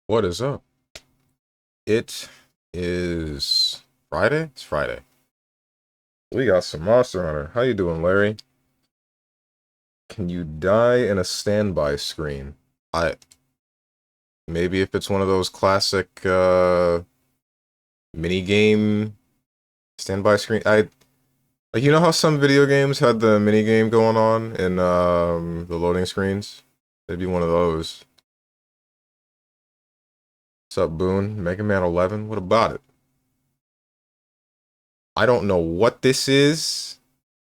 What is up? It is Friday? It's Friday. We got some Monster Hunter. How you doing, Larry? Can you die in a standby screen? I maybe if it's one of those classic mini game standby screen. I like you know how some video games had the mini game going on in the loading screens? It'd be one of those. What's up, Boone? Mega Man 11? What about it? I don't know what this is.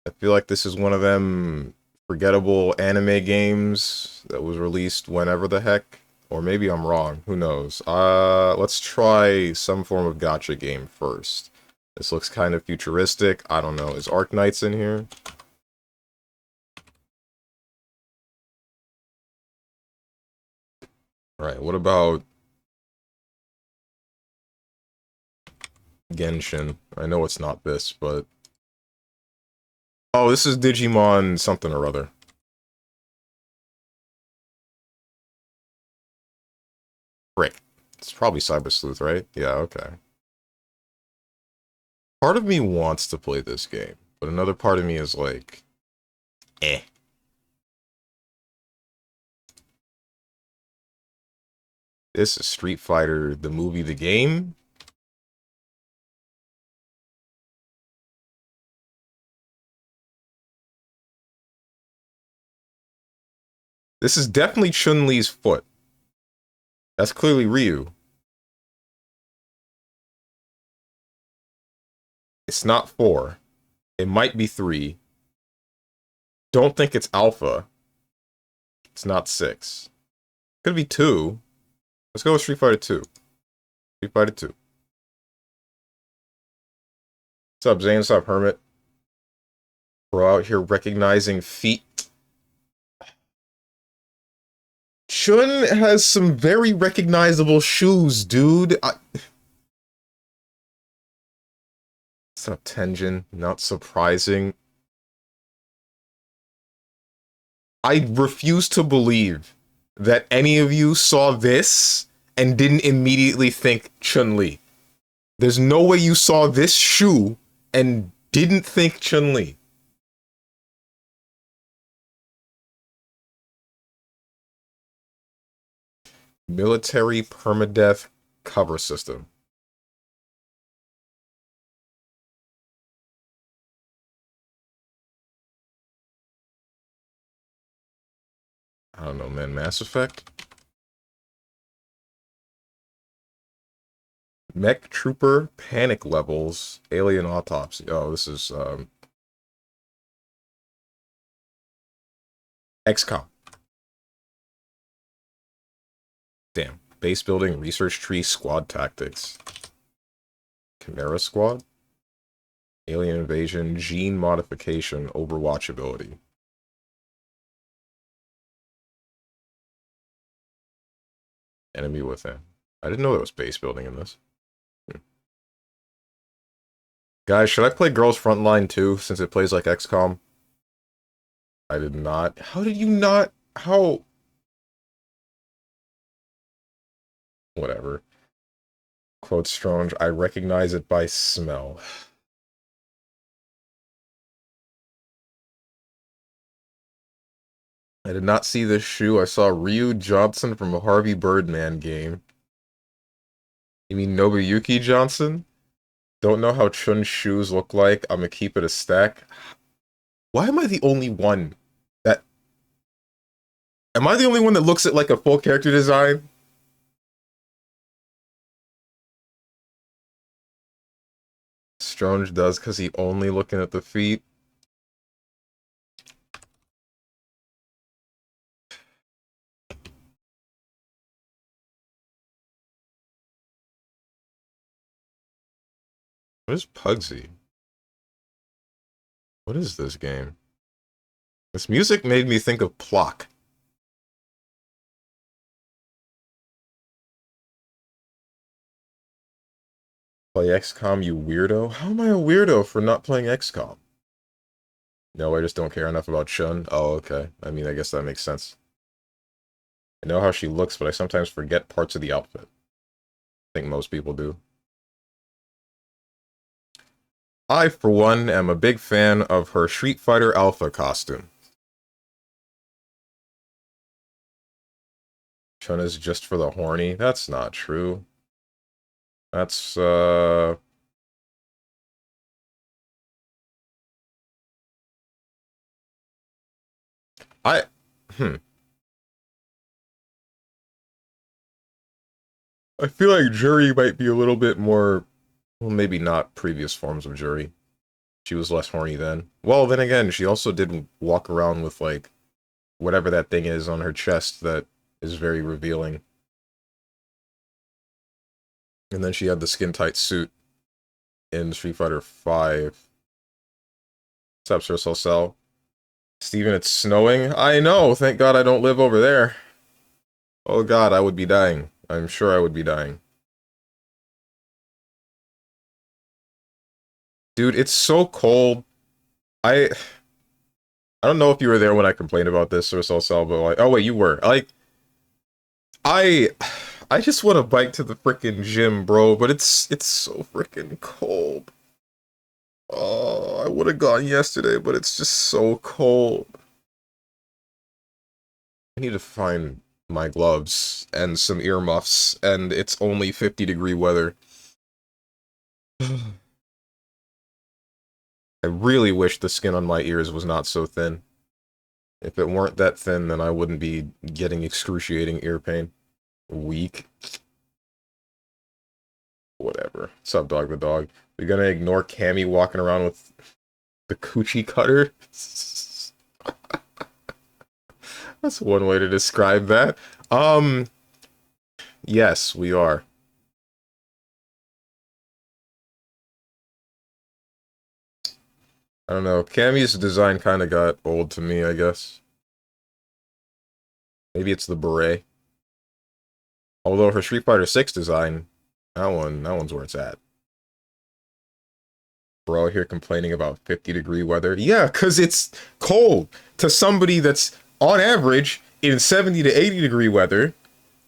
I feel like this is one of them forgettable anime games that was released whenever the heck. Or maybe I'm wrong. Who knows? Let's try some form of gacha game first. This looks kind of futuristic. I don't know. Is Arknights in here? Alright, what about Genshin? I know it's not this, but... Oh, this is Digimon something or other. Frick. It's probably Cyber Sleuth, right? Yeah, okay. Part of me wants to play this game, but another part of me is like, eh. This is Street Fighter, the movie, the game? This is definitely Chun-Li's foot. That's clearly Ryu. It's not 4. It might be 3. Don't think it's Alpha. It's not 6. Could be 2. Let's go with Street Fighter 2. Street Fighter 2. What's up, Zane? What's up, Hermit? Bro out here recognizing feet. Chun has some very recognizable shoes, dude. What's up, Tenjin? Not surprising. I refuse to believe that any of you saw this and didn't immediately think Chun-Li. There's no way you saw this shoe and didn't think Chun-Li. Military permadeath cover system. I don't know, man. Mass Effect? Mech Trooper, Panic Levels, Alien Autopsy. Oh, this is, XCOM. Damn. Base Building, Research Tree, Squad Tactics. Chimera Squad? Alien Invasion, Gene Modification, Overwatchability. Enemy Within. I didn't know there was base building in this. Guys, should I play Girls Frontline too, since it plays like XCOM? I did not. How did you not? How? Whatever. Quote Strange, I recognize it by smell. I did not see this shoe. I saw Ryu Johnson from a Harvey Birdman game. You mean Nobuyuki Johnson? Don't know how Chun's shoes look like. I'm gonna keep it a stack. Why am I the only one that... Am I the only one that looks at like a full character design? Strange does because he only looking at the feet. What is Pugsy? What is this game? This music made me think of Plock. Play XCOM, you weirdo? How am I a weirdo for not playing XCOM? No, I just don't care enough about Chun. Oh, okay. I mean, I guess that makes sense. I know how she looks, but I sometimes forget parts of the outfit. I think most people do. I, for one, am a big fan of her Street Fighter Alpha costume. Chuna's just for the horny. That's not true. That's, I... Hmm. I feel like Jury might be a little bit more... Well, maybe not previous forms of Jury. She was less horny then. Well, then again, she also did walk around with, like, whatever that thing is on her chest that is very revealing. And then she had the skin-tight suit in Street Fighter 5. What's up, Sir Cell? Steven, it's snowing? I know! Thank God I don't live over there. Oh God, I would be dying. I'm sure I would be dying. Dude, it's so cold. I I don't know if you were there when I complained about this, Sir Cell, but like, oh wait, you were. Like, I I just want to bike to the freaking gym, bro, but it's so freaking cold. Oh, I would have gone yesterday, but it's just so cold. I need to find my gloves and some earmuffs, and it's only 50-degree weather. I really wish the skin on my ears was not so thin. If it weren't that thin, then I wouldn't be getting excruciating ear pain. Weak. Whatever. What's up, dog the dog? We're gonna ignore Cammy walking around with the coochie cutter? That's one way to describe that. Yes, we are. I don't know. Cammy's design kind of got old to me, I guess. Maybe it's the beret. Although her Street Fighter 6 design, that one's where it's at. Bro here complaining about 50-degree weather. Yeah, because it's cold to somebody that's on average in 70 to 80-degree weather.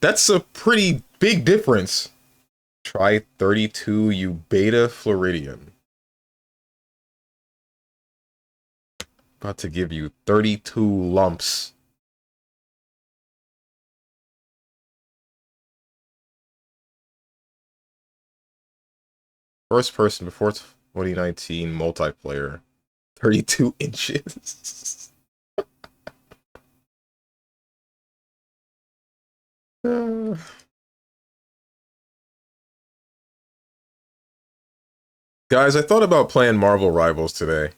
That's a pretty big difference. Try 32, you beta Floridian. About to give you 32 lumps. First person before 2019 multiplayer. 32 inches. Guys, I thought about playing Marvel Rivals today.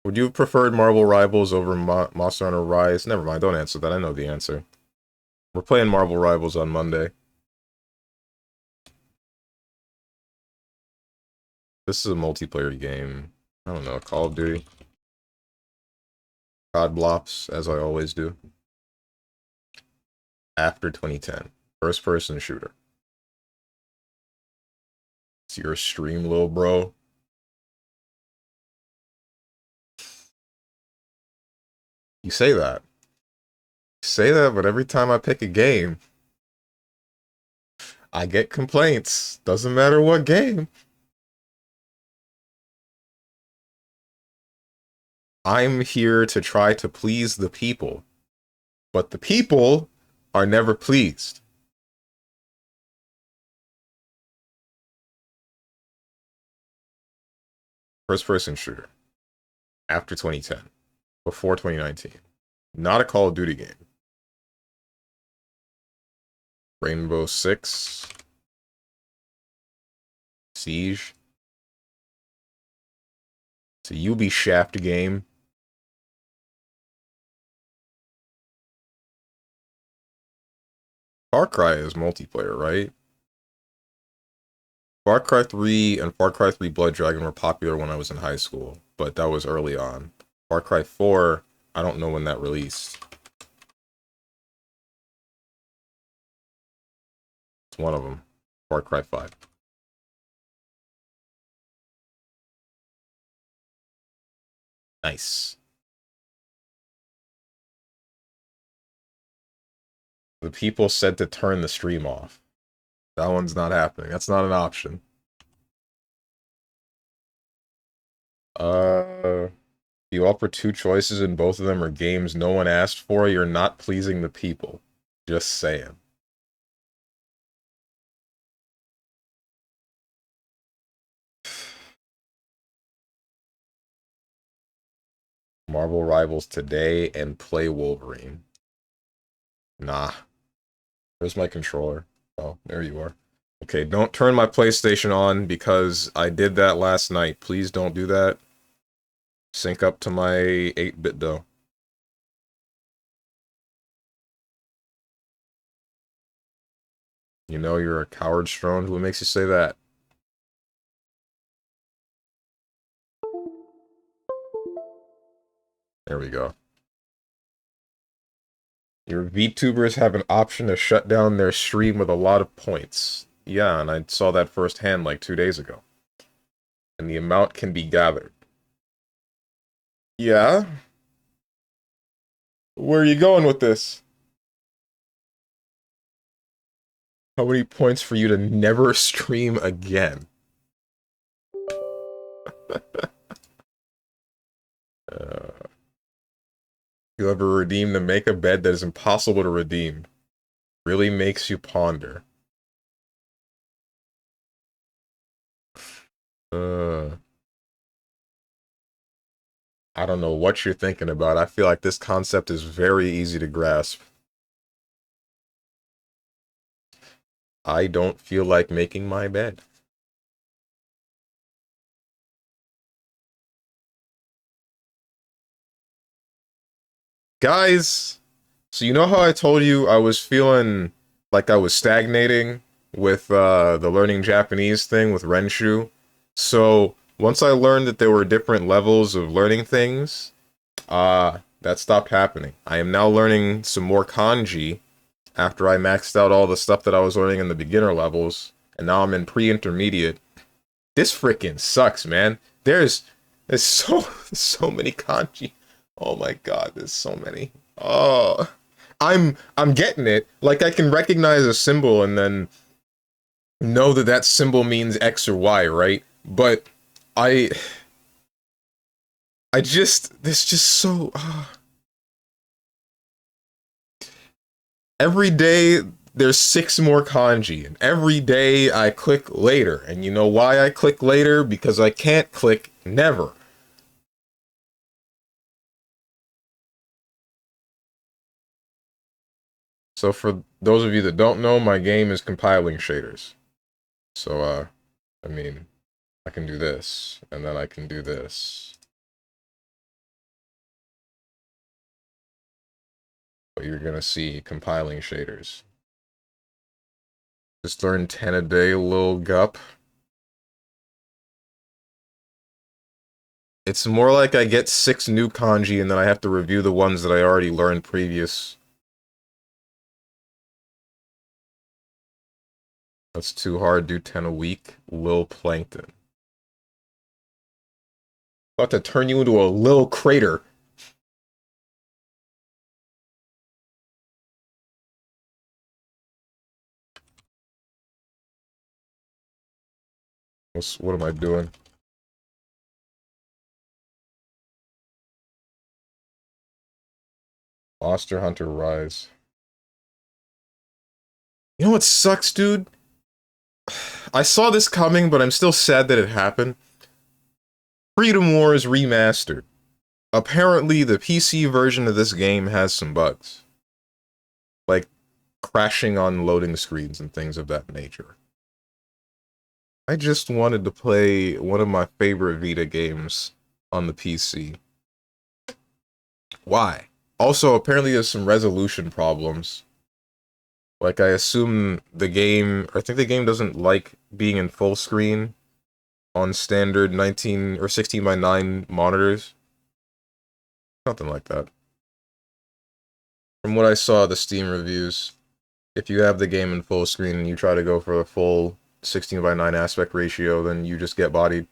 Would you have preferred Marvel Rivals over Monster Hunter Rise? Never mind, don't answer that. I know the answer. We're playing Marvel Rivals on Monday. This is a multiplayer game. I don't know, Call of Duty. COD Blops, as I always do. After 2010. First person shooter. It's your stream, little bro. You say that. You say that, but every time I pick a game, I get complaints. Doesn't matter what game. I'm here to try to please the people. But the people are never pleased. First person shooter. After 2010. Before 2019. Not a Call of Duty game. Rainbow Six. Siege. It's a Ubisoft game. Far Cry is multiplayer, right? Far Cry 3 and Far Cry 3 Blood Dragon were popular when I was in high school, but that was early on. Far Cry 4, I don't know when that released. It's one of them. Far Cry 5. Nice. The people said to turn the stream off. That one's not happening. That's not an option. You offer two choices and both of them are games no one asked for, you're not pleasing the people. Just saying. Marvel Rivals today and play Wolverine. Nah. Where's my controller? Oh, there you are. Okay, don't turn my PlayStation on because I did that last night. Please don't do that. Sync up to my 8-bit though. You know you're a coward, Strone. What makes you say that? There we go. Your VTubers have an option to shut down their stream with a lot of points. Yeah, and I saw that firsthand like 2 days ago. And the amount can be gathered. Yeah? Where are you going with this? How many points for you to never stream again? You ever redeem to make a bed that is impossible to redeem? Really makes you ponder. I don't know what you're thinking about. I feel like this concept is very easy to grasp. I don't feel like making my bed. Guys, so you know how I told you I was feeling like I was stagnating with the learning Japanese thing with Renshu? So once I learned that there were different levels of learning things, that stopped happening. I am now learning some more kanji after I maxed out all the stuff that I was learning in the beginner levels, and now I'm in pre-intermediate. This freaking sucks, man. There's so many kanji. Oh my god, there's so many. Oh, I'm getting it. Like I can recognize a symbol and then know that that symbol means X or Y, right? But I there's just so every day there's 6 more kanji, and every day I click later. And you know why I click later? Because I can't click never. So for those of you that don't know, my game is compiling shaders. So, I mean, I can do this, and then I can do this. But you're gonna see compiling shaders. Just learn 10 a day, lil gup. It's more like I get 6 new kanji, and then I have to review the ones that I already learned previous. That's too hard, do 10 a week. Lil Plankton. About to turn you into a lil crater. What am I doing? Monster Hunter Rise. You know what sucks, dude? I saw this coming, but I'm still sad that it happened. Freedom Wars Remastered. Apparently, the PC version of this game has some bugs. Like, crashing on loading screens and things of that nature. I just wanted to play one of my favorite Vita games on the PC. Why? Also, apparently there's some resolution problems. Like, I assume the game, or I think the game doesn't like being in full screen on standard 19 or 16 by 9 monitors. Something like that. From what I saw, the Steam reviews, if you have the game in full screen and you try to go for a full 16 by 9 aspect ratio, then you just get bodied.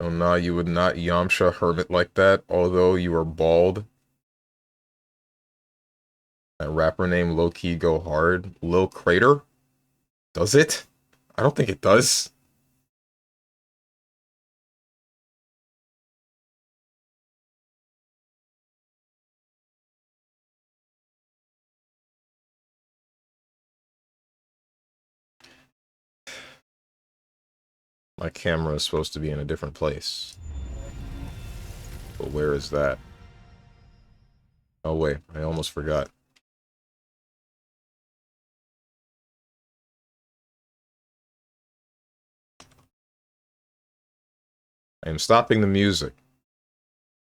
Oh no, you would not Yamcha Hermit like that, although you are bald. That rapper name low-key go hard. Lil Crater? Does it? I don't think it does. My camera is supposed to be in a different place. But where is that? Oh wait, I almost forgot. I am stopping the music.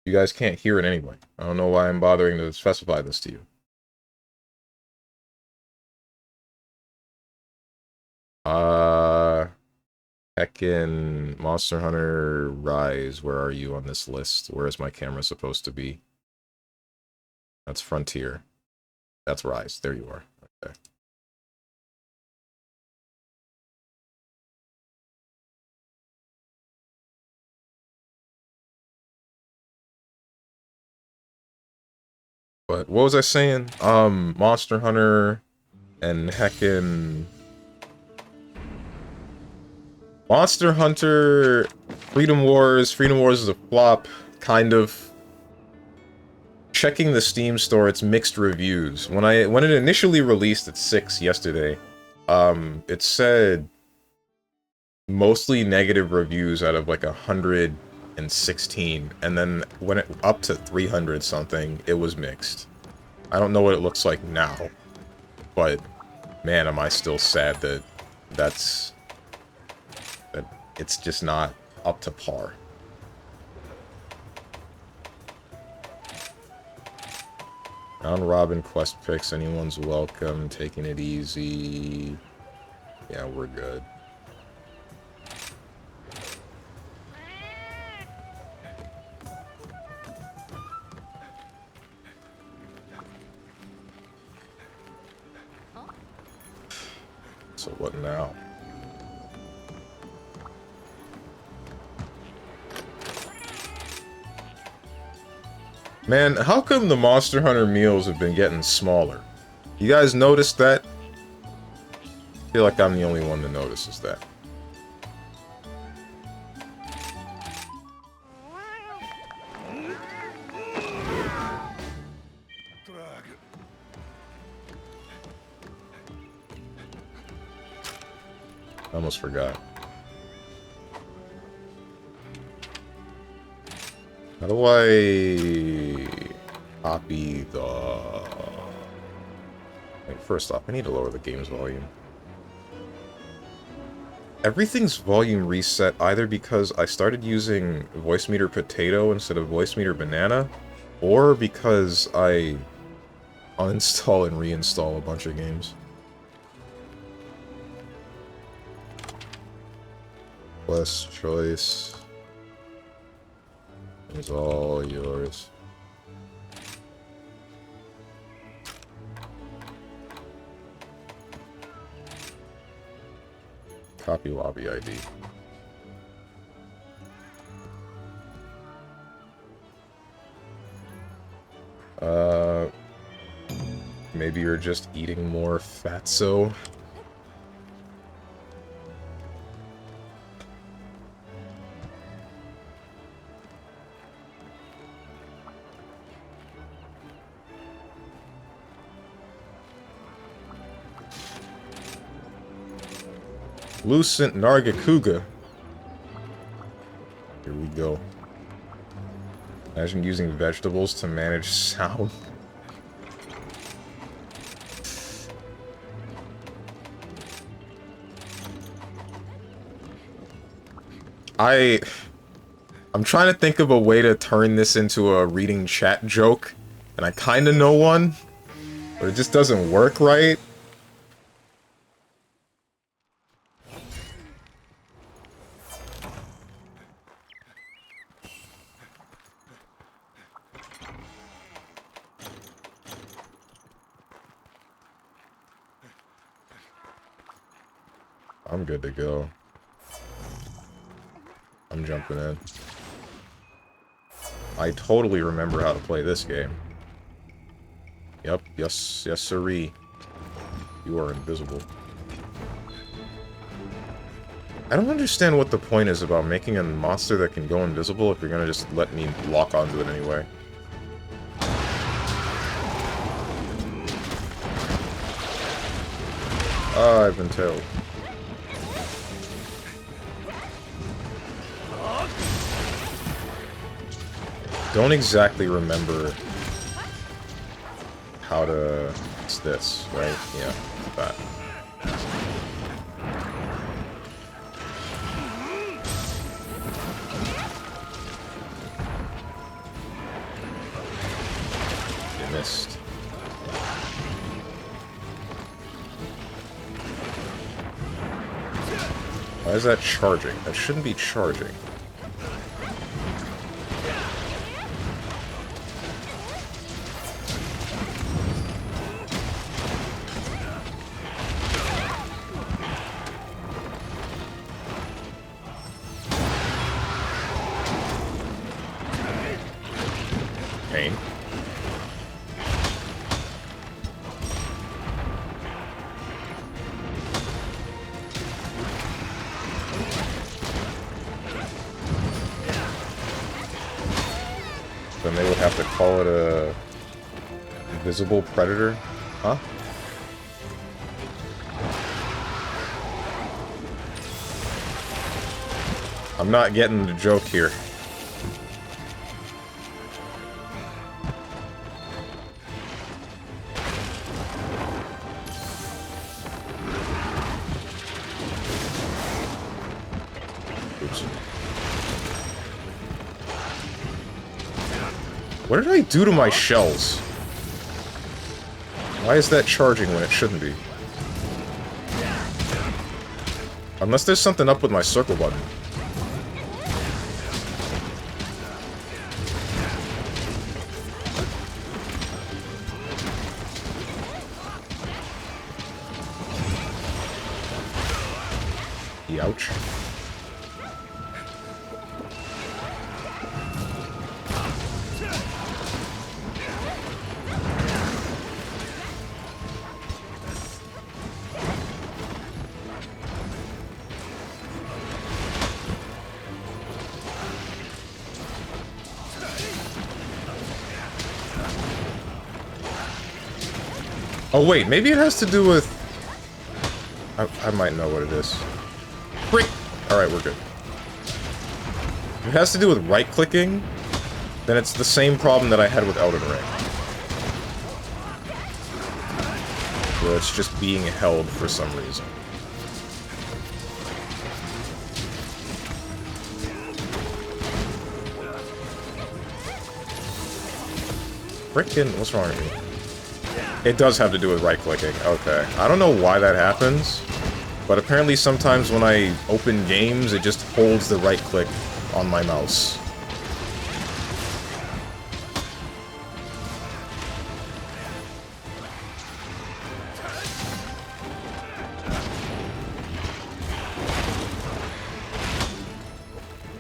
You guys can't hear it anyway. I don't know why I'm bothering to specify this to you. Heckin' Monster Hunter Rise, where are you on this list? Where is my camera supposed to be? That's Frontier. That's Rise. There you are. Okay. But what was I saying? Monster Hunter and heckin' Monster Hunter Freedom Wars. Freedom Wars is a flop, kind of. Checking the Steam store, it's mixed reviews. When it initially released at 6 yesterday, it said mostly negative reviews out of like 116, and then when it up to 300 something, it was mixed. I don't know what it looks like now, but man, am I still sad that it's just not up to par. Round Robin quest picks, anyone's welcome, taking it easy. Yeah, we're good. So what now? Man, how come the Monster Hunter meals have been getting smaller? You guys noticed that? I feel like I'm the only one that notices that. I almost forgot. How do I copy the... Wait, first off, I need to lower the game's volume. Everything's volume reset either because I started using voice meter potato instead of voice meter banana, or because I uninstall and reinstall a bunch of games. Less choice. It's all yours. Copy lobby ID. Maybe you're just eating more fatso. Lucent Nargacuga. Here we go. Imagine using vegetables to manage sound. I'm trying to think of a way to turn this into a reading chat joke, and I kind of know one, but it just doesn't work right. I'm good to go. I'm jumping in. I totally remember how to play this game. Yep, yes sirree. You are invisible. I don't understand what the point is about making a monster that can go invisible if you're gonna just let me lock onto it anyway. Ah, I've been tailed. Don't exactly remember how to... It's this, right? Yeah, that. You missed. Why is that charging? That shouldn't be charging. Pain. Then they would have to call it a invisible predator? Huh? I'm not getting the joke here. Oops. What did I do to my shells? Why is that charging when it shouldn't be? Unless there's something up with my circle button. Ouch. Oh wait, maybe it has to do with... I might know what it is. Frick! Alright, we're good. If it has to do with right-clicking, then it's the same problem that I had with Elden Ring. Where it's just being held for some reason. Frickin', what's wrong with me? It does have to do with right-clicking. Okay. I don't know why that happens, but apparently sometimes when I open games, it just holds the right-click on my mouse.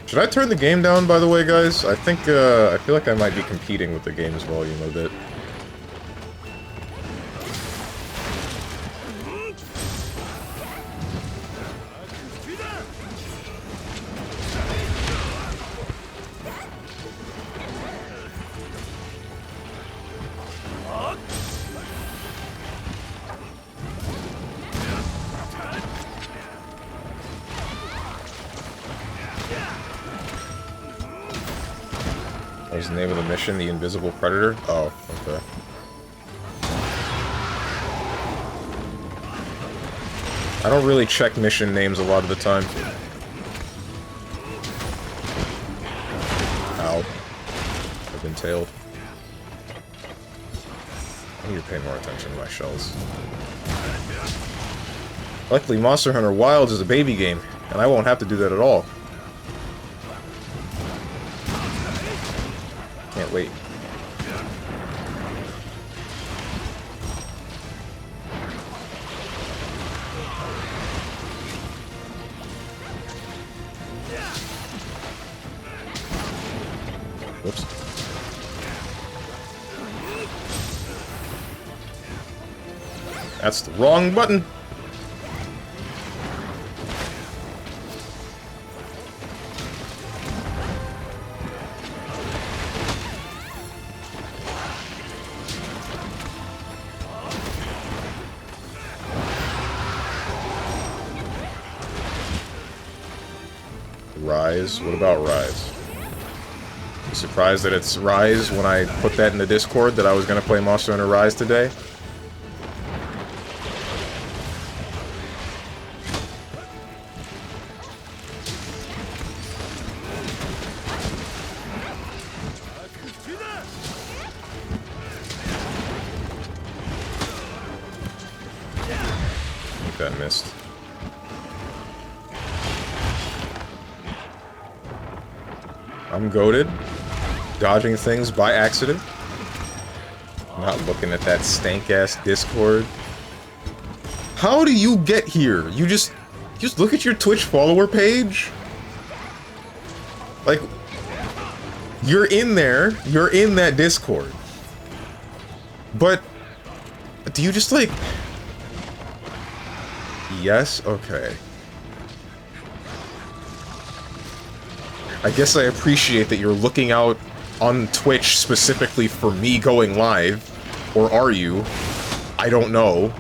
Should I turn the game down, by the way, guys? I think, I feel like I might be competing with the game's volume a bit. What was the name of the mission? The Invisible Predator? Oh, okay. I don't really check mission names a lot of the time. Ow. I've been tailed. I need to pay more attention to my shells. Luckily, Monster Hunter Wilds is a baby game, and I won't have to do that at all. Can't wait. That's the wrong button. Rise? What about Rise? You surprised that it's Rise when I put that in the Discord that I was gonna play Monster Hunter Rise today? I think that missed. I'm goated, dodging things by accident. Not looking at that stank-ass Discord. How do you get here? You just look at your Twitch follower page? Like, you're in there, you're in that Discord. But, do you just like... Yes? Okay. I guess I appreciate that you're looking out on Twitch specifically for me going live. Or are you? I don't know.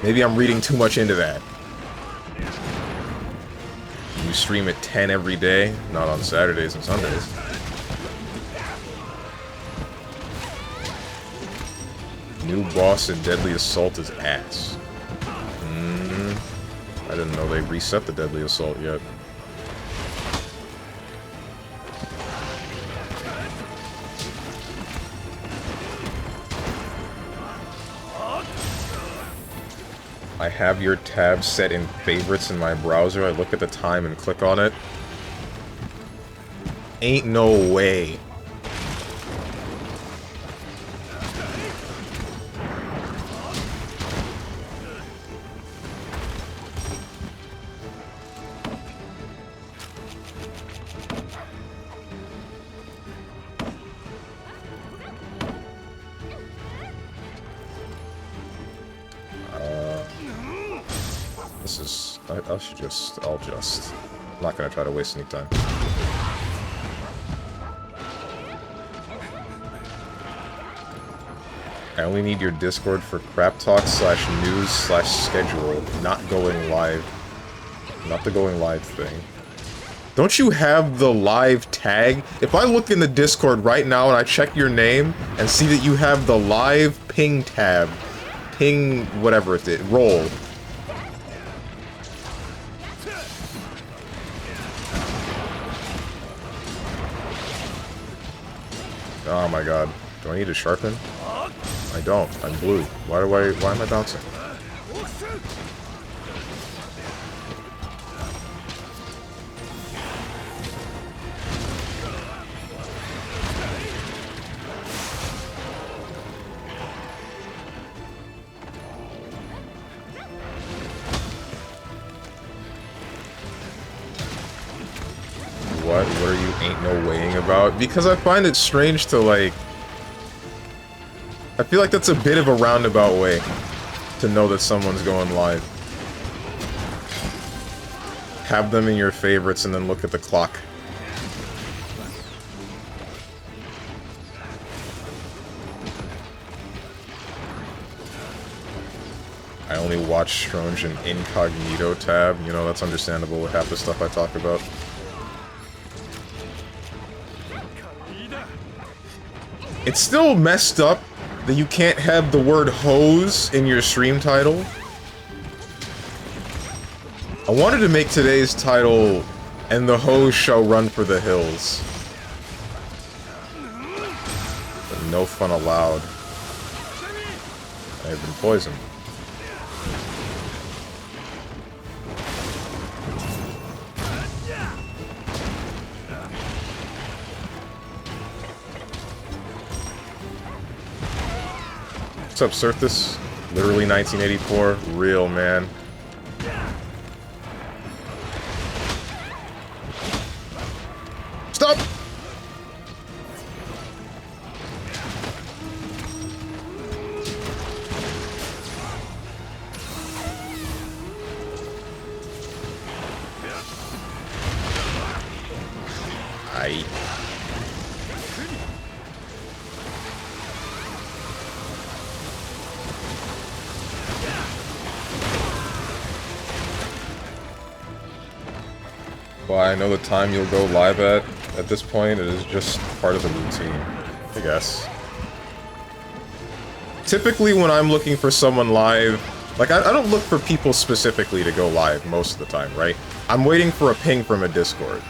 Maybe I'm reading too much into that. You stream at 10 every day? Not on Saturdays and Sundays. New boss in Deadly Assault is ass. I didn't know they reset the Deadly Assault yet. I have your tab set in favorites in my browser. I look at the time and click on it. Ain't no way. This is... I'll just... I'm not gonna try to waste any time. I only need your Discord for crap talk / news / schedule, not going live. Not the going live thing. Don't you have the live tag? If I look in the Discord right now and I check your name and see that you have the live ping tab, ping whatever it is, roll. Oh my god. Do I need to sharpen? I don't. I'm blue. Why am I bouncing? What are you ain't no weighing about? Because I find it strange to, like... I feel like that's a bit of a roundabout way to know that someone's going live. Have them in your favorites and then look at the clock. I only watch Stronge in incognito tab. You know, that's understandable with half the stuff I talk about. It's still messed up that you can't have the word hose in your stream title. I wanted to make today's title, "And the hose shall run for the hills." But no fun allowed. I have been poisoned. What's up, Surthus? Literally 1984. Real, man. Stop! Well, I know the time you'll go live at this point. It is just part of the routine, I guess. Typically, when I'm looking for someone live, like, I don't look for people specifically to go live most of the time, right? I'm waiting for a ping from a Discord.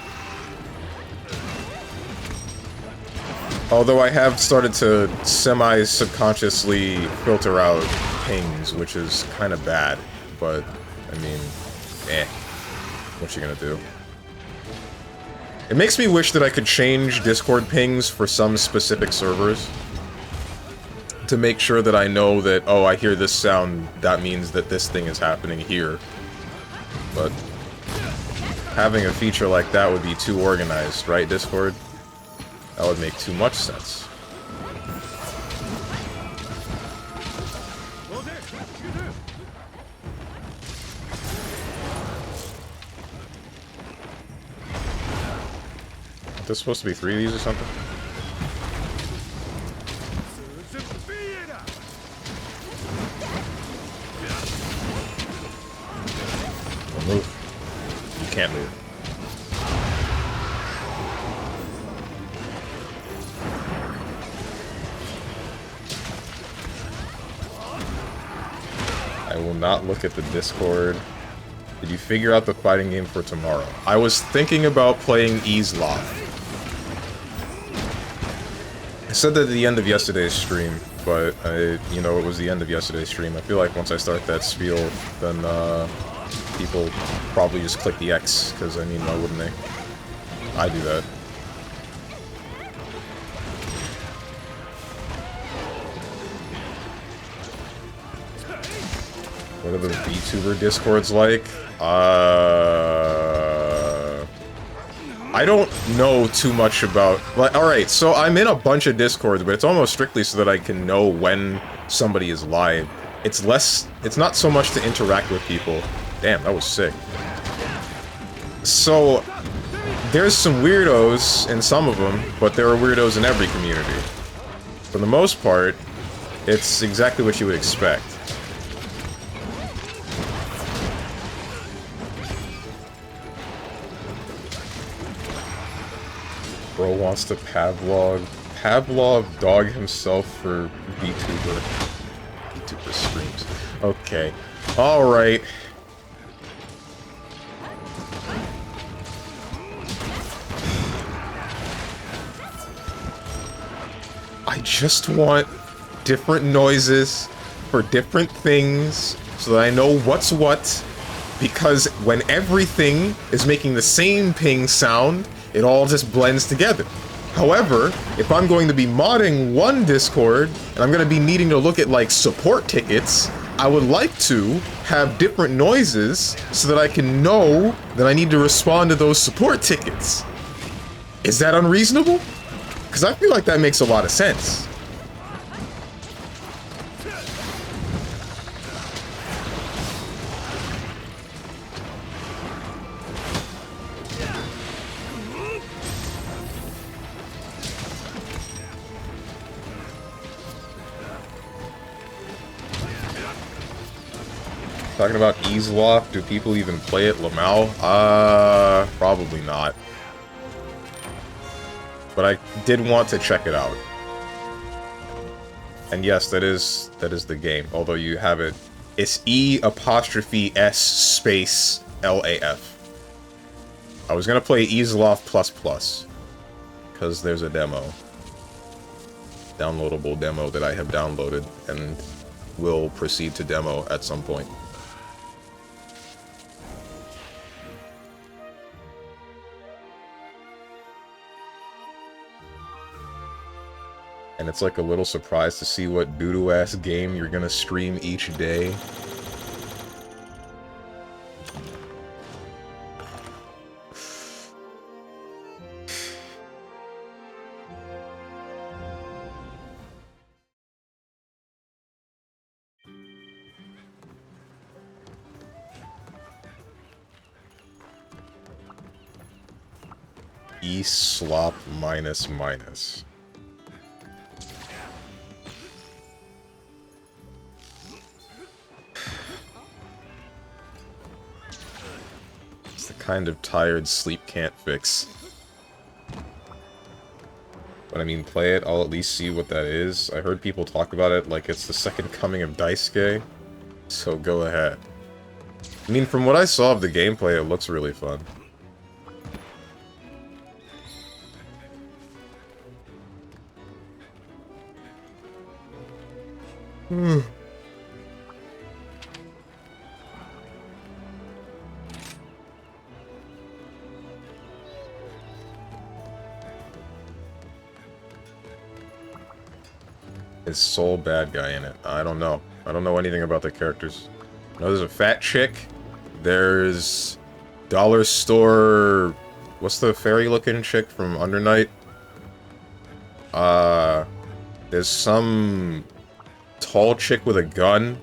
Although I have started to semi-subconsciously filter out pings, which is kind of bad. But, I mean, what you gonna do? It makes me wish that I could change Discord pings for some specific servers. To make sure that I know that, oh, I hear this sound, that means that this thing is happening here. But having a feature like that would be too organized, right, Discord? That would make too much sense. Is this supposed to be 3 of these or something? Don't move. You can't move. I will not look at the Discord. Did you figure out the fighting game for tomorrow? I was thinking about playing Easeloft. I said that at the end of yesterday's stream, but you know, it was the end of yesterday's stream. I feel like once I start that spiel, then people probably just click the X, because I mean, why wouldn't they? I do that. What are the VTuber Discords like? I don't know too much about... Like, alright, so I'm in a bunch of Discords, but it's almost strictly so that I can know when somebody is live. It's not so much to interact with people. Damn, that was sick. So, there's some weirdos in some of them, but there are weirdos in every community. For the most part, it's exactly what you would expect. Bro wants to Pavlov dog himself for VTuber streams. Okay. Alright. I just want different noises for different things so that I know what's what, because when everything is making the same ping sound, it all just blends together. However, if I'm going to be modding one Discord, and I'm going to be needing to look at, like, support tickets, I would like to have different noises so that I can know that I need to respond to those support tickets. Is that unreasonable? Because I feel like that makes a lot of sense. Talking about Easeloft, do people even play it? Lamau? Probably not. But I did want to check it out. And yes, that is the game. Although you have it, it's E''S space LAF. I was gonna play Easeloft ++, because there's a demo. Downloadable demo that I have downloaded and will proceed to demo at some point. And it's like a little surprise to see what doo-doo-ass game you're gonna stream each day. E-slop minus minus. kind of tired, sleep can't fix. But I mean, play it, I'll at least see what that is. I heard people talk about it like it's the second coming of Daisuke, so go ahead. I mean, from what I saw of the gameplay, it looks really fun. Is Soul bad guy in it? I don't know. I don't know anything about the characters. I know there's a fat chick. There's Dollar Store... What's the fairy-looking chick from Under Night? There's some tall chick with a gun.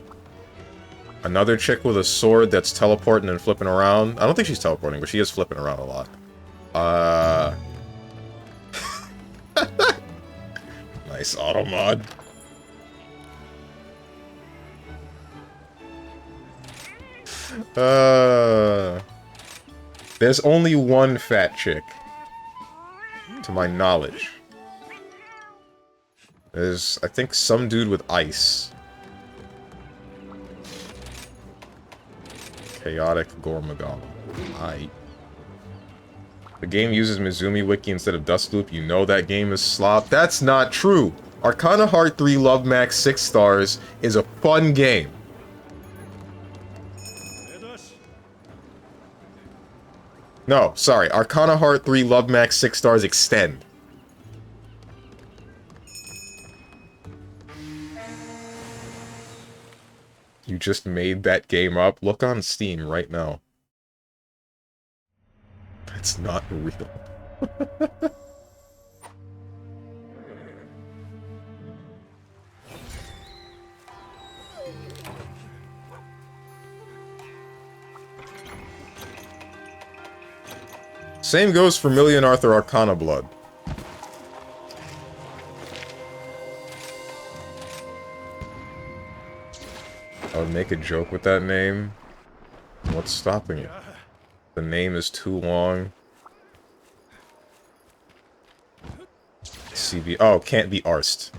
Another chick with a sword that's teleporting and flipping around. I don't think she's teleporting, but she is flipping around a lot. Nice auto mod. There's only one fat chick, to my knowledge. There's, I think, some dude with ice. Chaotic Gormagala. The game uses Mizumi Wiki instead of Dustloop. You know that game is slop. That's not true. Arcana Heart 3 Love Max 6 stars is a fun game. No, sorry. Arcana Heart 3 Love Max 6 stars extend. You just made that game up? Look on Steam right now. That's not real. Same goes for Million Arthur Arcana Blood. I would make a joke with that name. What's stopping you? The name is too long. CB. Oh, can't be arsed.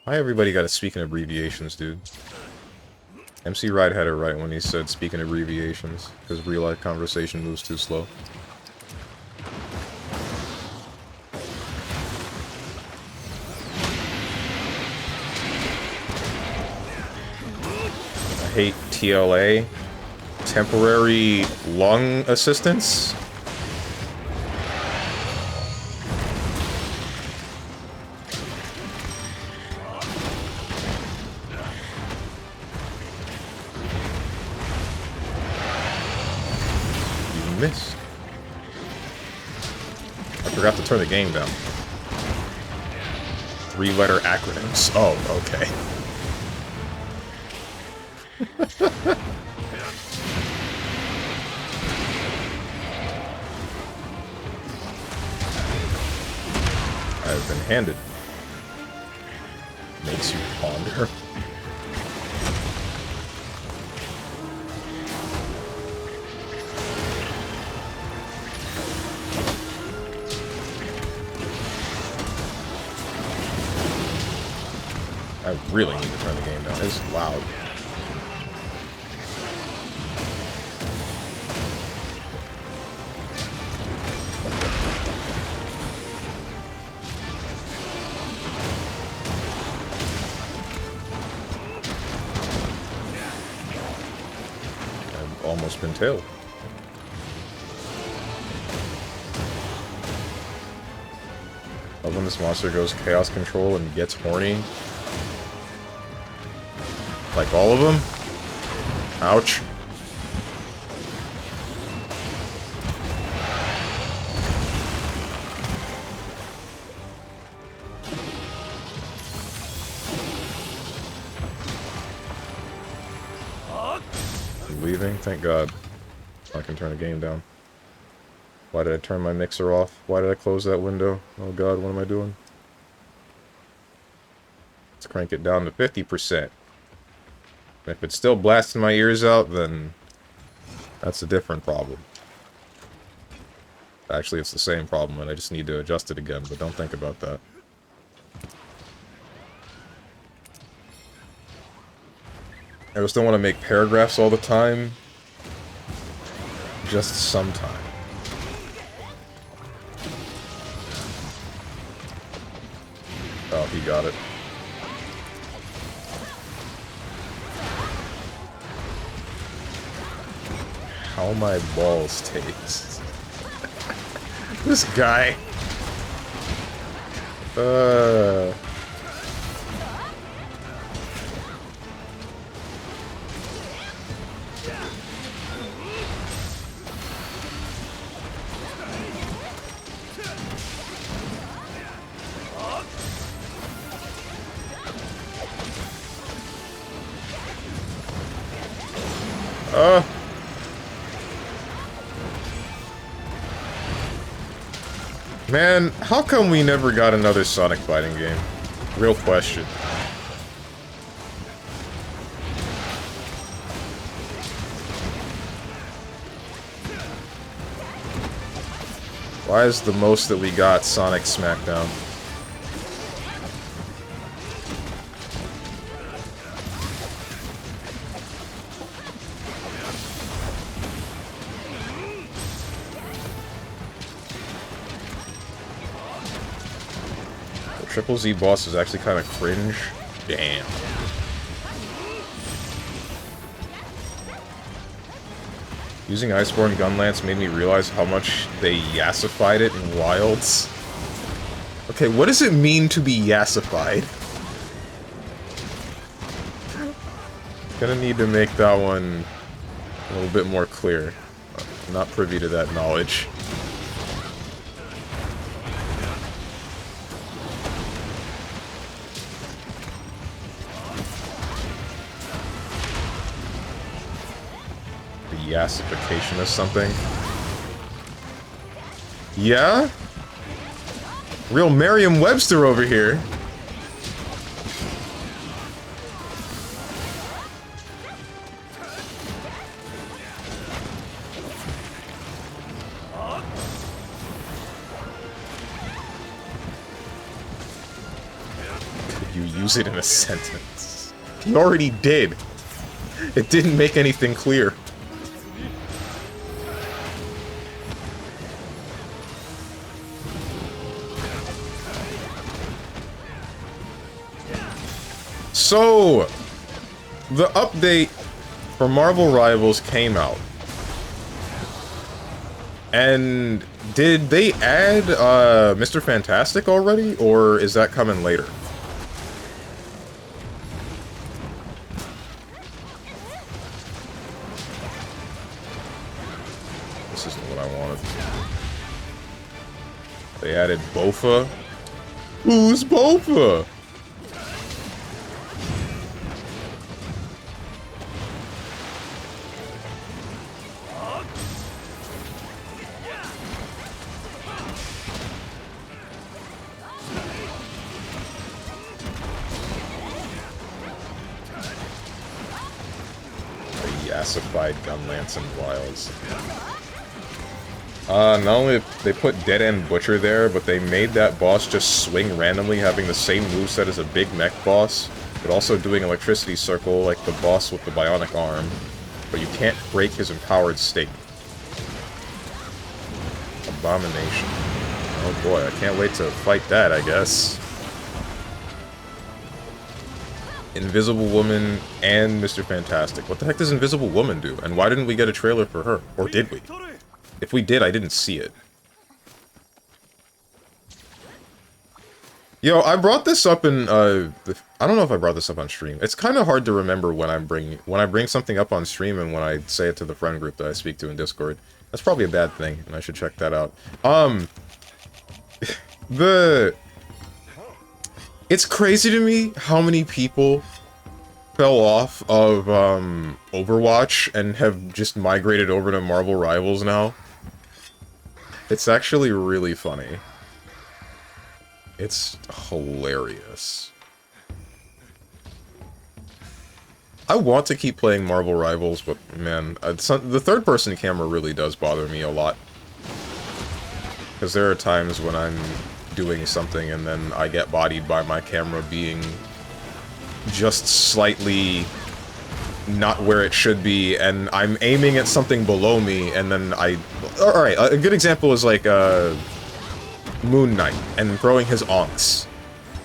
Why everybody gotta speak in abbreviations, dude? MC Ride had it right when he said speak in abbreviations, because real-life conversation moves too slow. I hate TLA. Temporary lung assistance? Missed. I forgot to turn the game down. 3-letter acronyms. Oh, okay. I've been handed. Makes you ponder. I really need to turn the game down. It's loud. I've almost been tailed. Love when this monster goes chaos control and gets horny. Like all of them? Ouch. I'm leaving? Thank God. I can turn the game down. Why did I turn my mixer off? Why did I close that window? Oh God, what am I doing? Let's crank it down to 50%. If it's still blasting my ears out, then that's a different problem. Actually, it's the same problem, and I just need to adjust it again, but don't think about that. I just don't want to make paragraphs all the time. Just sometime. Oh, he got it. How my balls taste. This guy. Man, how come we never got another Sonic fighting game? Real question. Why is the most that we got Sonic Smackdown? Triple Z boss is actually kind of cringe. Damn. Using Iceborne Gunlance made me realize how much they yassified it in Wilds. Okay, what does it mean to be yassified? Gonna need to make that one a little bit more clear. I'm not privy to that knowledge. Yassification of something. Yeah? Real Merriam-Webster over here. Could you use it in a sentence? You already did. It didn't make anything clear. So, the update for Marvel Rivals came out. And did they add Mr. Fantastic already, or is that coming later? This isn't what I wanted. They added Bofa? Who's Bofa? Yassified Gunlance and Wilds. Not only they put Dead End Butcher there, but they made that boss just swing randomly, having the same moveset as a big mech boss, but also doing Electricity Circle like the boss with the bionic arm, but you can't break his empowered state. Abomination. Oh boy, I can't wait to fight that, I guess. Invisible Woman and Mr. Fantastic. What the heck does Invisible Woman do? And why didn't we get a trailer for her? Or did we? If we did, I didn't see it. Yo, I brought this up in, I don't know if I brought this up on stream. It's kind of hard to remember when I bring something up on stream and when I say it to the friend group that I speak to in Discord. That's probably a bad thing, and I should check that out. It's crazy to me how many people fell off of, Overwatch and have just migrated over to Marvel Rivals now. It's actually really funny. It's hilarious. I want to keep playing Marvel Rivals, but man, the third-person camera really does bother me a lot. Because there are times when I'm doing something and then I get bodied by my camera being just slightly not where it should be, and I'm aiming at something below me, and then Alright, a good example is like, Moon Knight, and throwing his onks.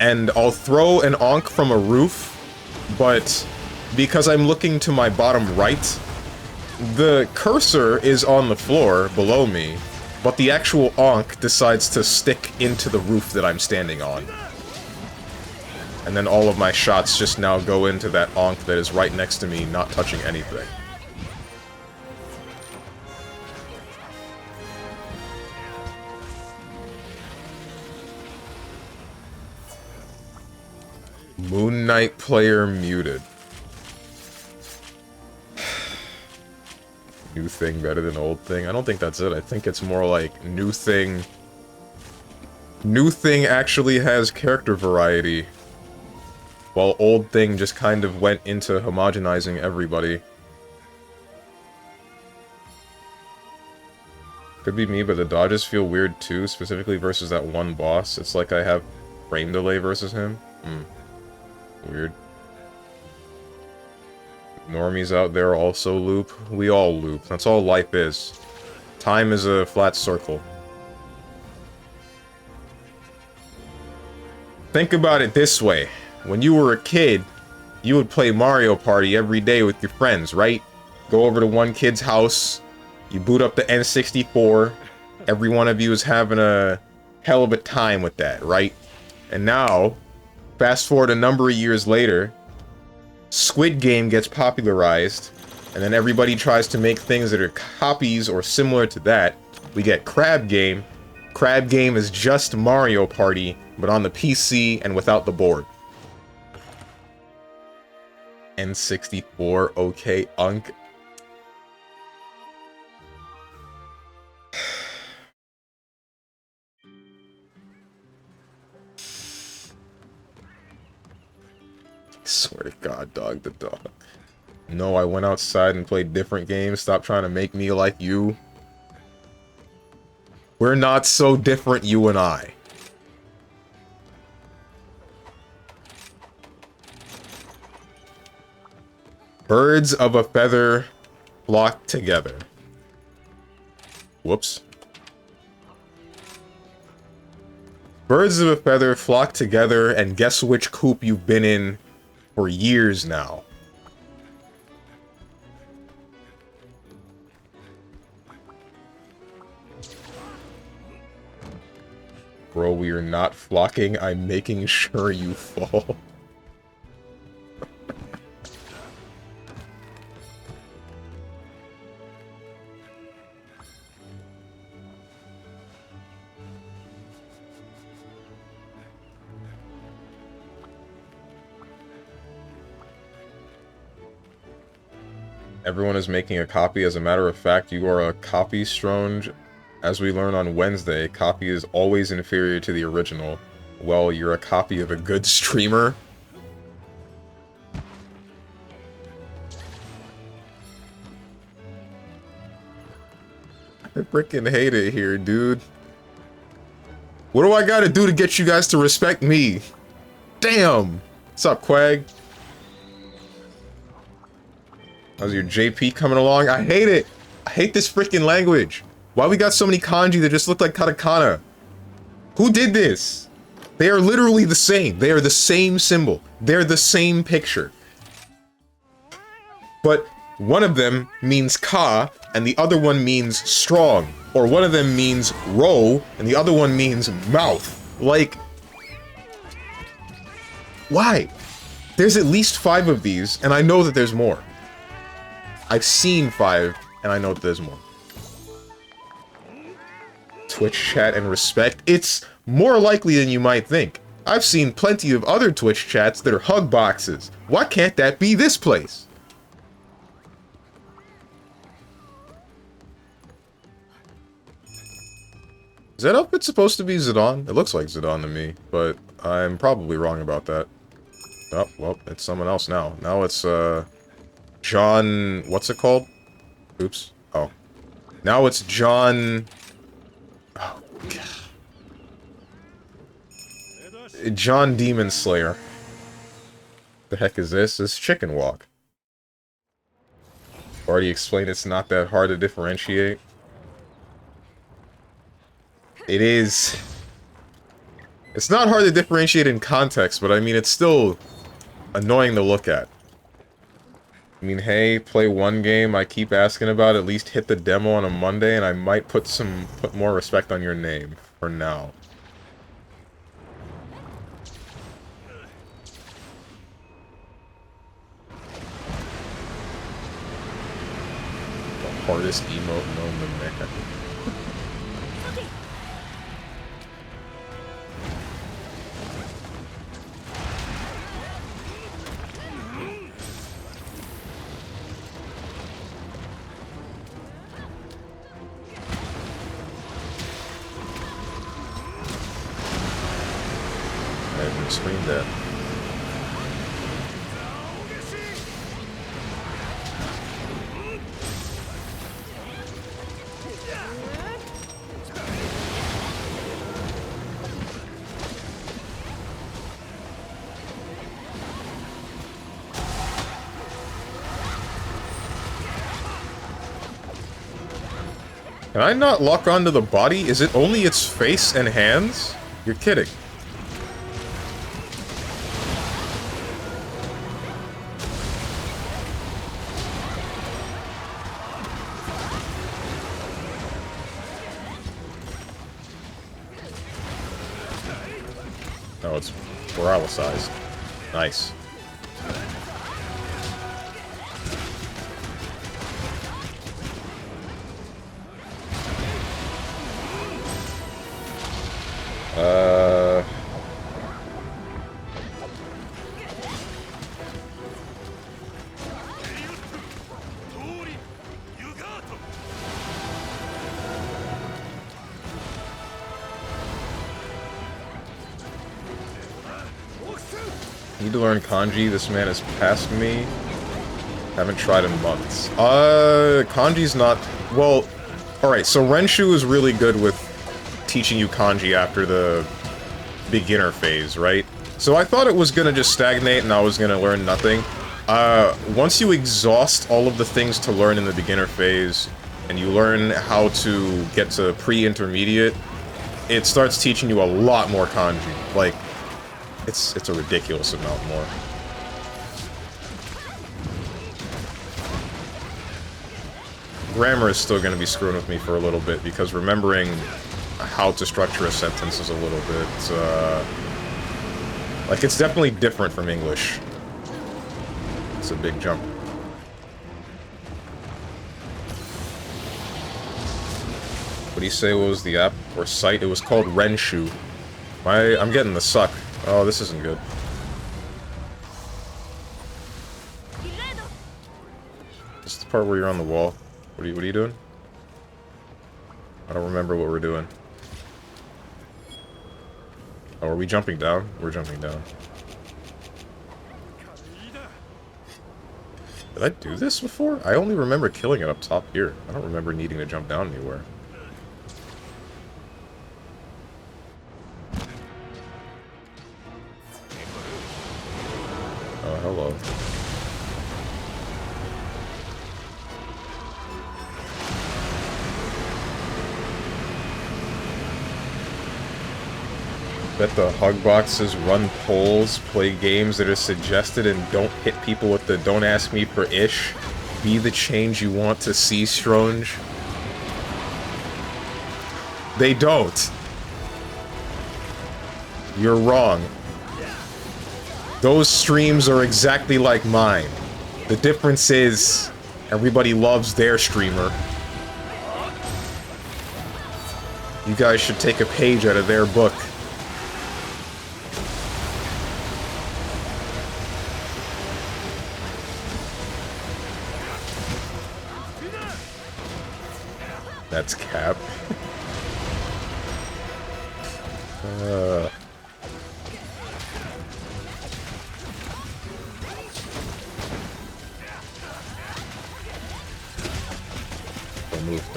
And I'll throw an onk from a roof, but because I'm looking to my bottom right, the cursor is on the floor below me, but the actual onk decides to stick into the roof that I'm standing on. And then all of my shots just now go into that onk that is right next to me, not touching anything. Moon Knight player muted. New thing better than old thing? I don't think that's it. I think it's more like new thing... New thing actually has character variety, while old thing just kind of went into homogenizing everybody. Could be me, but the dodges feel weird too, specifically versus that one boss. It's like I have frame delay versus him. Weird. Normies out there also loop. We all loop. That's all life is. Time is a flat circle. Think about it this way. When you were a kid, you would play Mario Party every day with your friends, right? Go over to one kid's house, you boot up the N64, every one of you is having a hell of a time with that, right? And now, fast forward a number of years later, Squid Game gets popularized, and then everybody tries to make things that are copies or similar to that. We get Crab Game. Crab Game is just Mario Party, but on the PC and without the board. N64, okay, Unk. Swear to God, dog, the dog. No, I went outside and played different games. Stop trying to make me like you. We're not so different, you and I. Birds of a feather flock together. Whoops. Birds of a feather flock together, and guess which coop you've been in for years now. Bro, we are not flocking. I'm making sure you fall. Everyone is making a copy. As a matter of fact, you are a copy, Stronge. As we learn on Wednesday, copy is always inferior to the original. Well, you're a copy of a good streamer. I freaking hate it here, dude. What do I gotta do to get you guys to respect me? Damn! What's up, Quag? How's your JP coming along? I hate it! I hate this freaking language! Why we got so many kanji that just look like katakana? Who did this? They are literally the same. They are the same symbol. They're the same picture. But one of them means ka, and the other one means strong. Or one of them means row, and the other one means mouth. Like... why? There's at least 5 of these, and I know that there's more. I've seen 5, and I know that there's more. Twitch chat and respect. It's more likely than you might think. I've seen plenty of other Twitch chats that are hug boxes. Why can't that be this place? Is that outfit supposed to be Zidane? It looks like Zidane to me, but I'm probably wrong about that. Oh, well, it's someone else now. Now it's, John... What's it called? Oops. Oh. Now it's John... Oh, God. John Demon Slayer. The heck is this? This Chicken Walk. Already explained it's not that hard to differentiate. It is... It's not hard to differentiate in context, but I mean, it's still annoying to look at. I mean, hey, play one game I keep asking about, at least hit the demo on a Monday, and I might put more respect on your name, for now. The hardest emote known to man. I haven't screamed that. Can I not lock onto the body? Is it only its face and hands? You're kidding. No, it's paralyzed. Nice. Need to learn kanji. This man has passed me. Haven't tried in months. Kanji's not... Well, alright, so Renshu is really good with teaching you kanji after the beginner phase, right? So I thought it was gonna just stagnate and I was gonna learn nothing. Once you exhaust all of the things to learn in the beginner phase, and you learn how to get to pre-intermediate, it starts teaching you a lot more kanji. Like, it's a ridiculous amount more. Grammar is still going to be screwing with me for a little bit, because remembering how to structure a sentence is a little bit, like, it's definitely different from English. It's a big jump. What do you say was the app or site? It was called Renshu. I'm getting the suck. Oh, this isn't good. This is the part where you're on the wall. What are you doing? I don't remember what we're doing. Oh, are we jumping down? We're jumping down. Did I do this before? I only remember killing it up top here. I don't remember needing to jump down anywhere. Oh, hello. Bet the hug boxes run polls, play games that are suggested, and don't hit people with the "don't ask me for ish." Be the change you want to see, Strange. They don't. You're wrong. Those streams are exactly like mine. The difference is, everybody loves their streamer. You guys should take a page out of their book. That's cap.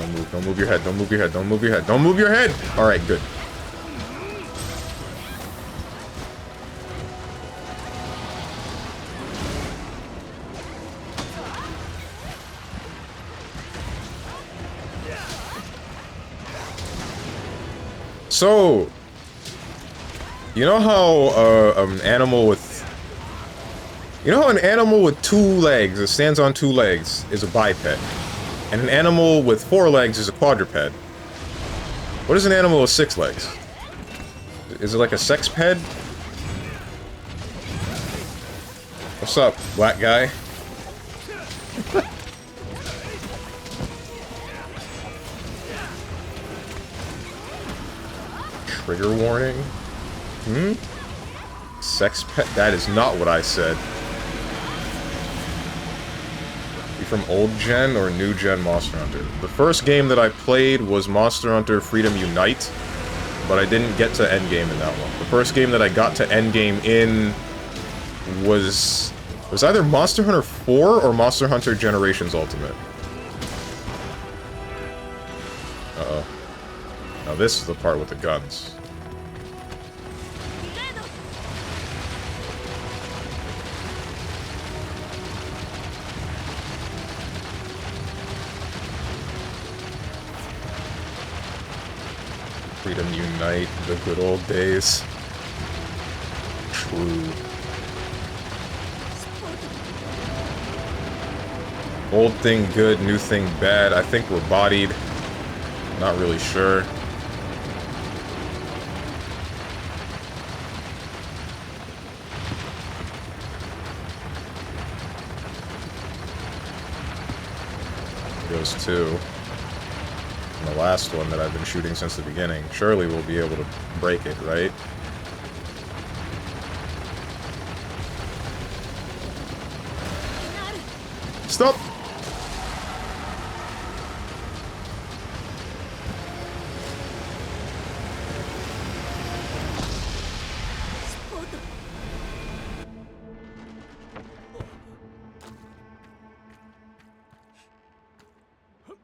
Don't move. Don't move your head. Don't move your head. Don't move your head. Don't move your head! Alright, good. So, you know how an animal with... You know how an animal with 2 legs, that stands on 2 legs, is a biped? And an animal with 4 legs is a quadruped? What is an animal with 6 legs? Is it like a sexped? What's up, black guy? Trigger warning? Hmm? Sexped? That is not what I said. You from old gen or new gen Monster Hunter? The first game that I played was Monster Hunter Freedom Unite, but I didn't get to endgame in that one. The first game that I got to endgame in was either Monster Hunter 4 or Monster Hunter Generations Ultimate. Uh-oh. Now this is the part with the guns. Freedom Unite, the good old days. True. Old thing good, new thing bad. I think we're bodied. Not really sure. Goes 2. And the last one that I've been shooting since the beginning. Surely we'll be able to break it, right? Stop!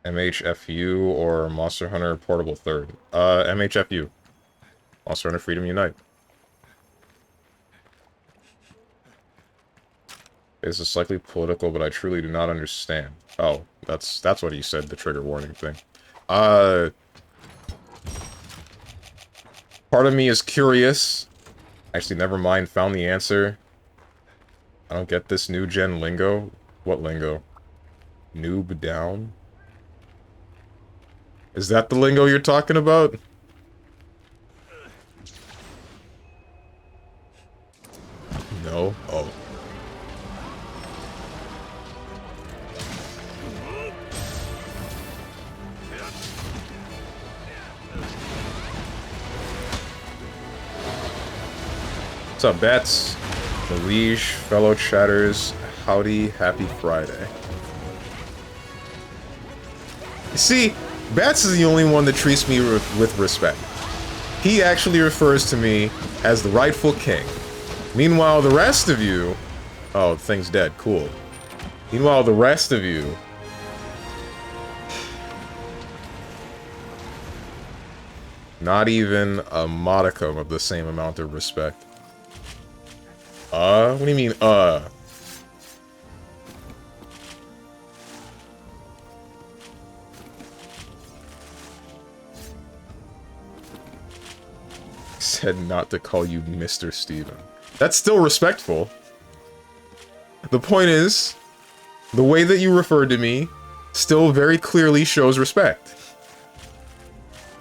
MHFU or Monster Hunter Portable 3rd? MHFU. Monster Hunter Freedom Unite. This is slightly political, but I truly do not understand. Oh, that's what he said, the trigger warning thing. Part of me is curious. Actually, never mind, found the answer. I don't get this new gen lingo. What lingo? Noob down? Is that the lingo you're talking about? No? Oh. What's up, Bats? The Liege, fellow chatters, howdy, happy Friday. You see, Bats is the only one that treats me with respect. He actually refers to me as the rightful king. Meanwhile, the rest of you... Oh, the thing's dead. Cool. Meanwhile, the rest of you... Not even a modicum of the same amount of respect. What do you mean, Said not to call you Mr. Steven. That's still respectful. The point is, the way that you referred to me still very clearly shows respect.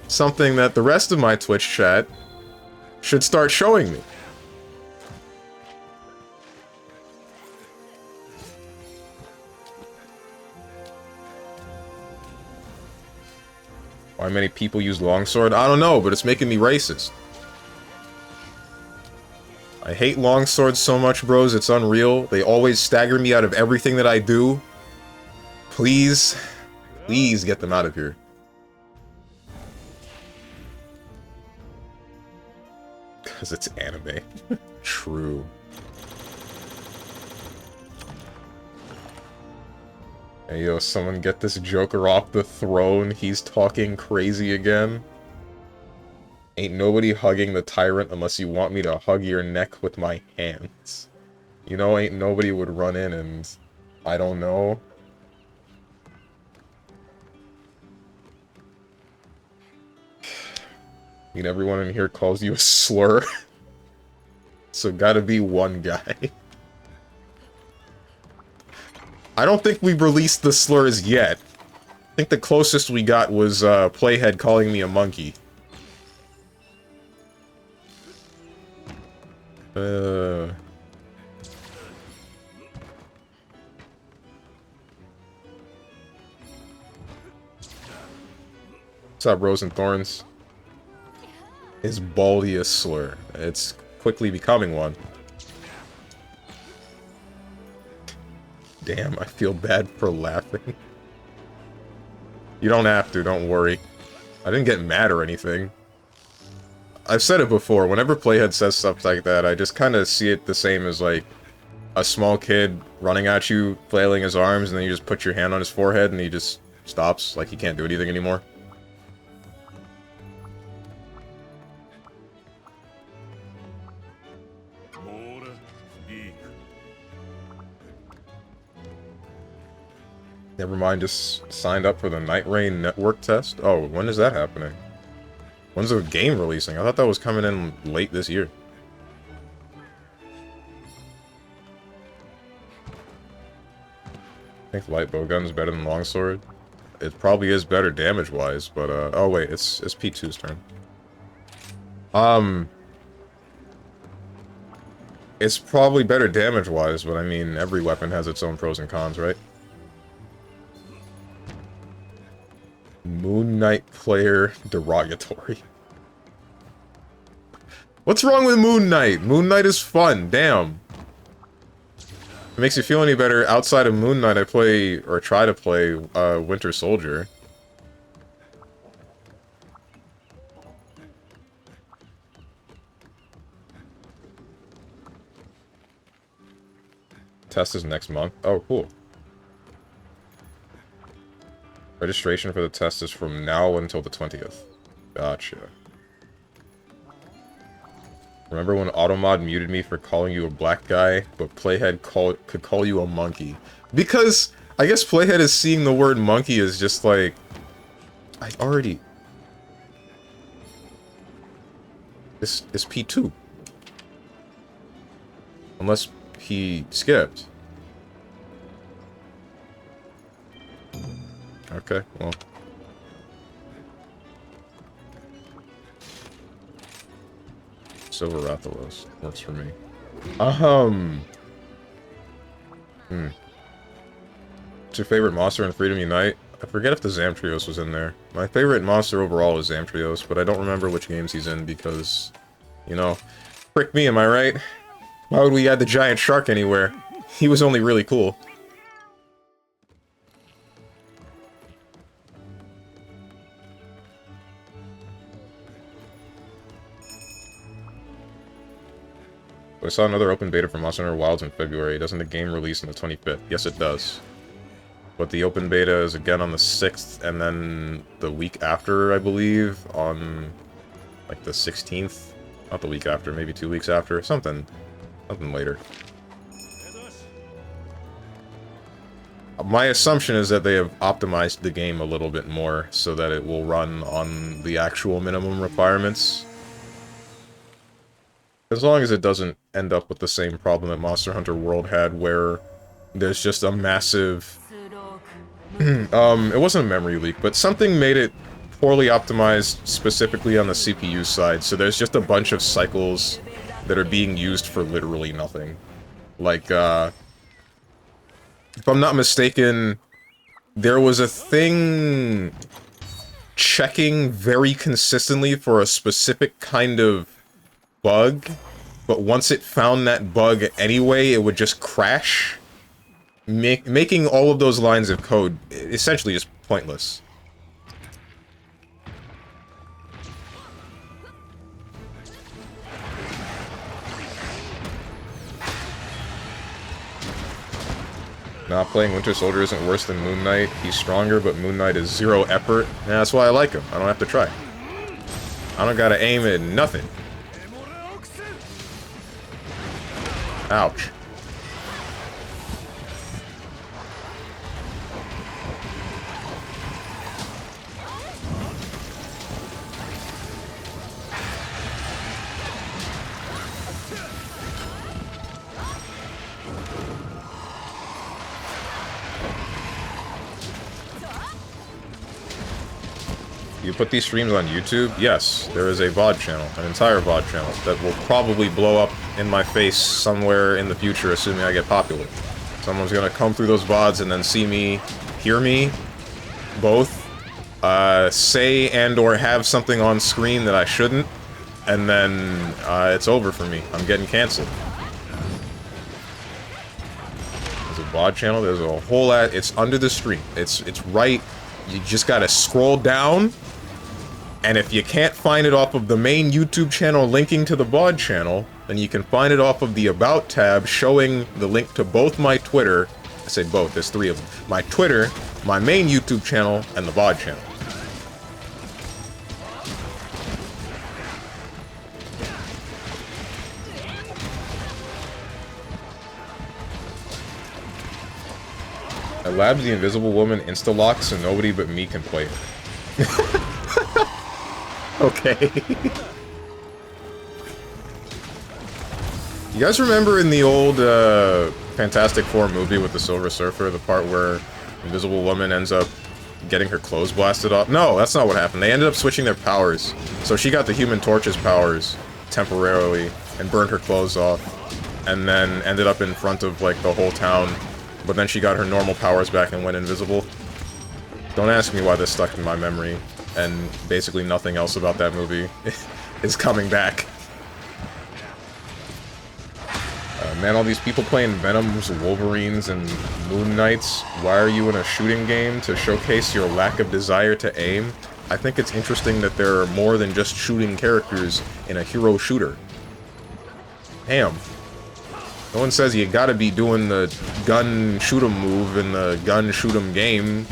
Something that the rest of my Twitch chat should start showing me. Why many people use longsword? I don't know, but it's making me racist. I hate longswords so much, bros, it's unreal. They always stagger me out of everything that I do. Please, please get them out of here. Because it's anime. True. Hey, yo, someone get this Joker off the throne. He's talking crazy again. Ain't nobody hugging the tyrant unless you want me to hug your neck with my hands. You know, ain't nobody would run in and... I don't know. I mean, everyone in here calls you a slur. So gotta be one guy. I don't think we've released the slurs yet. I think the closest we got was Playhead calling me a monkey. What's up, Rose and Thorns? Is baldy a slur? It's quickly becoming one. Damn, I feel bad for laughing. You don't have to, don't worry. I didn't get mad or anything. I've said it before, whenever Playhead says stuff like that, I just kind of see it the same as, like, a small kid running at you, flailing his arms, and then you just put your hand on his forehead and he just stops, like he can't do anything anymore. Never mind, just signed up for the Night Rain network test? Oh, when is that happening? When's the game releasing? I thought that was coming in late this year. I think light bowgun's better than longsword. It probably is better damage-wise, but, oh wait, it's P2's turn. It's probably better damage-wise, but I mean, every weapon has its own pros and cons, right? Moon Knight player derogatory. What's wrong with Moon Knight? Moon Knight is fun, damn. If it makes you feel any better, outside of Moon Knight, I play, or try to play, Winter Soldier. Test is next month. Oh, cool. Registration for the test is from now until the 20th. Gotcha. Remember when Automod muted me for calling you a black guy, but Playhead could call you a monkey? Because I guess Playhead is seeing the word monkey as just like... I already... It's P2. Unless he skipped. Okay, well. Silver Rathalos works for me. What's your favorite monster in Freedom Unite? I forget if the Zamtrios was in there. My favorite monster overall is Zamtrios, but I don't remember which games he's in because, you know, frick me, am I right? Why would we add the giant shark anywhere? He was only really cool. I saw another open beta for Monster Hunter Wilds in February. Doesn't the game release on the 25th? Yes, it does. But the open beta is again on the 6th, and then the week after, I believe, on, like, the 16th? Not the week after, maybe 2 weeks after. Something later. My assumption is that they have optimized the game a little bit more so that it will run on the actual minimum requirements. As long as it doesn't end up with the same problem that Monster Hunter World had, where there's just a massive... it wasn't a memory leak, but something made it poorly optimized specifically on the CPU side, so there's just a bunch of cycles that are being used for literally nothing. Like, if I'm not mistaken, there was a thing checking very consistently for a specific kind of bug, but once it found that bug anyway, it would just crash, making all of those lines of code essentially just pointless. Not playing Winter Soldier isn't worse than Moon Knight. He's stronger, but Moon Knight is zero effort. And that's why I like him. I don't have to try. I don't gotta aim at nothing. Ouch. You put these streams on YouTube? Yes, there is a VOD channel, an entire VOD channel, that will probably blow up in my face somewhere in the future, assuming I get popular. Someone's gonna come through those VODs and then see me, hear me, both, say and or have something on screen that I shouldn't, and then it's over for me. I'm getting canceled. There's a VOD channel, there's a whole lot, it's under the stream. It's right, you just gotta scroll down. And if you can't find it off of the main YouTube channel linking to the VOD channel, then you can find it off of the About tab showing the link to both my Twitter. I say both, there's three of them. My Twitter, my main YouTube channel, and the VOD channel. I labbed the Invisible Woman insta-lock so nobody but me can play her. Okay. You guys remember in the old Fantastic Four movie with the Silver Surfer, the part where Invisible Woman ends up getting her clothes blasted off? No, that's not what happened. They ended up switching their powers. So she got the Human Torch's powers temporarily and burned her clothes off, and then ended up in front of like the whole town. But then she got her normal powers back and went invisible. Don't ask me why this stuck in my memory. And basically nothing else about that movie is coming back. Man, all these people playing Venoms, Wolverines, and Moon Knights, why are you in a shooting game to showcase your lack of desire to aim? I think it's interesting that there are more than just shooting characters in a hero shooter. Damn. No one says you gotta be doing the gun shoot 'em move in the gun shoot 'em game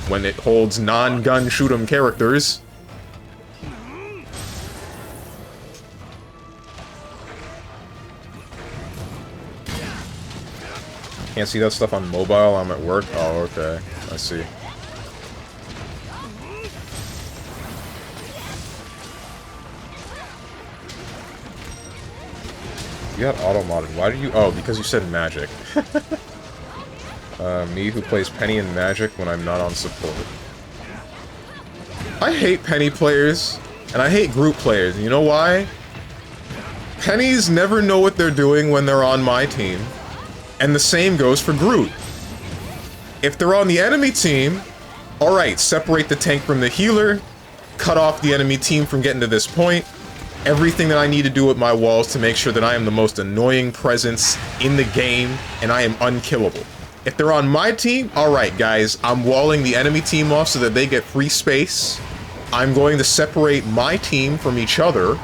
when it holds non-gun shoot 'em characters. Can't see that stuff on mobile, I'm at work. Oh, okay. I see. You got auto-modded. Why did you... Oh, because you said magic. Me who plays Penny and Magic when I'm not on support. I hate Penny players, and I hate group players. You know why? Pennies never know what they're doing when they're on my team, and the same goes for Groot. If they're on the enemy team, alright, separate the tank from the healer, cut off the enemy team from getting to this point, everything that I need to do with my walls to make sure that I am the most annoying presence in the game, and I am unkillable. If they're on my team, alright guys, I'm walling the enemy team off so that they get free space. I'm going to separate my team from each other.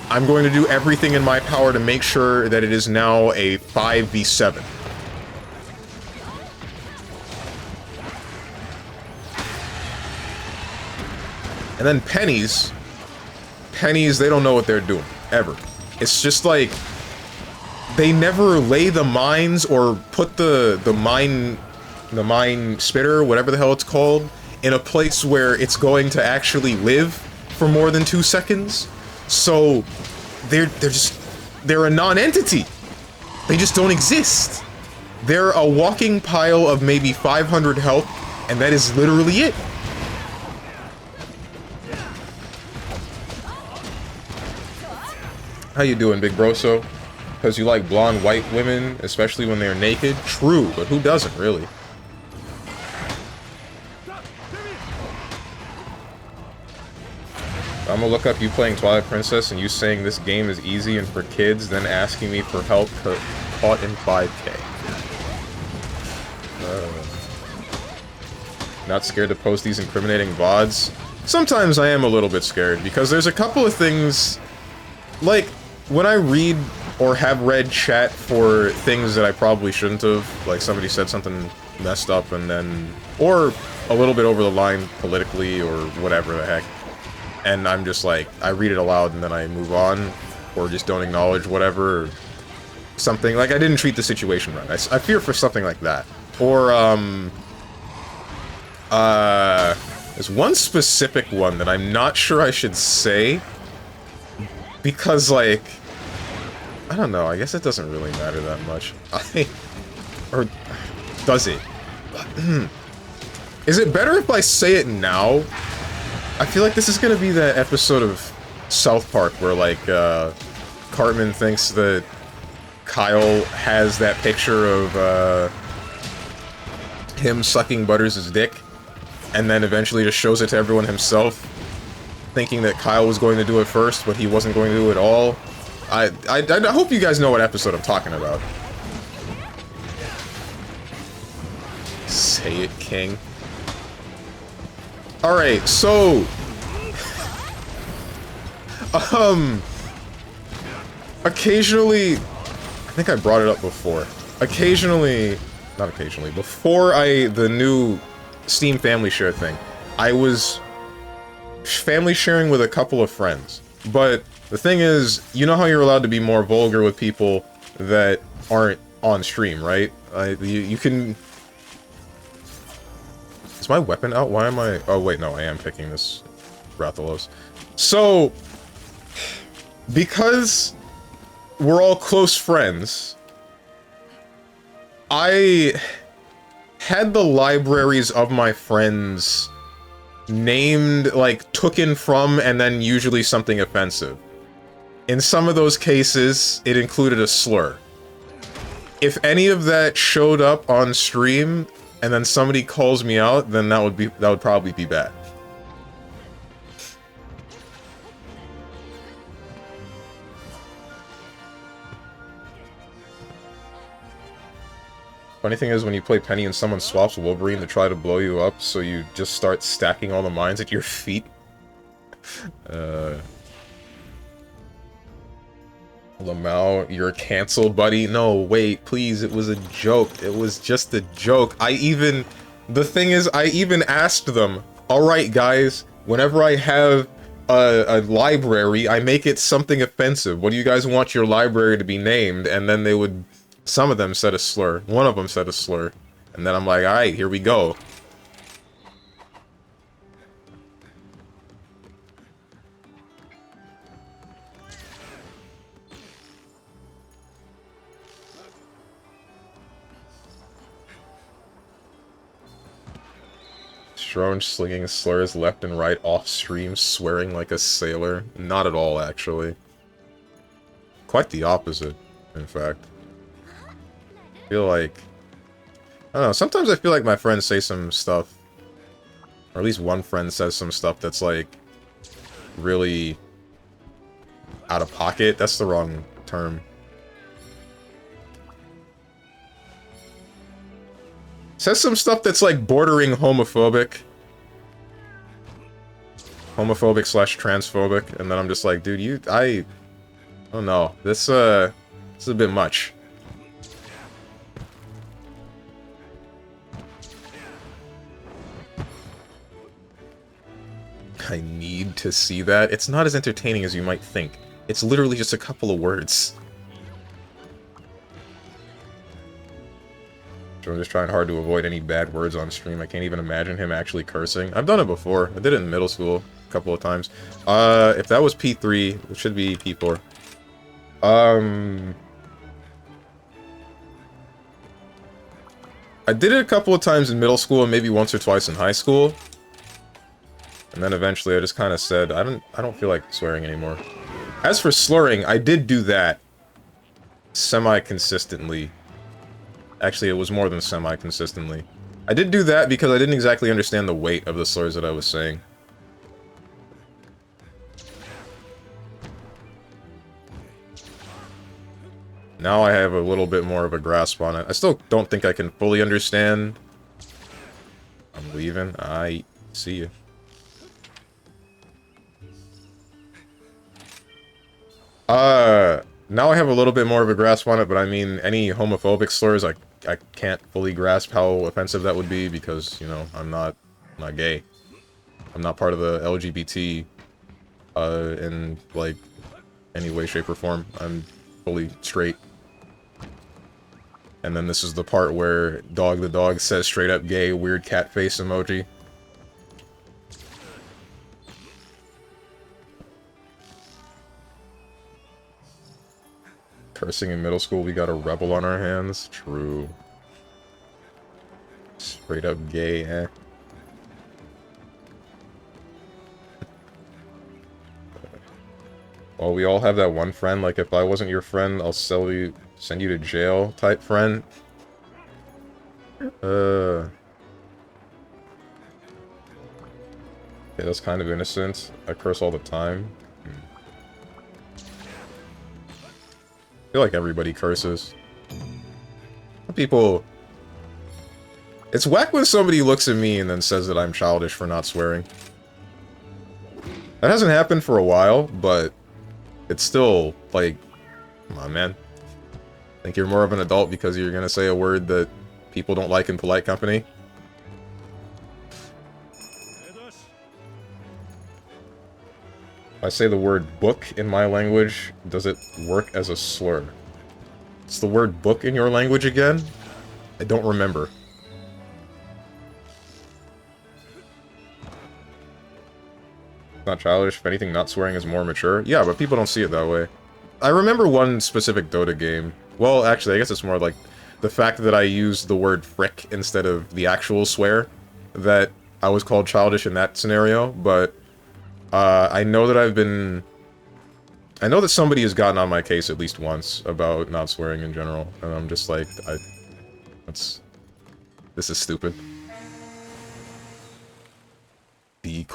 I'm going to do everything in my power to make sure that it is now a 5v7. And then pennies, they don't know what they're doing, ever. It's just like, they never lay the mines or put the mine spitter, whatever the hell it's called, in a place where it's going to actually live for more than 2 seconds. So they're a non-entity. They just don't exist. They're a walking pile of maybe 500 health, and that is literally it. How you doing, Big Broso? Because you like blonde white women, especially when they're naked? True, but who doesn't, really? I'm gonna look up you playing Twilight Princess and you saying this game is easy and for kids, then asking me for help caught in 5K. Not scared to post these incriminating VODs? Sometimes I am a little bit scared, because there's a couple of things... Like, when I read or have read chat for things that I probably shouldn't have, like somebody said something messed up and then... Or a little bit over the line politically or whatever the heck. And I'm just like, I read it aloud and then I move on. Or just don't acknowledge whatever. Or something. Like, I didn't treat the situation right. I fear for something like that. Or, there's one specific one that I'm not sure I should say. Because, like... I don't know, I guess it doesn't really matter that much. Or... Does it? Is it better if I say it now? I feel like this is gonna be that episode of South Park where, like, Cartman thinks that Kyle has that picture of, him sucking Butters' dick, and then eventually just shows it to everyone himself, thinking that Kyle was going to do it first, but he wasn't going to do it at all. I hope you guys know what episode I'm talking about. Say it, King. Alright, so... occasionally... I think I brought it up before. Occasionally... Not occasionally. Before the new Steam Family Share thing, I was family sharing with a couple of friends. But the thing is, you know how you're allowed to be more vulgar with people that aren't on stream, right? You can... Is my weapon out? Why am I... Oh, wait, no, I am picking this Rathalos. So, because we're all close friends, I had the libraries of my friends named, like, tooken from, and then usually something offensive. In some of those cases, it included a slur. If any of that showed up on stream, and then somebody calls me out, then that would probably be bad. Funny thing is, when you play Penny and someone swaps Wolverine to try to blow you up, so you just start stacking all the mines at your feet. Lamau, you're canceled, buddy. No, wait, please, it was a joke. It was just a joke. The thing is, I even asked them, alright guys, whenever I have a library, I make it something offensive. What do you guys want your library to be named? And then they would... Some of them said a slur. One of them said a slur. And then I'm like, alright, here we go. Strong slinging slurs left and right off stream, swearing like a sailor. Not at all, actually. Quite the opposite, in fact. I feel like... I don't know, sometimes I feel like my friends say some stuff, or at least one friend says some stuff that's, like, really out of pocket. That's the wrong term. Says some stuff that's, like, bordering homophobic. Homophobic/transphobic, and then I'm just like, dude, I don't know. This is a bit much. I need to see that. It's not as entertaining as you might think. It's literally just a couple of words. So I'm just trying hard to avoid any bad words on stream. I can't even imagine him actually cursing. I've done it before. I did it in middle school a couple of times. If that was P3, it should be P4. I did it a couple of times in middle school and maybe once or twice in high school. And then eventually I just kind of said, I don't feel like swearing anymore. As for slurring, I did do that semi-consistently. Actually, it was more than semi-consistently. I did do that because I didn't exactly understand the weight of the slurs that I was saying. Now I have a little bit more of a grasp on it. I still don't think I can fully understand. I'm leaving. I see you. Now I have a little bit more of a grasp on it, but I mean, any homophobic slurs, like, I can't fully grasp how offensive that would be because, you know, I'm not gay. I'm not part of the LGBT in like any way, shape, or form. I'm fully straight. And then this is the part where Dog the Dog says straight up gay, weird cat face emoji. Cursing in middle school, we got a rebel on our hands. True. Straight up gay, eh? Well, we all have that one friend, like, if I wasn't your friend, I'll send you to jail type friend. Yeah, that's kind of innocent. I curse all the time. I feel like everybody curses. People... It's whack when somebody looks at me and then says that I'm childish for not swearing. That hasn't happened for a while, but... It's still, like... Come on, man. Think you're more of an adult because you're gonna say a word that people don't like in polite company? If I say the word book in my language, does it work as a slur? It's the word book in your language again? I don't remember. Not childish. If anything, not swearing is more mature. Yeah, but people don't see it that way. I remember one specific Dota game. Well, actually, I guess it's more like the fact that I used the word frick instead of the actual swear, that I was called childish in that scenario, but I know that I know that somebody has gotten on my case at least once about not swearing in general, and I'm just like, this is stupid. D:,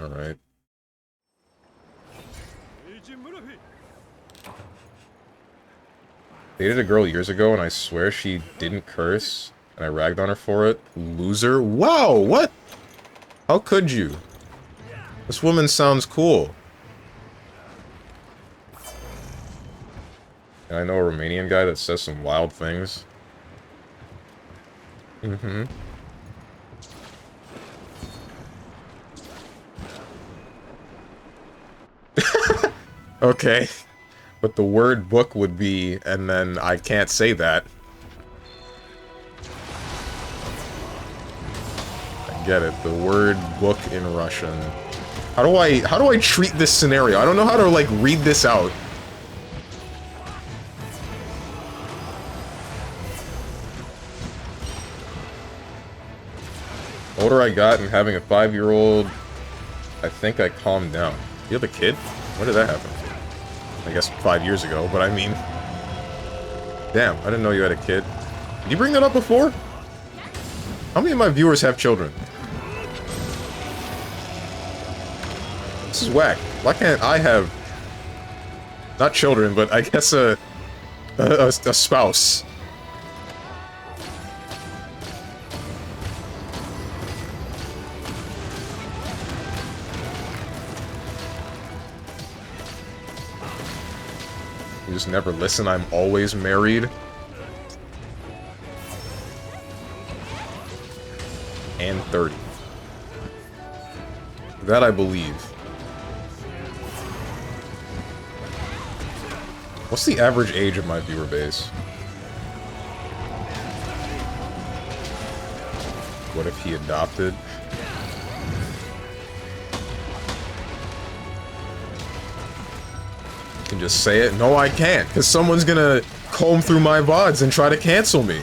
alright. Dated a girl years ago, and I swear she didn't curse, and I ragged on her for it. Loser? Wow, what? How could you? This woman sounds cool. And I know a Romanian guy that says some wild things. Mm-hmm. Okay. But the word book would be, and then I can't say that. I get it. The word book in Russian. How do I treat this scenario? I don't know how to, like, read this out. The older I got and having a 5-year-old, I think I calmed down. You have a kid? When did that happen? I guess 5 years ago, but I mean... Damn, I didn't know you had a kid. Did you bring that up before? How many of my viewers have children? This is whack. Why can't I have... Not children, but I guess a spouse. You just never listen, I'm always married. And 30. That I believe. What's the average age of my viewer base? What if he adopted? I can just say it. No, I can't, because someone's gonna comb through my VODs and try to cancel me.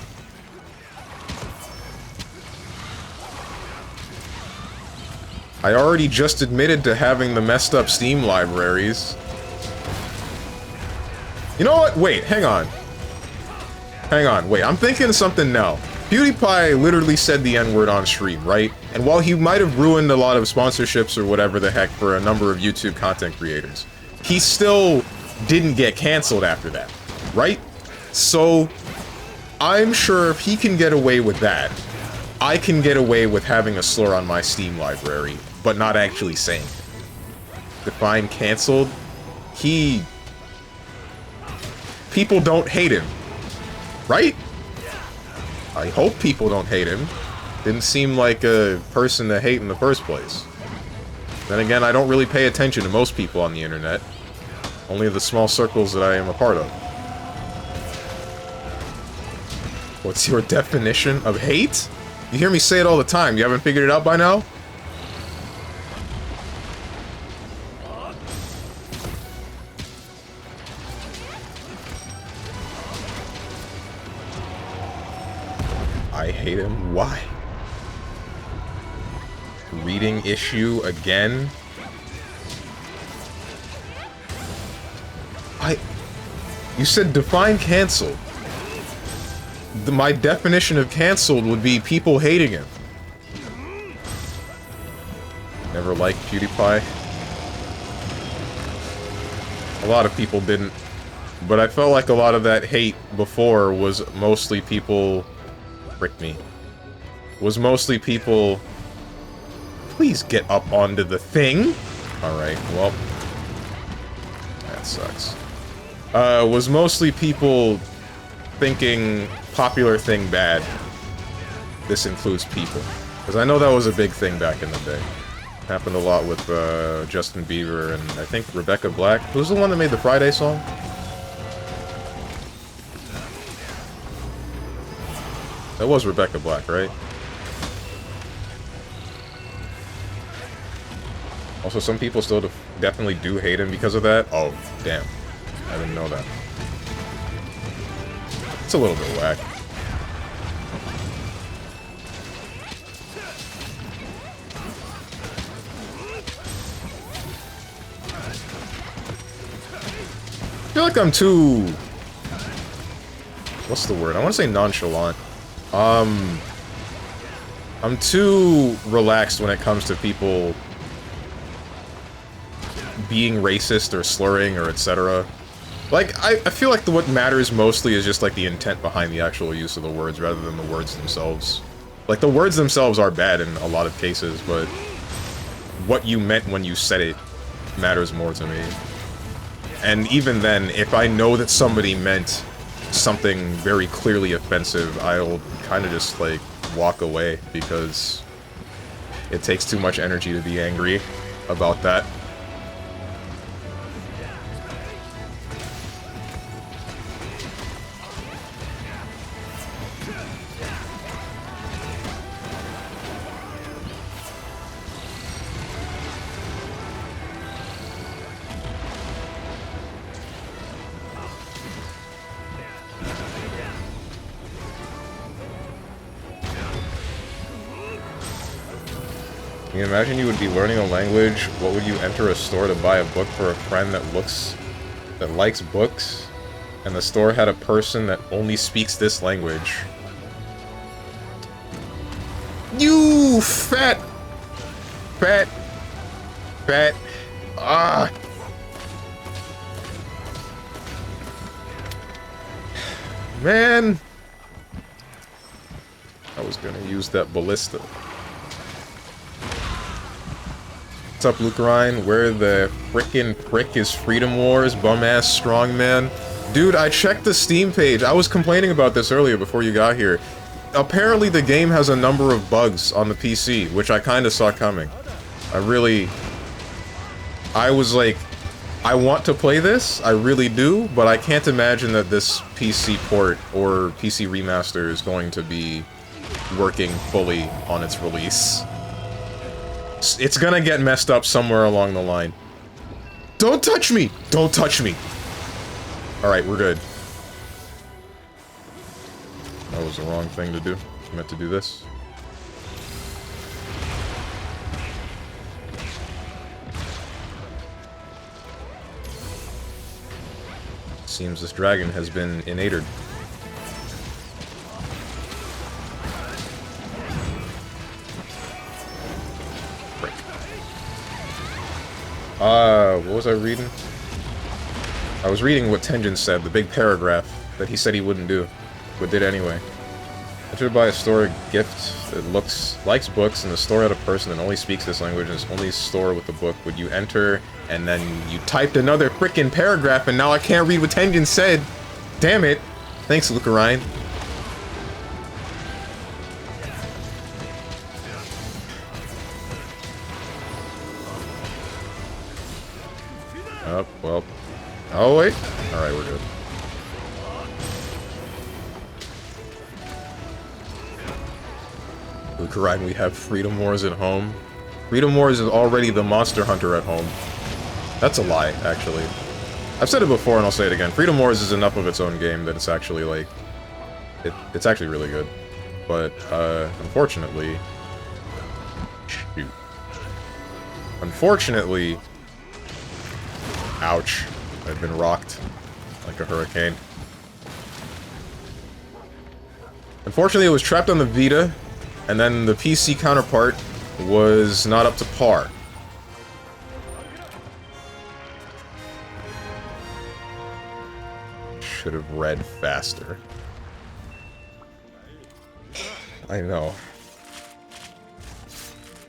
I already just admitted to having the messed up Steam libraries. You know what? Wait, hang on. Hang on, wait, I'm thinking of something now. PewDiePie literally said the N-word on stream, right? And while he might have ruined a lot of sponsorships or whatever the heck for a number of YouTube content creators, he still didn't get canceled after that, right? So, I'm sure if he can get away with that, I can get away with having a slur on my Steam library, but not actually saying it. If I'm canceled, people don't hate him, right? I hope people don't hate him. Didn't seem like a person to hate in the first place. Then again, I don't really pay attention to most people on the internet. Only the small circles that I am a part of. What's your definition of hate? You hear me say it all the time. You haven't figured it out by now? I hate him. Why? Reading issue again? You said define cancel. My definition of canceled would be people hating him. Never liked PewDiePie. A lot of people didn't. But I felt like a lot of that hate before was mostly people... Frick me. Was mostly people... Please get up onto the thing! Alright, well... That sucks. Was mostly people thinking popular thing bad. This includes people. Because I know that was a big thing back in the day. Happened a lot with Justin Bieber and I think Rebecca Black. Who's the one that made the Friday song? That was Rebecca Black, right? Also, some people still definitely do hate him because of that. Oh, damn. I didn't know that. It's a little bit whack. I feel like I'm too... What's the word? I want to say nonchalant. I'm too relaxed when it comes to people being racist or slurring or etc. Like, I feel like what matters mostly is just, like, the intent behind the actual use of the words rather than the words themselves. Like, the words themselves are bad in a lot of cases, but what you meant when you said it matters more to me. And even then, if I know that somebody meant something very clearly offensive, I'll kind of just, like, walk away because it takes too much energy to be angry about that. Can you imagine you would be learning a language? What would you enter a store to buy a book for a friend that likes books, and the store had a person that only speaks this language? You fat, ah. Man, I was gonna use that ballista. What's up, Lucarine? Where the frickin' frick is Freedom Wars, bum-ass strongman? Dude, I checked the Steam page. I was complaining about this earlier before you got here. Apparently the game has a number of bugs on the PC, which I kinda saw coming. I was like, I want to play this, I really do, but I can't imagine that this PC port or PC remaster is going to be working fully on its release. It's gonna get messed up somewhere along the line. Don't touch me! Don't touch me! Alright, we're good. That was the wrong thing to do. I meant to do this. Seems this dragon has been innated. What was I reading? I was reading what Tenjin said, the big paragraph that he said he wouldn't do, but did anyway. Enter to buy a store a gift that likes books, and the store had a person that only speaks this language, and it's only a store with the book. Would you enter, and then you typed another frickin' paragraph, and now I can't read what Tenjin said. Damn it. Thanks, Lucarine. up. Well. Oh, wait. Alright, we're good. Look, right, we have Freedom Wars at home. Freedom Wars is already the Monster Hunter at home. That's a lie, actually. I've said it before and I'll say it again. Freedom Wars is enough of its own game that it's actually, like... It's actually really good. But, unfortunately... Shoot. Unfortunately... Ouch. I've been rocked like a hurricane. Unfortunately, it was trapped on the Vita, and then the PC counterpart was not up to par. Should have read faster. I know.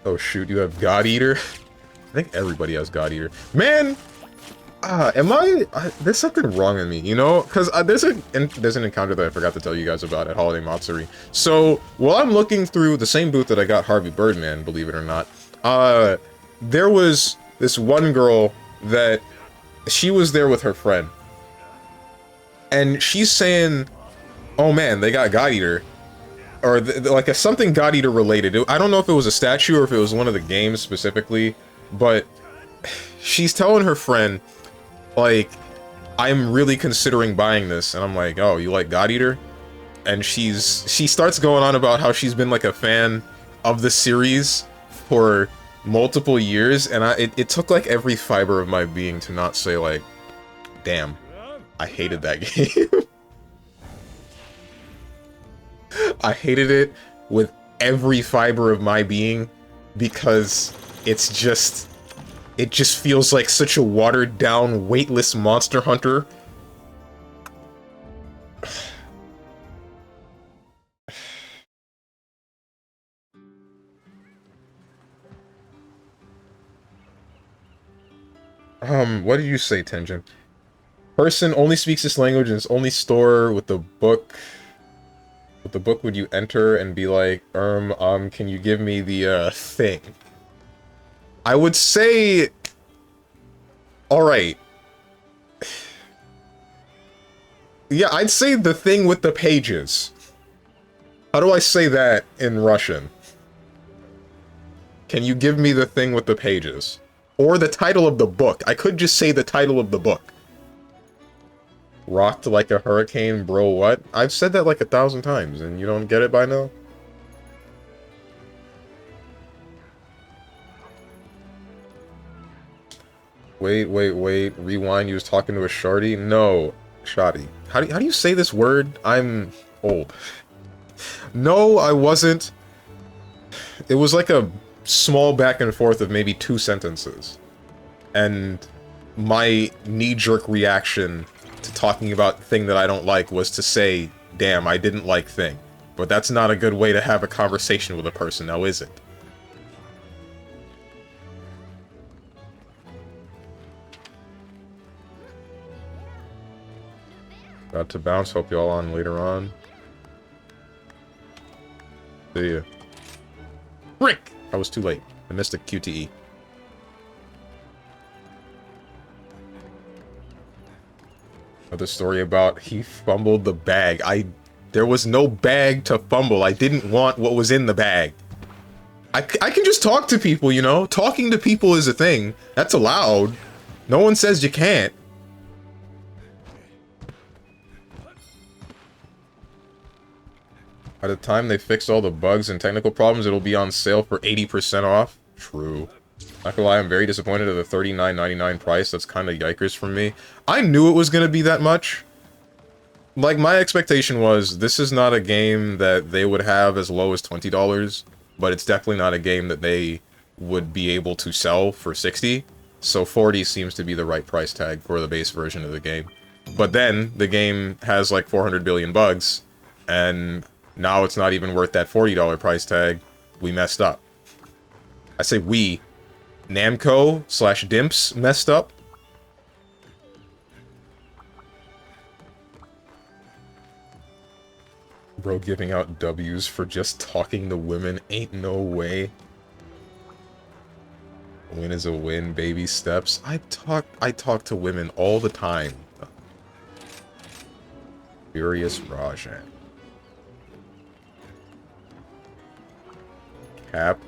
Oh shoot, you have God Eater? I think everybody has God Eater. Man! There's something wrong with me, you know? Because there's an encounter that I forgot to tell you guys about at Holiday Matsuri. So, while I'm looking through the same booth that I got Harvey Birdman, believe it or not, there was this one girl that she was there with her friend. And she's saying, oh man, they got God Eater. Or, like, something God Eater related. I don't know if it was a statue or if it was one of the games specifically, but she's telling her friend, like, I'm really considering buying this, and I'm like, oh, you like God Eater? And she starts going on about how she's been, like, a fan of the series for multiple years, and it took, like, every fiber of my being to not say, like, damn, I hated that game. I hated it with every fiber of my being, because it just feels like such a watered-down, weightless Monster Hunter. What did you say, Tenjin? Person only speaks this language in its only store with the book. With the book would you enter and be like, can you give me the, thing? I would say... Alright. Yeah, I'd say the thing with the pages. How do I say that in Russian? Can you give me the thing with the pages? Or the title of the book. I could just say the title of the book. Rocked like a hurricane, bro, what? I've said that like 1,000 times, and you don't get it by now? Wait, rewind, you was talking to a shardy? No, shoddy. How do you say this word? I'm old. No, I wasn't. It was like a small back and forth of maybe 2 sentences. And my knee-jerk reaction to talking about thing that I don't like was to say, damn, I didn't like thing. But that's not a good way to have a conversation with a person, now is it? Got to bounce, hope y'all on later on. See ya. Frick! I was too late. I missed a QTE. Another story about he fumbled the bag. There was no bag to fumble. I didn't want what was in the bag. I can just talk to people, you know? Talking to people is a thing. That's allowed. No one says you can't. By the time they fix all the bugs and technical problems, it'll be on sale for 80% off. True. Not gonna lie, I'm very disappointed at the $39.99 price. That's kind of yikers from me. I knew it was gonna be that much. Like, my expectation was, this is not a game that they would have as low as $20, but it's definitely not a game that they would be able to sell for $60. So 40 seems to be the right price tag for the base version of the game. But then, the game has like 400 billion bugs, and now it's not even worth that $40 price tag. We messed up. I say we. Namco/Dimps messed up. Bro giving out W's for just talking to women ain't no way. Win is a win, baby steps. I talk to women all the time. Furious Rajan. Cap.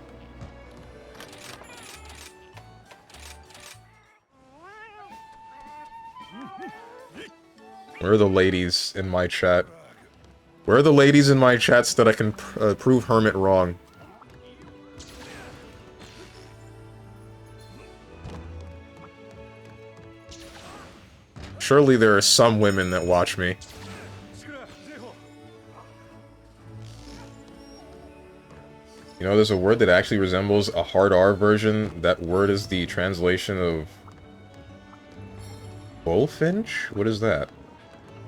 Where are the ladies in my chat? Where are the ladies in my chat so that I can prove Hermit wrong? Surely there are some women that watch me. You know, there's a word that actually resembles a hard R version. That word is the translation of... Bullfinch? What is that?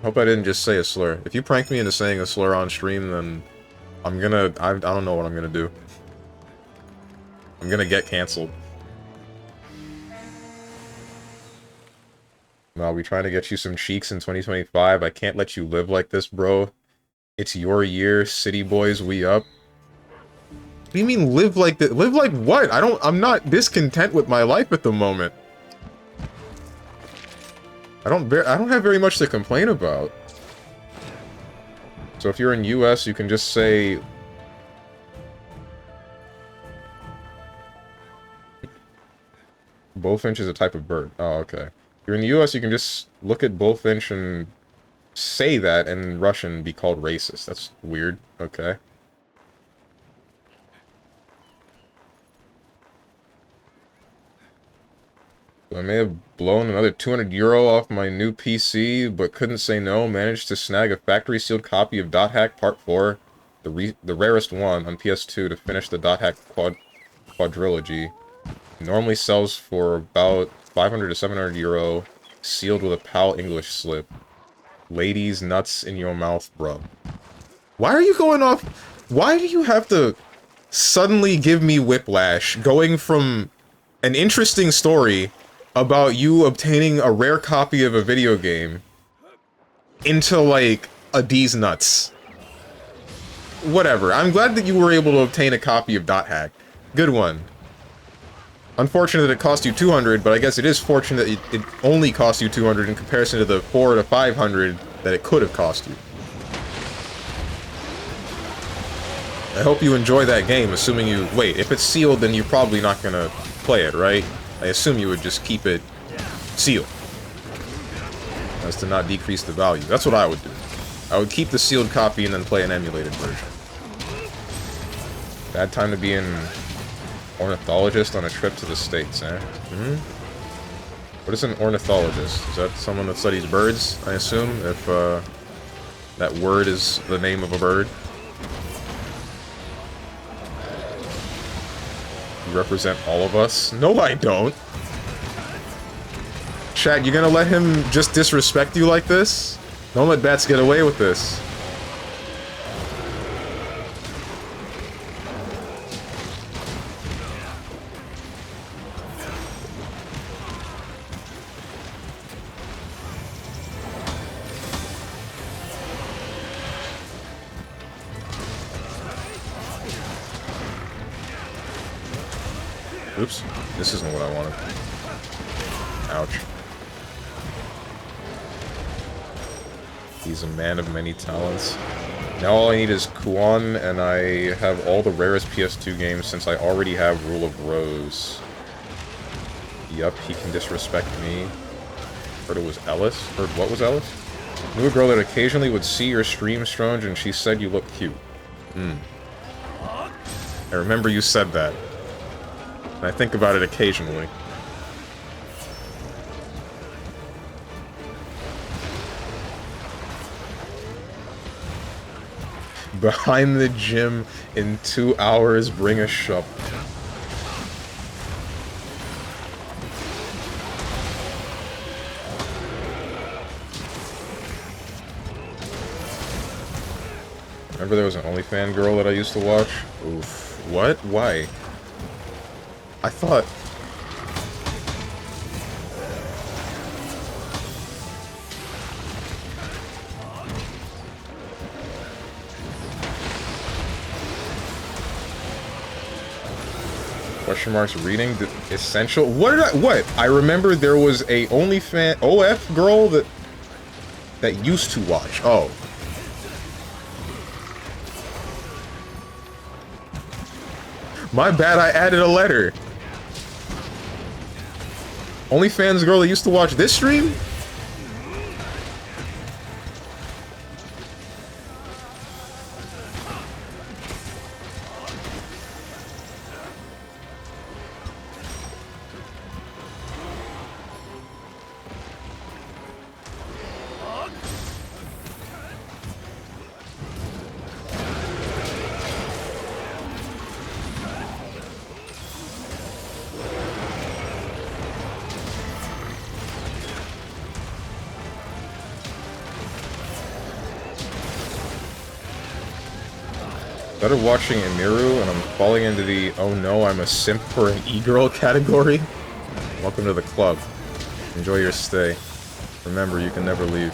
Hope I didn't just say a slur. If you prank me into saying a slur on stream, then I'm gonna... I don't know what I'm gonna do. I'm gonna get cancelled. No, we trying to get you some cheeks in 2025. I can't let you live like this, bro. It's your year, city boys, we up. What do you mean live like that? Live like what? I'm not discontent with my life at the moment. I don't have very much to complain about. So if you're in US, you can just say... Bullfinch is a type of bird. Oh, okay. If you're in the US, you can just look at bullfinch and say that in Russian be called racist. That's weird. Okay. I may have blown another 200 euro off my new PC, but couldn't say no. Managed to snag a factory-sealed copy of Dot Hack Part 4, the rarest one, on PS2 to finish the Dot Hack quadrilogy. Normally sells for about 500 to 700 euro, sealed with a PAL English slip. Ladies, nuts in your mouth, bro. Why are you going off? Why do you have to suddenly give me whiplash, going from an interesting story about you obtaining a rare copy of a video game into, like, a D's nuts? Whatever. I'm glad that you were able to obtain a copy of Dot Hack. Good one. Unfortunate that it cost you 200, but I guess it is fortunate that it only cost you 200 in comparison to the 400 to 500 that it could have cost you. I hope you enjoy that game, assuming you... Wait, if it's sealed, then you're probably not gonna play it, right? I assume you would just keep it sealed. As to not decrease the value. That's what I would do. I would keep the sealed copy and then play an emulated version. Bad time to be an ornithologist on a trip to the States, eh? Hmm? What is an ornithologist? Is that someone that studies birds, I assume? If, that word is the name of a bird? You represent all of us? No, I don't! Chat, you gonna let him just disrespect you like this? Don't let bats get away with this. Oops. This isn't what I wanted. Ouch. He's a man of many talents. Now all I need is Kuan, and I have all the rarest PS2 games since I already have Rule of Rose. Yup, he can disrespect me. Heard it was Ellis? Heard what was Ellis? Knew a girl that occasionally would see your stream, Stronge, and she said you look cute. I remember you said that. And I think about it occasionally. Behind the gym in 2 hours, bring a shovel. Remember there was an OnlyFans girl that I used to watch? Oof. What? Why? I thought... Question marks reading the essential. What did I? What? I remember there was a OnlyFans OF girl that used to watch. Oh. My bad, I added a letter. OnlyFans girl that used to watch this stream? Started watching Emiru, and I'm falling into the "oh no, I'm a simp for an e-girl" category. Welcome to the club. Enjoy your stay. Remember, you can never leave.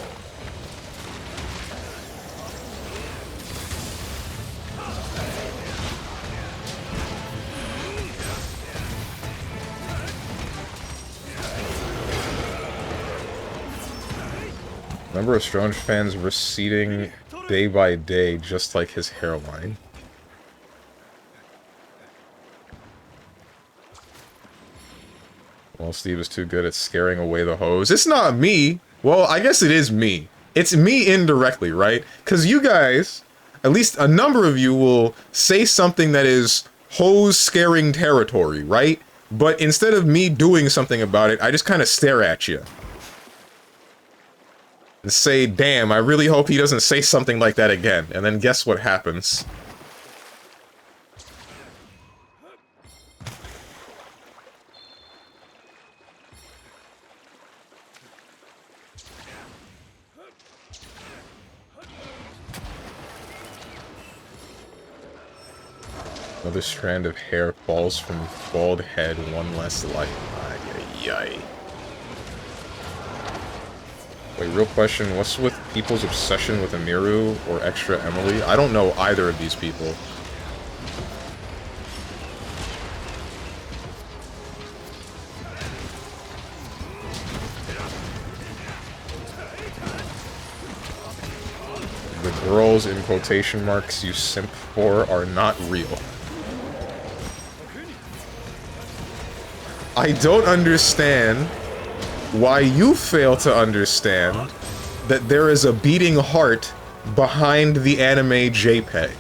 Number of StrongmanSteven's receding day by day, just like his hairline. Well, Steve is too good at scaring away the hoes. It's not me! Well, I guess it is me. It's me indirectly, right? Because you guys, at least a number of you, will say something that is hose scaring territory, right? But instead of me doing something about it, I just kind of stare at you. And say, damn, I really hope he doesn't say something like that again. And then guess what happens? Another strand of hair falls from bald head, one less life. Ay. Wait, real question, what's with people's obsession with Emiru or Extra Emily? I don't know either of these people. The girls in quotation marks you simp for are not real. I don't understand why you fail to understand that there is a beating heart behind the anime JPEG.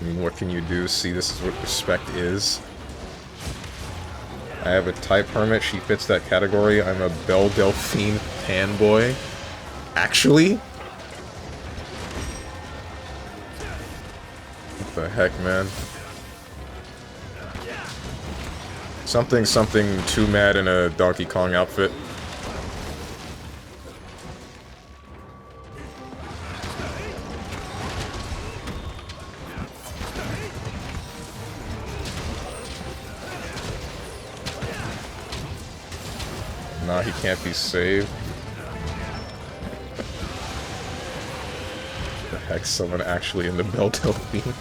I mean, what can you do? See, this is what respect is. I have a type hermit, she fits that category. I'm a Belle Delphine fanboy. Actually? What the heck, man? Something too mad in a Donkey Kong outfit. Nah, he can't be saved. The heck, someone actually in the Belle Delphine.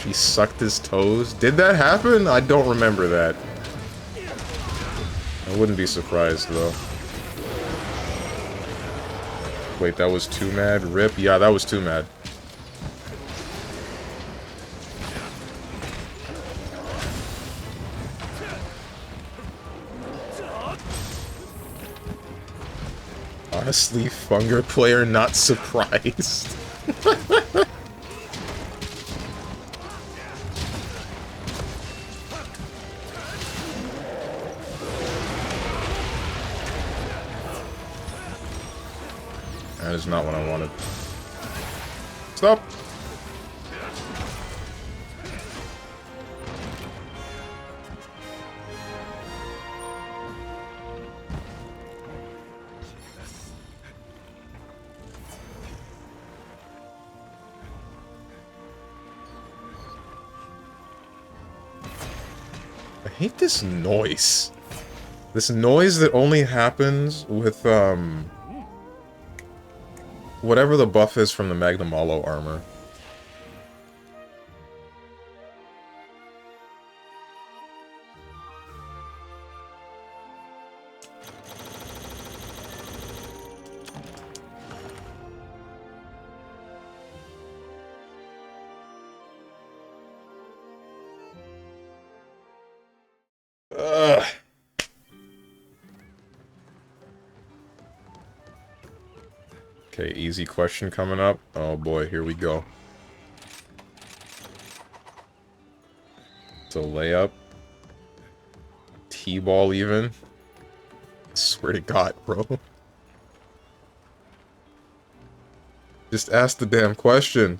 She sucked his toes? Did that happen? I don't remember that. I wouldn't be surprised, though. Wait, that was too mad? Rip? Yeah, that was too mad. Honestly, Funger player not surprised. That is not what I wanted. Stop! I hate this noise. This noise that only happens with, whatever the buff is from the Magnum Hollow armor. Ugh. Okay, easy question coming up. Oh boy, here we go. It's a layup. T-ball even. I swear to God, bro. Just ask the damn question.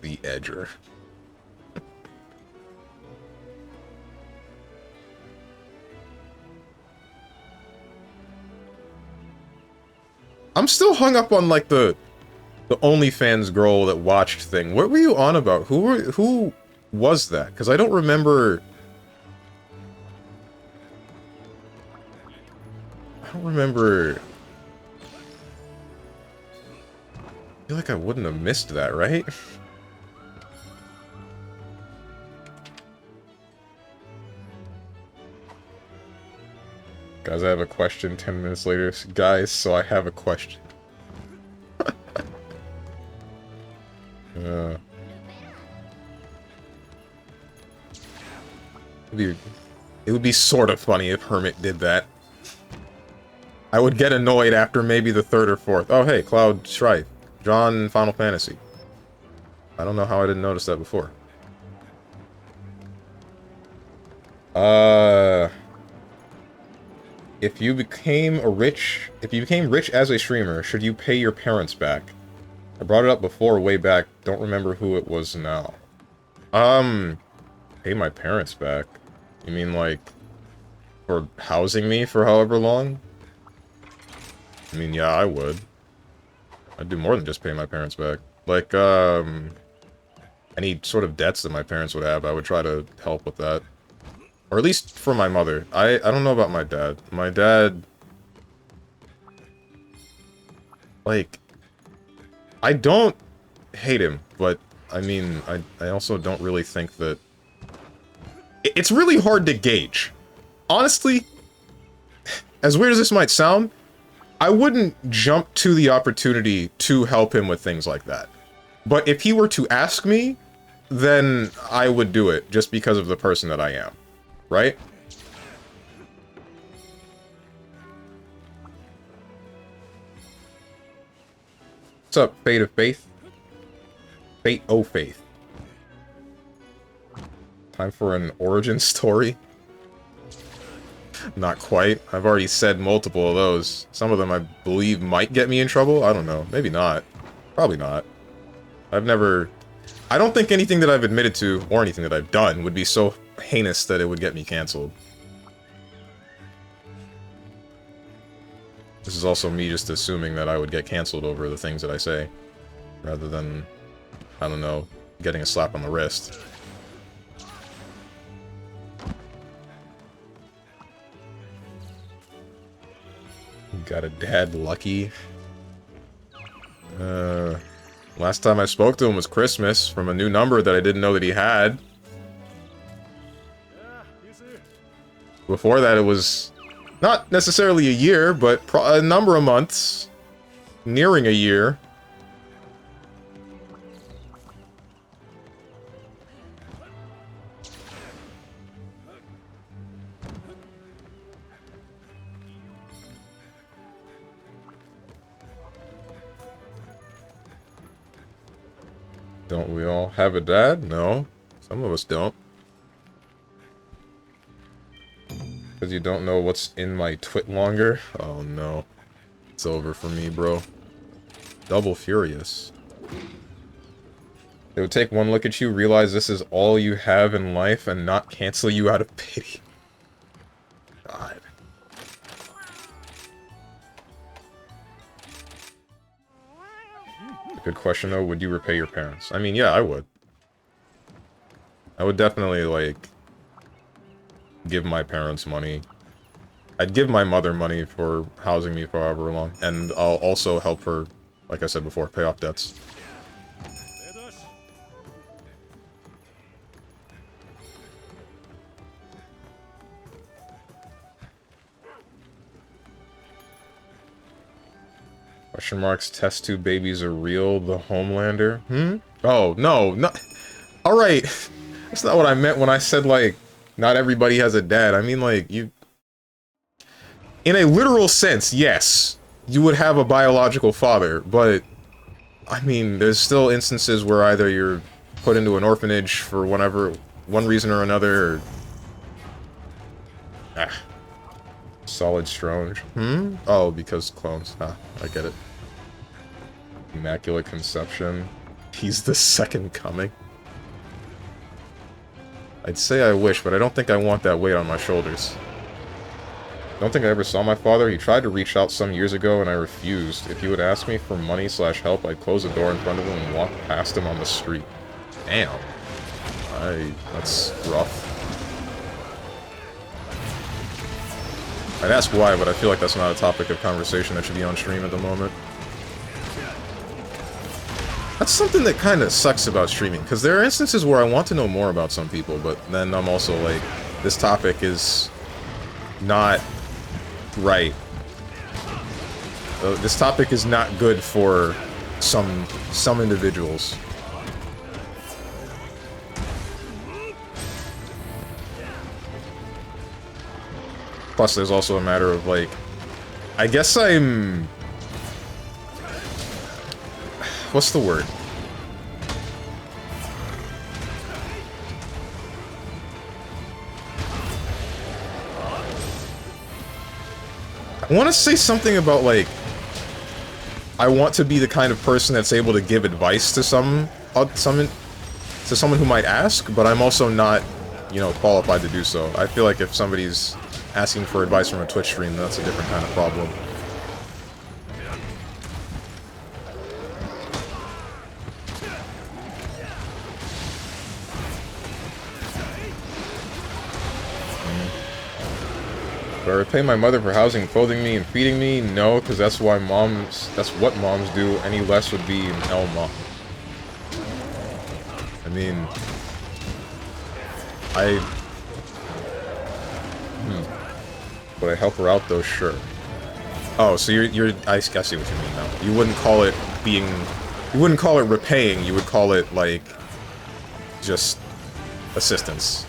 The Edger. I'm still hung up on, like, the OnlyFans girl that watched thing. What were you on about? Who was that? Because I don't remember... I don't remember... I feel like I wouldn't have missed that, right? Guys, I have a question 10 minutes later. Guys, so I have a question. It would be sort of funny if Hermit did that. I would get annoyed after maybe the third or fourth. Oh, hey, Cloud Strife. John Final Fantasy. I don't know how I didn't notice that before. If you became rich as a streamer, should you pay your parents back? I brought it up before, way back. Don't remember who it was now. Pay my parents back? You mean, like, for housing me for however long? I mean, yeah, I would. I'd do more than just pay my parents back. Like, any sort of debts that my parents would have, I would try to help with that. Or at least for my mother. I don't know about my dad. My dad... Like... I don't hate him, but, I mean, I also don't really think that... It's really hard to gauge. Honestly, as weird as this might sound, I wouldn't jump to the opportunity to help him with things like that. But if he were to ask me, then I would do it, just because of the person that I am. Right? What's up, Fate of Faith? Fate O Faith. Time for an origin story? Not quite. I've already said multiple of those. Some of them I believe might get me in trouble. I don't know. Maybe not. Probably not. I don't think anything that I've admitted to, or anything that I've done, would be so heinous that it would get me cancelled. This is also me just assuming that I would get cancelled over the things that I say, rather than, I don't know, getting a slap on the wrist. Got a dad lucky. Last time I spoke to him was Christmas, from a new number that I didn't know that he had. Before that, it was not necessarily a year, but a number of months. Nearing a year. Don't we all have a dad? No. Some of us don't. Because you don't know what's in my twit longer? Oh no. It's over for me, bro. Double furious. They would take one look at you, realize this is all you have in life, and not cancel you out of pity. Good question, though. Would you repay your parents? I mean, yeah, I would. I would definitely, like, give my parents money. I'd give my mother money for housing me for however long. And I'll also help her, like I said before, pay off debts. Question marks, test tube babies are real, the Homelander? Oh, no, not... Alright, that's not what I meant when I said, like, not everybody has a dad. I mean, like, you... In a literal sense, yes, you would have a biological father, but... I mean, there's still instances where either you're put into an orphanage for one reason or another, or... Solid Strange. Oh, because clones. I get it. Immaculate Conception. He's the second coming. I'd say I wish, but I don't think I want that weight on my shoulders. Don't think I ever saw my father. He tried to reach out some years ago, and I refused. If he would ask me for money/help, I'd close the door in front of him and walk past him on the street. Damn. That's rough. I'd ask why, but I feel like that's not a topic of conversation that should be on stream at the moment. That's something that kind of sucks about streaming, because there are instances where I want to know more about some people, but then I'm also like, this topic is not right. This topic is not good for some individuals. Plus, there's also a matter of, like, I guess I'm... What's the word? I want to say something about, like, I want to be the kind of person that's able to give advice to someone who might ask, but I'm also not, you know, qualified to do so. I feel like if somebody's asking for advice from a Twitch stream, that's a different kind of problem. Do I repay my mother for housing, clothing me, and feeding me? No, because that's what moms do. Any less would be an L mom. I mean, Would I help her out though? Sure. Oh, so I see what you mean now. You wouldn't call it you wouldn't call it repaying, you would call it, like, just assistance.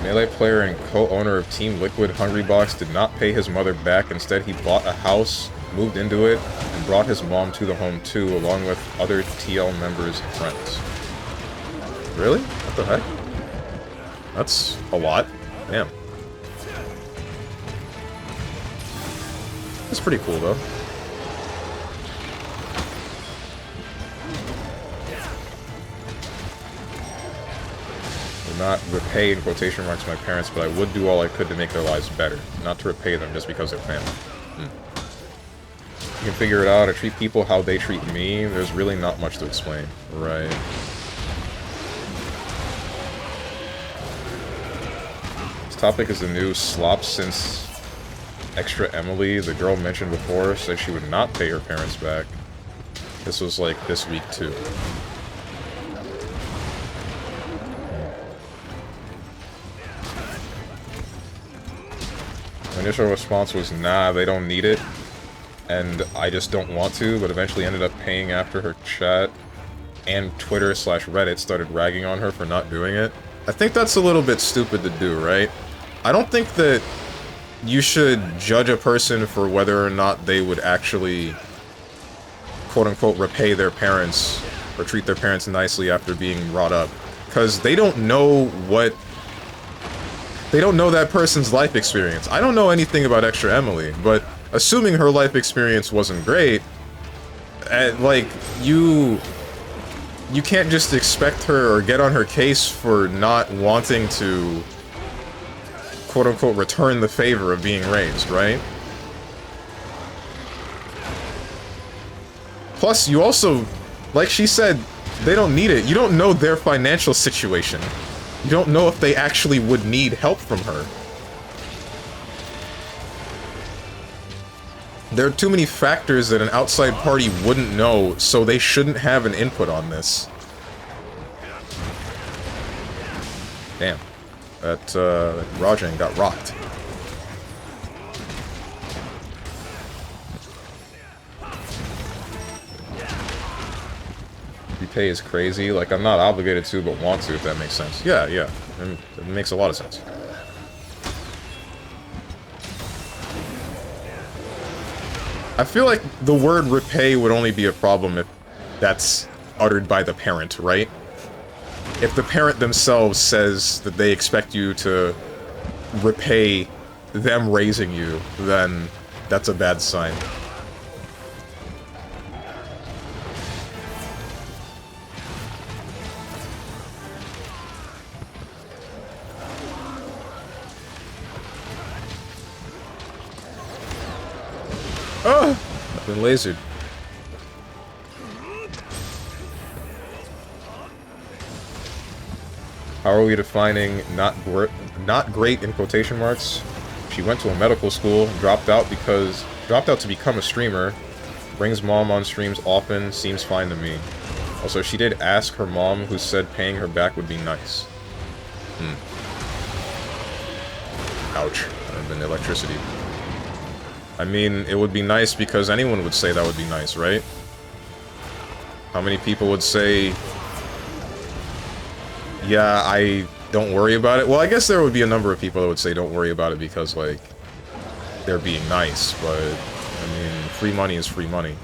Melee player and co-owner of Team Liquid Hungrybox did not pay his mother back. Instead, he bought a house, moved into it, and brought his mom to the home too, along with other TL members and friends. Really? What the heck? That's a lot. Damn. That's pretty cool, though. Not repay, in quotation marks, my parents, but I would do all I could to make their lives better. Not to repay them just because they're family. You can figure it out. I treat people how they treat me. There's really not much to explain. Right. This topic is the new slop since Extra Emily, the girl mentioned before, said she would not pay her parents back. This was like this week too. My initial response was, nah, they don't need it, and I just don't want to, but eventually ended up paying after her chat and Twitter/Reddit started ragging on her for not doing it. I think that's a little bit stupid to do, right? I don't think that you should judge a person for whether or not they would actually, quote-unquote, repay their parents or treat their parents nicely after being brought up, because they don't know what... They don't know that person's life experience. I don't know anything about Extra Emily, but assuming her life experience wasn't great, like, you can't just expect her or get on her case for not wanting to quote-unquote return the favor of being raised, right? Plus, you also, like she said, they don't need it. You don't know their financial situation. You don't know if they actually would need help from her. There are too many factors that an outside party wouldn't know, so they shouldn't have an input on this. Damn. That, Rajan got rocked. Repay is crazy. Like, I'm not obligated to, but want to, if that makes sense. Yeah, yeah. I mean, it makes a lot of sense. I feel like the word repay would only be a problem if that's uttered by the parent, right? If the parent themselves says that they expect you to repay them raising you, then that's a bad sign. Oh! I've been lasered. How are we defining not great in quotation marks? She went to a medical school, dropped out to become a streamer, brings mom on streams often, seems fine to me. Also, she did ask her mom, who said paying her back would be nice. Ouch. I've been electricity. I mean, it would be nice because anyone would say that would be nice, right? How many people would say, yeah, I don't worry about it? Well, I guess there would be a number of people that would say don't worry about it because, like, they're being nice, but, I mean, free money is free money.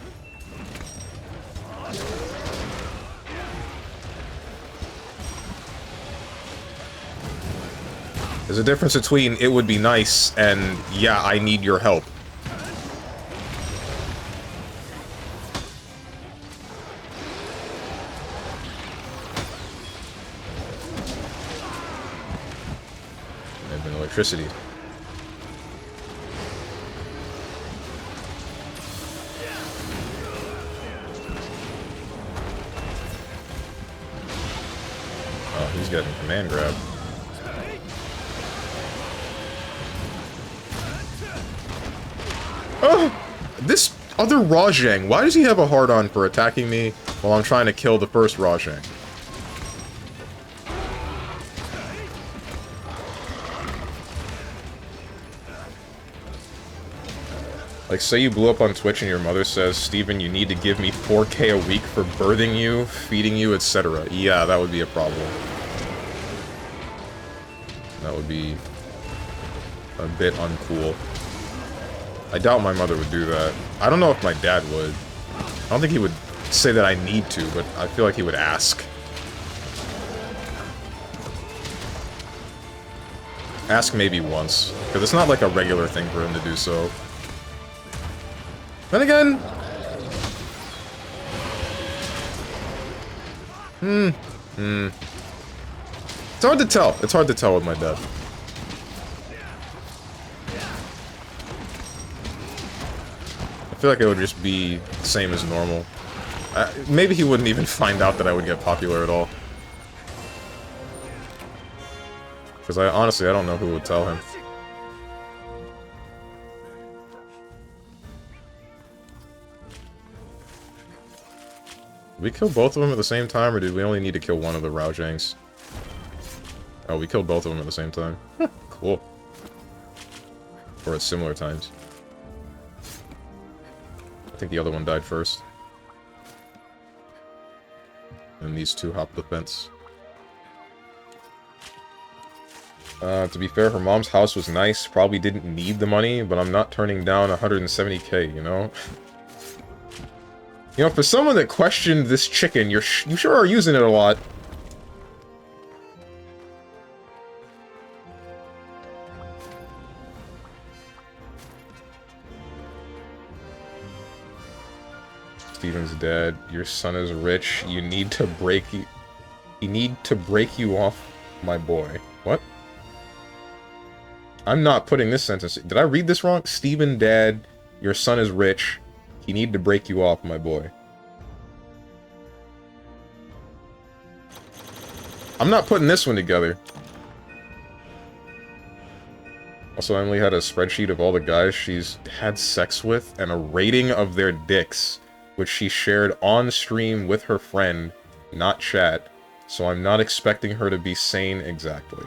There's a difference between it would be nice and, yeah, I need your help. Electricity. Oh, he's getting command grab. Oh! This other Rajang, why does he have a hard-on for attacking me while I'm trying to kill the first Rajang? Like, say you blew up on Twitch and your mother says, Steven, you need to give me 4K a week for birthing you, feeding you, etc. Yeah, that would be a problem. That would be a bit uncool. I doubt my mother would do that. I don't know if my dad would. I don't think he would say that I need to, but I feel like he would ask. Ask maybe once, because it's not like a regular thing for him to do so. Then again... It's hard to tell. It's hard to tell with my dad. I feel like it would just be the same as normal. Maybe he wouldn't even find out that I would get popular at all. Because honestly, I don't know who would tell him. Did we kill both of them at the same time, or did we only need to kill one of the Raojangs? Oh, we killed both of them at the same time. Cool. Or at similar times. I think the other one died first. And these two hopped the fence. To be fair, her mom's house was nice. Probably didn't need the money, but I'm not turning down 170k, you know? You know, for someone that questioned this chicken, you sure are using it a lot. Steven's dad, your son is rich. You need to break you off, my boy. What? I'm not putting this sentence... Did I read this wrong? Steven, Dad, your son is rich. He need to break you off, my boy. I'm not putting this one together. Also, Emily had a spreadsheet of all the guys she's had sex with and a rating of their dicks, which she shared on stream with her friend, not chat, so I'm not expecting her to be sane exactly.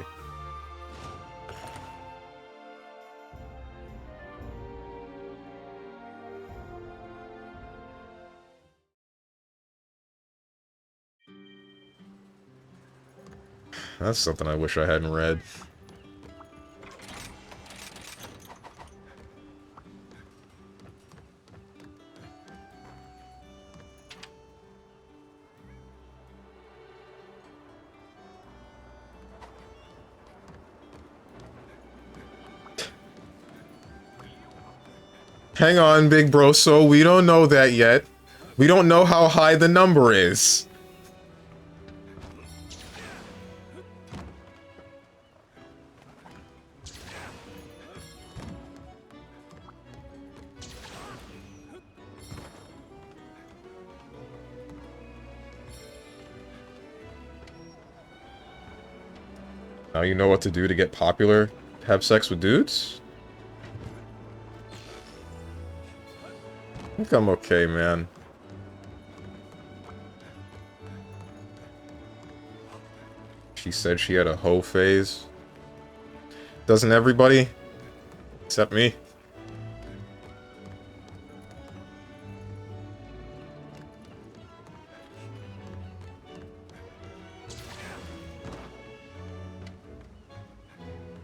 That's something I wish I hadn't read. Hang on, big bro, so we don't know that yet. We don't know how high the number is. Now you know what to do to get popular? Have sex with dudes? I think I'm okay, man. She said she had a hoe phase. Doesn't everybody? Except me.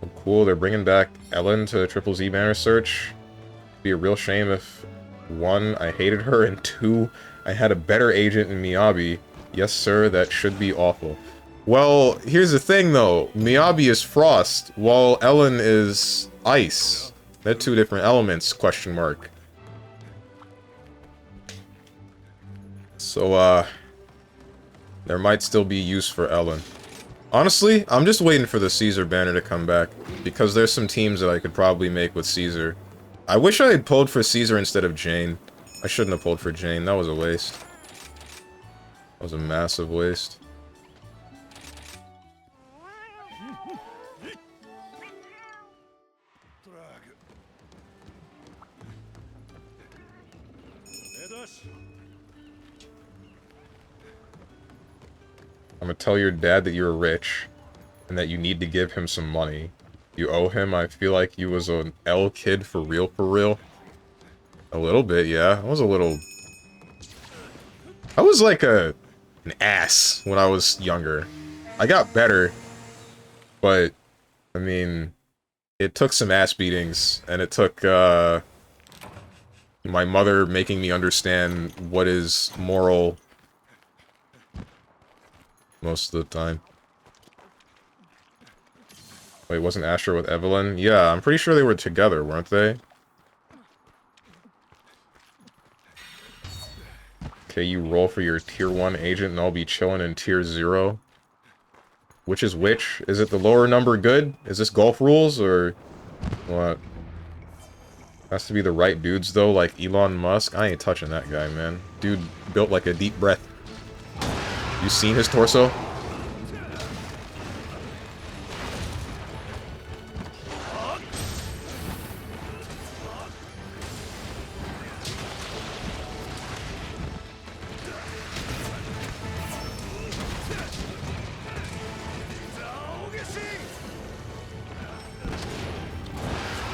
Oh, cool, they're bringing back Ellen to Triple Z banner search. Be a real shame if 1, I hated her, and 2, I had a better agent in Miyabi. Yes, sir, that should be awful. Well, here's the thing, though. Miyabi is frost, while Ellen is ice. They're 2 different elements, question mark. So, there might still be use for Ellen. Honestly, I'm just waiting for the Caesar banner to come back, because there's some teams that I could probably make with Caesar. I wish I had pulled for Caesar instead of Jane. I shouldn't have pulled for Jane. That was a waste. That was a massive waste. I'm gonna tell your dad that you're rich, and that you need to give him some money. You owe him. I feel like you was an L kid for real, for real. A little bit, yeah. I was a little... I was like an ass when I was younger. I got better, but, I mean, it took some ass beatings, and it took, my mother making me understand what is moral most of the time. Wait, wasn't Asher with Evelyn? Yeah, I'm pretty sure they were together, weren't they? Okay, you roll for your tier 1 agent and I'll be chilling in tier 0. Which is which? Is it the lower number good? Is this golf rules, or what? Has to be the right dudes, though, like Elon Musk. I ain't touching that guy, man. Dude built like a deep breath. You seen his torso?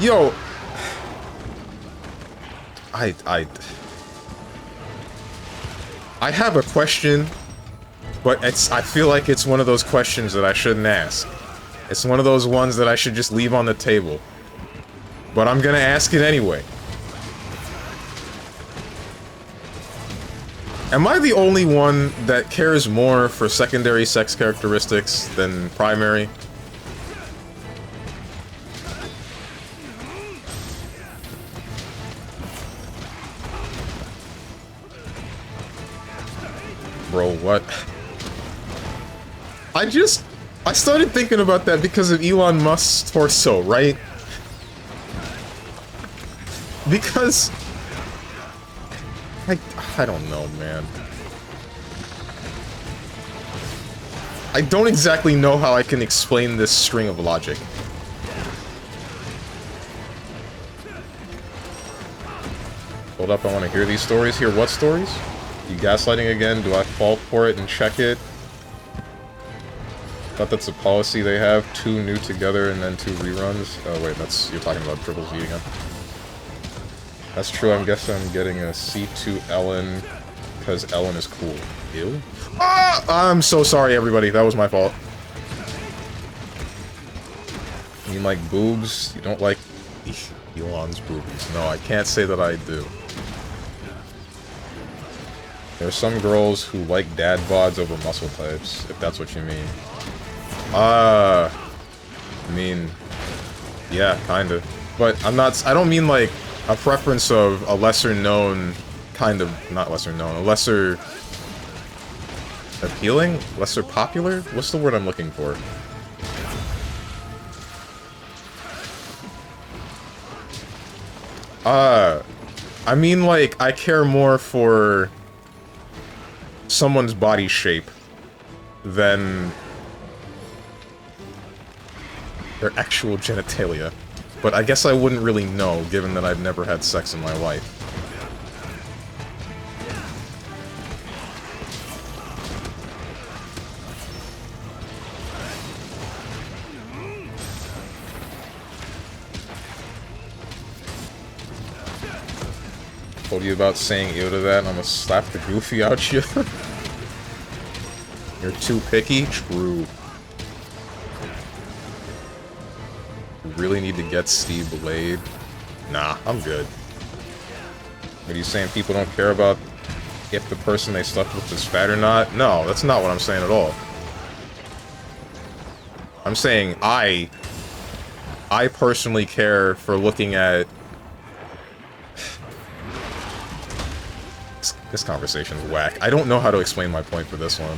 Yo, I have a question, but I feel like it's one of those questions that I shouldn't ask. It's one of those ones that I should just leave on the table. But I'm gonna ask it anyway. Am I the only one that cares more for secondary sex characteristics than primary? Bro, what? I started thinking about that because of Elon Musk's torso, right? Because... I don't know, man. I don't exactly know how I can explain this string of logic. Hold up, I want to hear these stories. Hear what stories? You gaslighting again? Do I fall for it and check it? Thought that's a policy they have. 2 new together and then 2 reruns. Oh wait, that's... you're talking about Triple Z again. That's true, I'm guessing I'm getting a C2 Ellen because Ellen is cool. Ew? Ah! I'm so sorry, everybody. That was my fault. You mean like boobs? You don't like Elon's boobies. No, I can't say that I do. There are some girls who like dad bods over muscle types, if that's what you mean. I mean, yeah, kinda. But I don't mean like a preference of a lesser known kind of, not lesser known, a lesser appealing? Lesser popular? What's the word I'm looking for? I mean like, I care more for someone's body shape than their actual genitalia. But I guess I wouldn't really know, given that I've never had sex in my life. Told you about saying ew to that, and I'm gonna slap the goofy out you. You're too picky? True. You really need to get Steve Blade? Nah, I'm good. Are you saying people don't care about if the person they slept with is fat or not? No, that's not what I'm saying at all. I'm saying I personally care for looking at... This conversation's whack. I don't know how to explain my point for this one.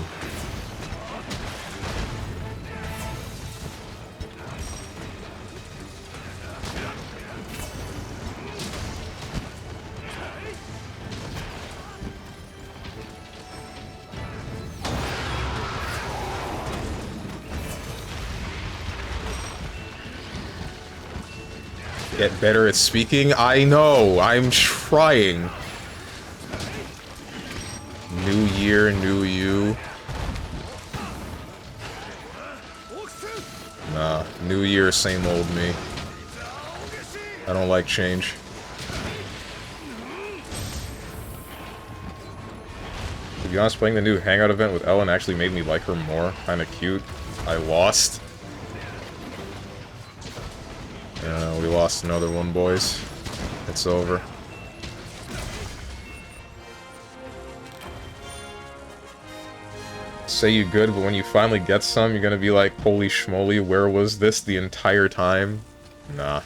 Get better at speaking? I know! I'm trying! New year, new you. Nah, new year, same old me. I don't like change. To be honest, playing the new Hangout event with Ellen actually made me like her more. Kinda cute. I lost. Yeah, we lost another one, boys. It's over. Say you good, but when you finally get some, you're gonna be like, holy schmoly, where was this the entire time? Nah.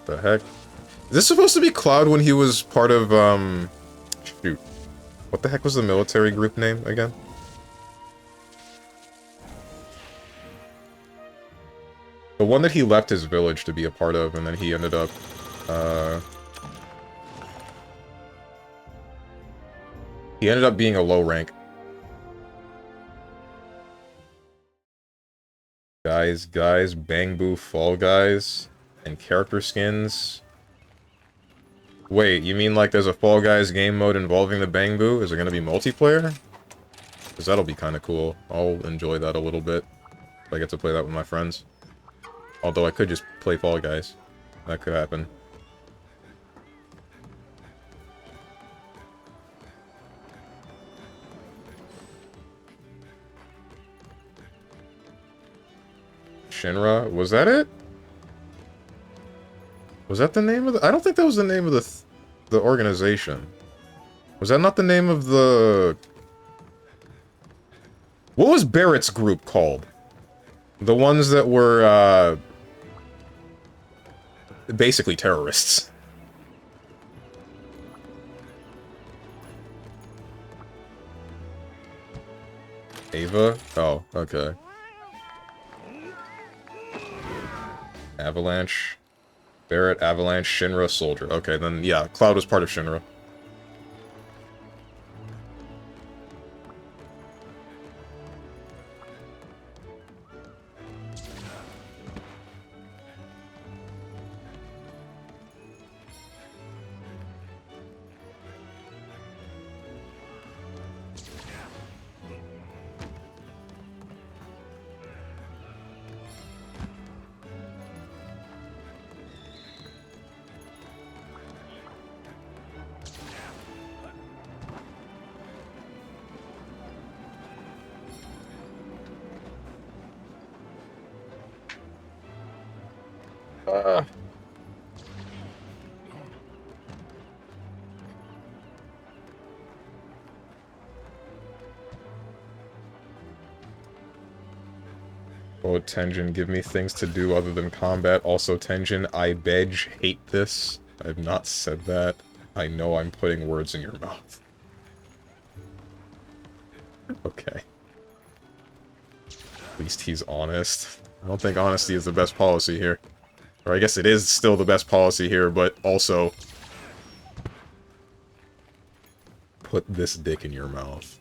The heck? Is this supposed to be Cloud when he was part of, shoot. What the heck was the military group name again? The one that he left his village to be a part of, and then he ended up, he ended up being a low rank. Guys, Bang Boo Fall Guys, and character skins. Wait, you mean like there's a Fall Guys game mode involving the Bang Boo? Is it gonna be multiplayer? Because that'll be kind of cool. I'll enjoy that a little bit. If I get to play that with my friends. Although I could just play Fall Guys. That could happen. Shinra? Was that it? Was that the name of the... I don't think that was the name of the organization. Was that not the name of the... What was Barrett's group called? The ones that were, basically terrorists. Ava? Oh, okay. Avalanche. Barret, Avalanche, Shinra, Soldier. Okay, then, yeah, Cloud was part of Shinra. Oh, Tenjin, give me things to do other than combat. Also, Tenjin, I hate this. I've not said that. I know I'm putting words in your mouth. Okay. At least he's honest. I don't think honesty is the best policy here. Or I guess it is still the best policy here, but also... put this dick in your mouth.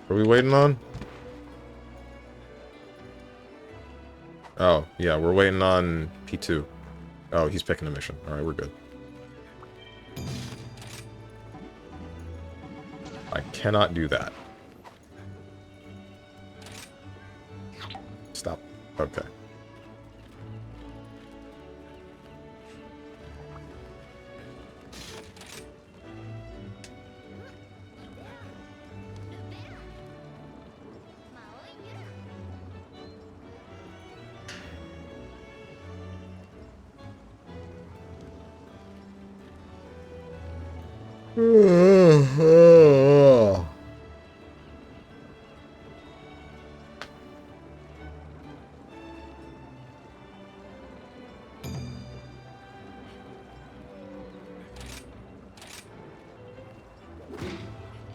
What are we waiting on? Oh, yeah, we're waiting on P2. Oh, he's picking a mission. Alright, we're good. I cannot do that. Stop. Okay.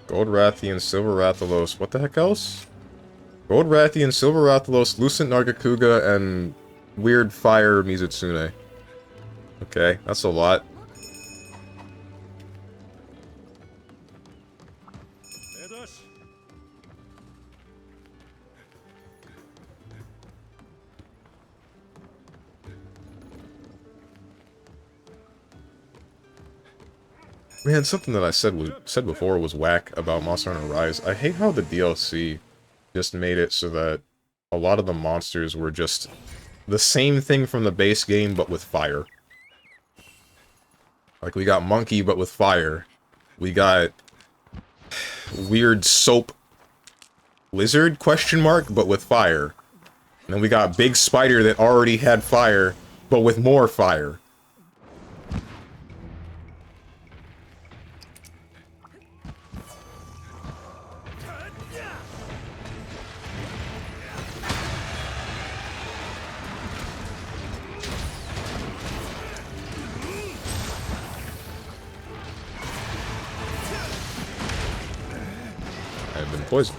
Gold Rathian, Silver Rathalos, what the heck else? Gold Rathian, Silver Rathalos, Lucent Nargacuga, and Weird Fire Mizutsune. Okay, that's a lot. Man, something that I said before was whack about Monster Hunter Rise. I hate how the DLC just made it so that a lot of the monsters were just the same thing from the base game, but with fire. Like, we got Monkey, but with fire. We got weird soap lizard, question mark, but with fire. And then we got Big Spider that already had fire, but with more fire. I've been poisoned.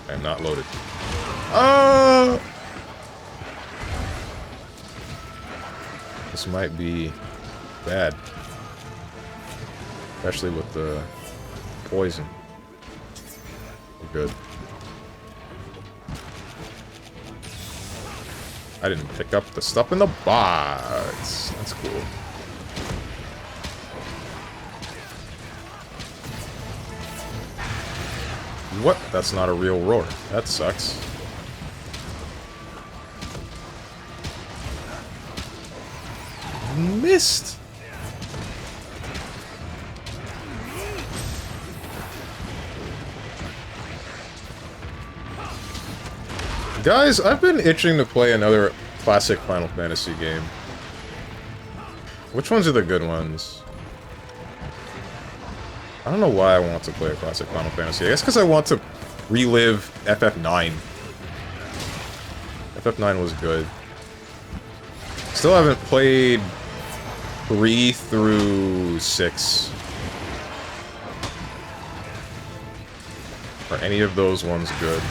I am not loaded. This might be bad. Especially with the poison. We're good. I didn't pick up the stuff in the box. That's cool. What? That's not a real roar. That sucks. Missed! Guys, I've been itching to play another classic Final Fantasy game. Which ones are the good ones? I don't know why I want to play a classic Final Fantasy. I guess because I want to relive FF9. FF9 was good. Still haven't played 3 through 6. Are any of those ones good?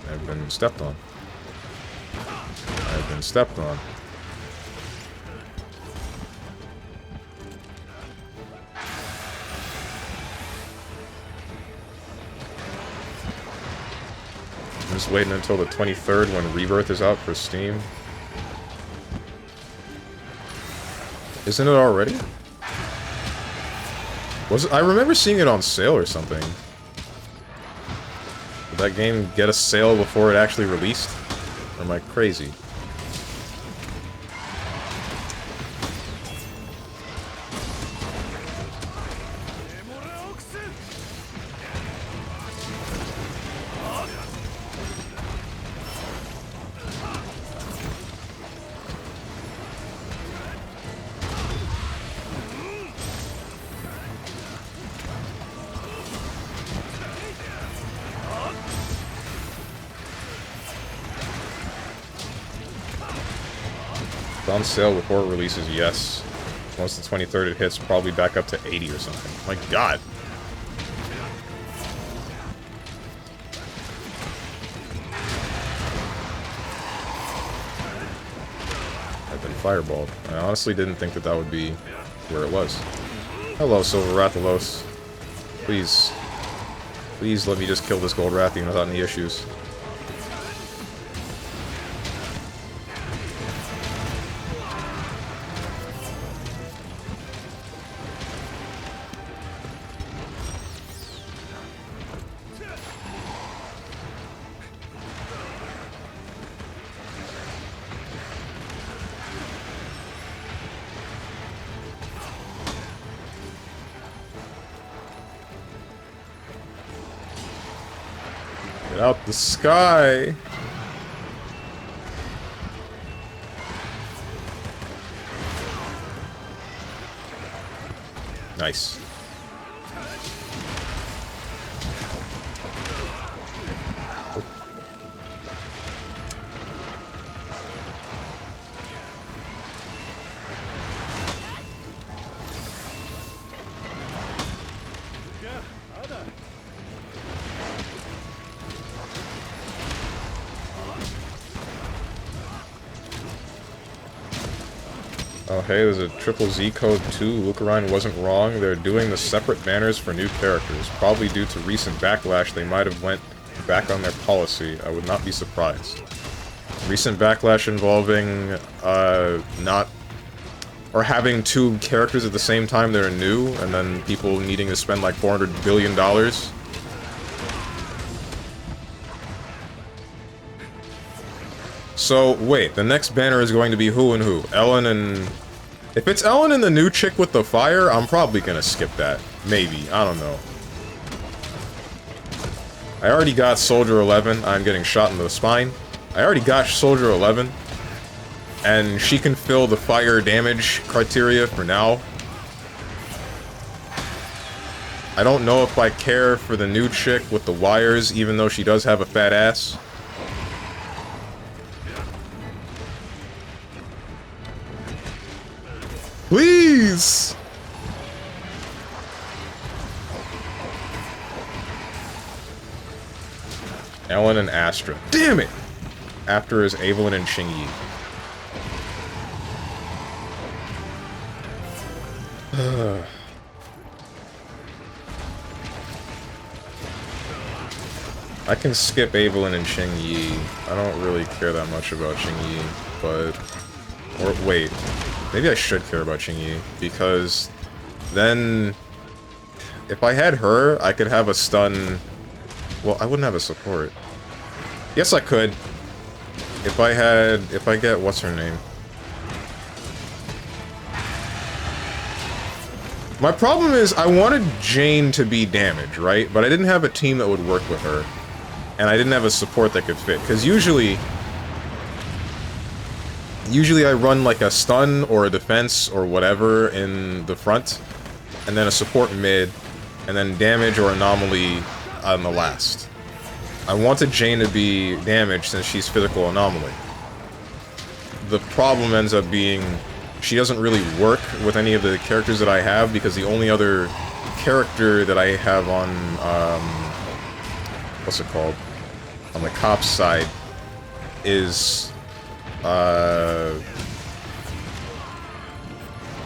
I've been stepped on. I've been stepped on. I'm just waiting until the 23rd when Rebirth is out for Steam. Isn't it already? Was it? I remember seeing it on sale or something. Did that game get a sale before it actually released? Or am I crazy? On sale before it releases, yes. Once the 23rd it hits, probably back up to 80 or something. My god. I've been fireballed. I honestly didn't think that that would be where it was. Hello, Silver Rathalos. Please. Please let me just kill this Gold Rathian without any issues. Out the sky. Nice. Oh hey, there's a Triple Z Code 2. Lucarine wasn't wrong. They're doing the separate banners for new characters. Probably due to recent backlash, they might have went back on their policy. I would not be surprised. Recent backlash involving, not... or having two characters at the same time that are new, and then people needing to spend like $400 billion. So, wait, the next banner is going to be who and who? Ellen and... If it's Ellen and the new chick with the fire, I'm probably gonna skip that. Maybe. I don't know. I already got Soldier 11. I'm getting shot in the spine. I already got Soldier 11. And she can fill the fire damage criteria for now. I don't know if I care for the new chick with the wires, even though she does have a fat ass. Please! Ellen and Astra. Damn it! After is Evelyn and Xingyi. I can skip Evelyn and Xingyi. I don't really care that much about Xingyi, but... Or, wait. Maybe I should care about Qingyi, because then if I had her, I could have a stun. Well, I wouldn't have a support. Yes, I could. If I get, what's her name? My problem is, I wanted Jane to be damage, right? But I didn't have a team that would work with her. And I didn't have a support that could fit. Because usually I run like a stun or a defense or whatever in the front. And then a support mid. And then damage or anomaly on the last. I wanted Jane to be damage since she's physical anomaly. The problem ends up being she doesn't really work with any of the characters that I have, because the only other character that I have on, what's it called? On the cop's side is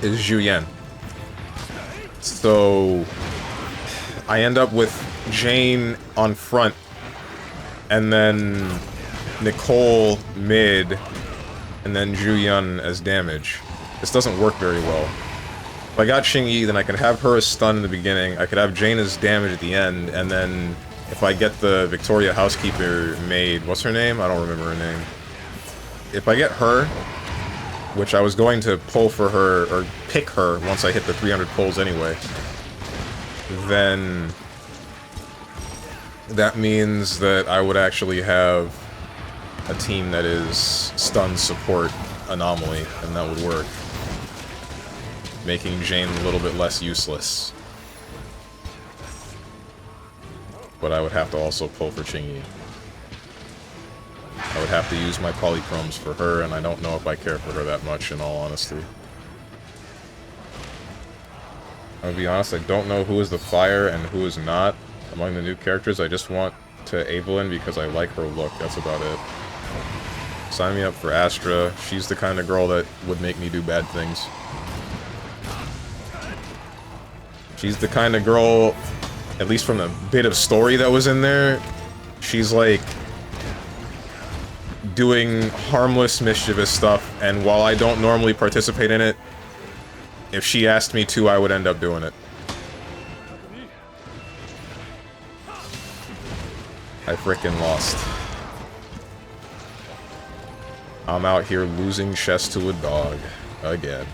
Zhu Yan. So I end up with Jane on front, and then Nicole mid, and then Zhu Yan as damage. This doesn't work very well. If I got Qingyi, then I could have her as stun in the beginning, I could have Jane as damage at the end, and then if I get the Victoria Housekeeper maid, what's her name? I don't remember her name. If I get her, which I was going to pull for her, or pick her once I hit the 300 pulls anyway, then that means that I would actually have a team that is stun support anomaly, and that would work. Making Jane a little bit less useless. But I would have to also pull for Qingyi. I would have to use my polychromes for her, and I don't know if I care for her that much, in all honesty. I'll be honest, I don't know who is the fire and who is not among the new characters. I just want to Evelyn because I like her look, that's about it. Sign me up for Astra. She's the kind of girl that would make me do bad things. She's the kind of girl, at least from the bit of story that was in there, she's like doing harmless, mischievous stuff, and while I don't normally participate in it, if she asked me to, I would end up doing it. I frickin' lost. I'm out here losing chess to a dog. Again.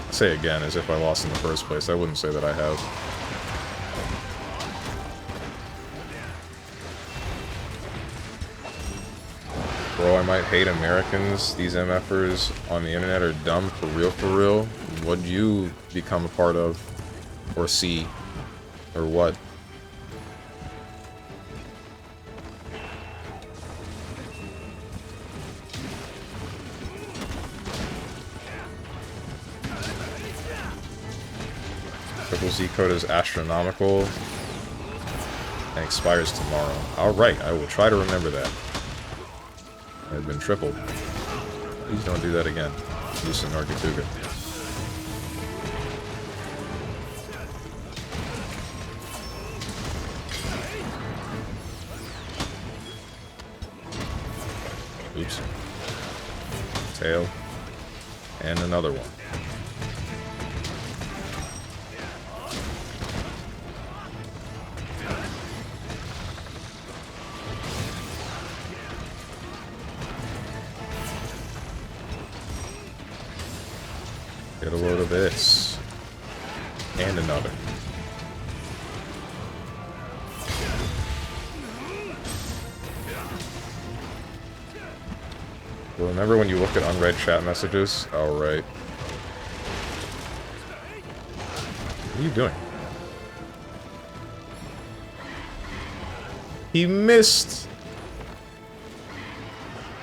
I say again as if I lost in the first place. I wouldn't say that I have. Bro, I might hate Americans. These MFers on the internet are dumb for real, for real. What'd you become a part of? Or see? Or what? Triple Z code is astronomical and expires tomorrow. Alright, I will try to remember that. I've been tripled. Please don't do that again. Loosen Nargatuga. Oops. Tail. And another one. Get a load of this. And another. Well, remember when you look at unread chat messages? Oh, right. What are you doing? He missed!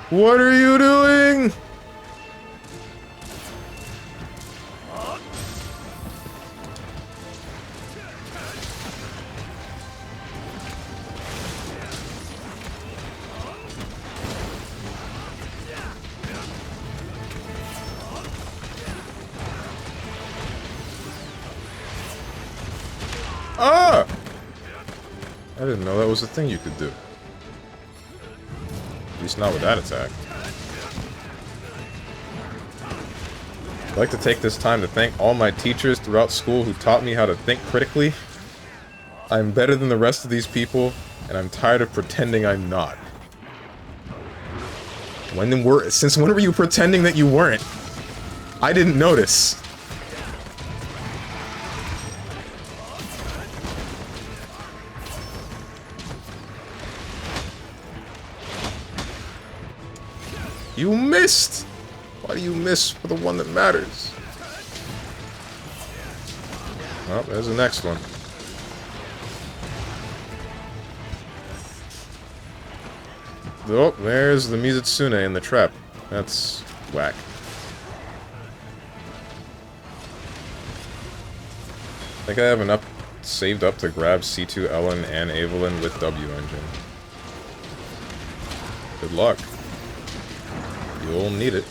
What are you doing? Ah! I didn't know that was a thing you could do. At least not with that attack. I'd like to take this time to thank all my teachers throughout school who taught me how to think critically. I'm better than the rest of these people, and I'm tired of pretending I'm not. Since when were you pretending that you weren't? I didn't notice. You missed! Why do you miss for the one that matters? Oh, there's the next one. Oh, there's the Mizutsune in the trap. That's whack. I think I have enough saved up to grab C2 Ellen and Evelyn with W engine. Good luck. You'll need it.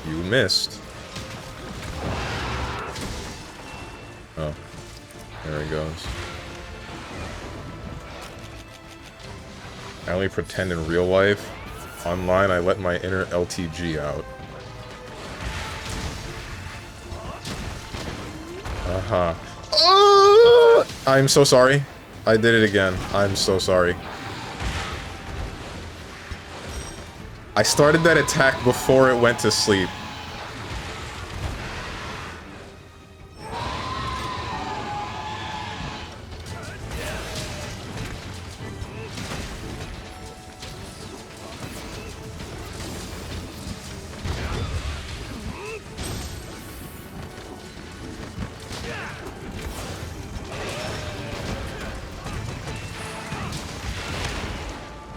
You missed. Oh. There he goes. I only pretend in real life. Online, I let my inner LTG out. Uh-huh. I'm so sorry. I did it again. I'm so sorry. I started that attack before it went to sleep.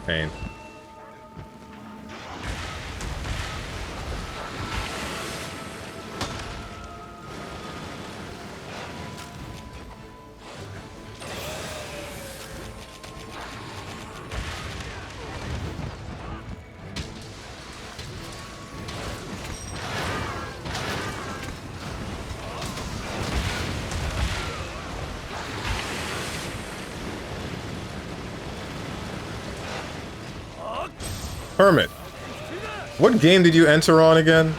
Pain. Hermit, what game did you enter on again?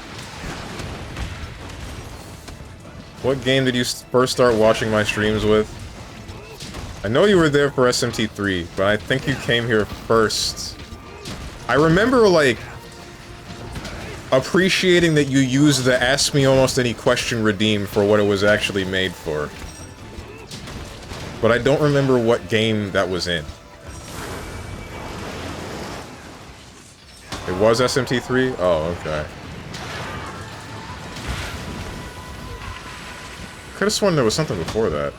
What game did you first start watching my streams with? I know you were there for SMT3, but I think you came here first. I remember, like, appreciating that you used the Ask Me Almost Any Question redeem for what it was actually made for. But I don't remember what game that was in. It was SMT3? Oh, okay. Could've sworn there was something before that.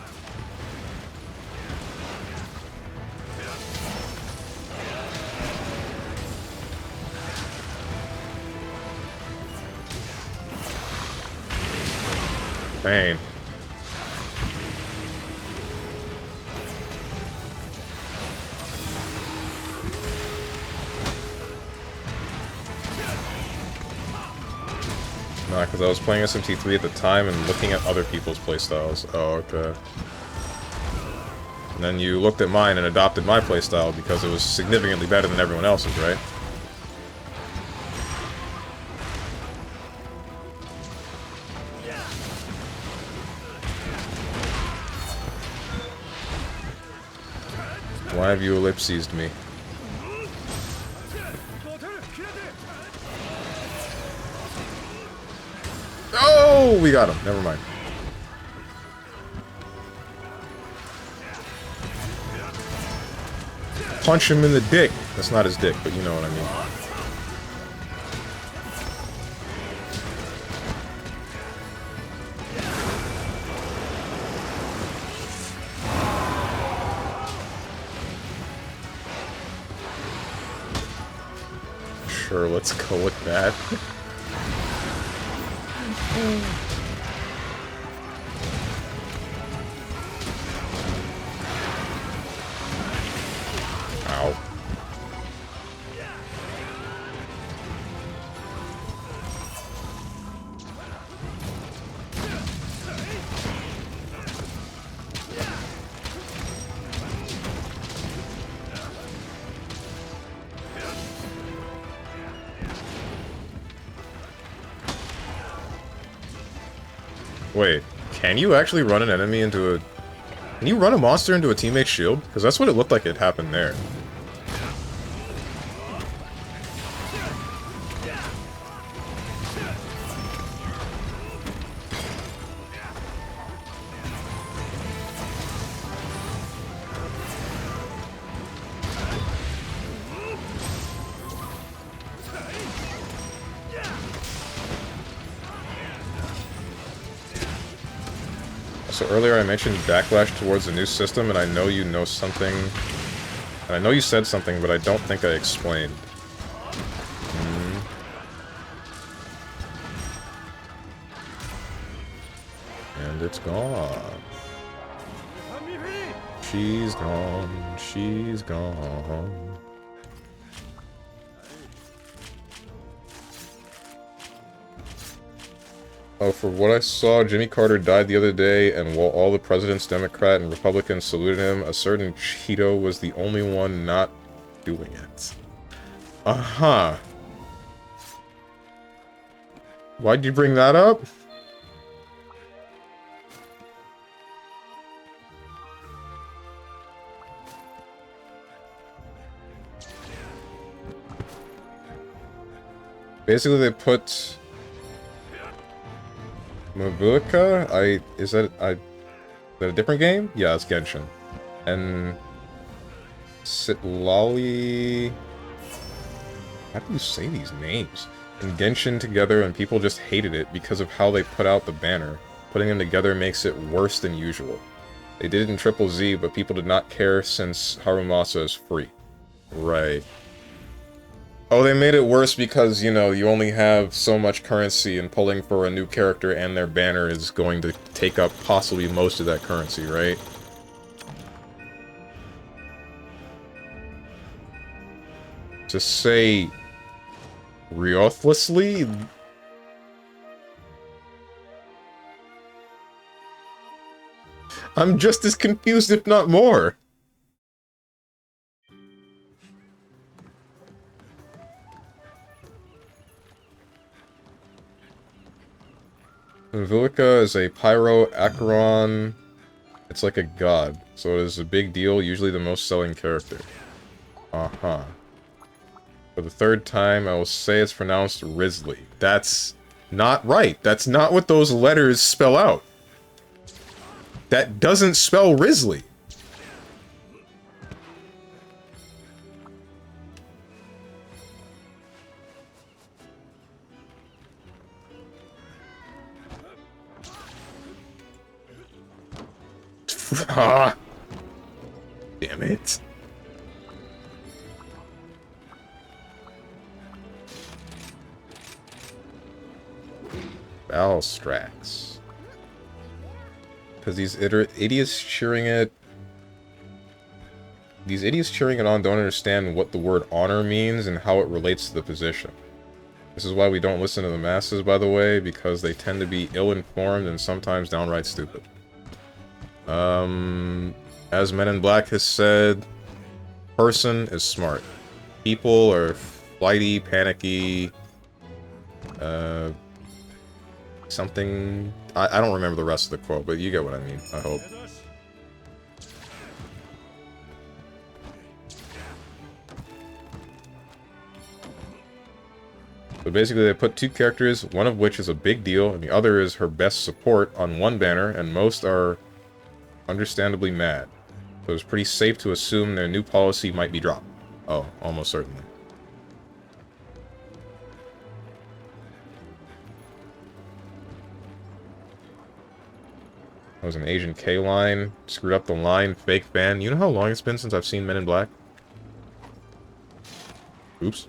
Pain. Nah, because I was playing SMT3 at the time and looking at other people's playstyles. Oh, okay. And then you looked at mine and adopted my playstyle because it was significantly better than everyone else's, right? Why have you ellipsised me? Oh, we got him. Never mind. Punch him in the dick. That's not his dick, but you know what I mean. Sure, let's go with that. Ow. Wait, can you actually run an enemy into a... Can you run a monster into a teammate's shield? Because that's what it looked like it happened there. So earlier I mentioned backlash towards the new system, and I know you know something... And I know you said something, but I don't think I explained. And it's gone. She's gone. She's gone. Oh, for what I saw, Jimmy Carter died the other day, and while all the presidents, Democrat and Republicans, saluted him, a certain Cheeto was the only one not doing it. Uh-huh. Why'd you bring that up? Basically, they put... Mabuka? Is that a different game? Yeah, it's Genshin. And... Sitlali... How do you say these names? And Genshin together, and people just hated it because of how they put out the banner. Putting them together makes it worse than usual. They did it in Triple Z, but people did not care since Harumasa is free. Right. Oh, they made it worse because, you know, you only have so much currency, and pulling for a new character and their banner is going to take up possibly most of that currency, right? To say... Ruthlessly? I'm just as confused, if not more. Vilica is a Pyro Acheron. It's like a god, so it is a big deal, usually the most selling character. Uh-huh. For the third time, I will say it's pronounced Risley. That's not right. That's not what those letters spell out. That doesn't spell Risley. Ah. Damn it. Valstrax. Because these idiots cheering it... These idiots cheering it on don't understand what the word honor means and how it relates to the position. This is why we don't listen to the masses, by the way, because they tend to be ill-informed and sometimes downright stupid. As Men in Black has said, person is smart. People are flighty, panicky, something... I don't remember the rest of the quote, but you get what I mean, I hope. So basically they put two characters, one of which is a big deal, and the other is her best support on one banner, and most are understandably mad. So it's pretty safe to assume their new policy might be dropped. Oh, almost certainly. That was an Asian K line. Screwed up the line. Fake fan. You know how long it's been since I've seen Men in Black? Oops.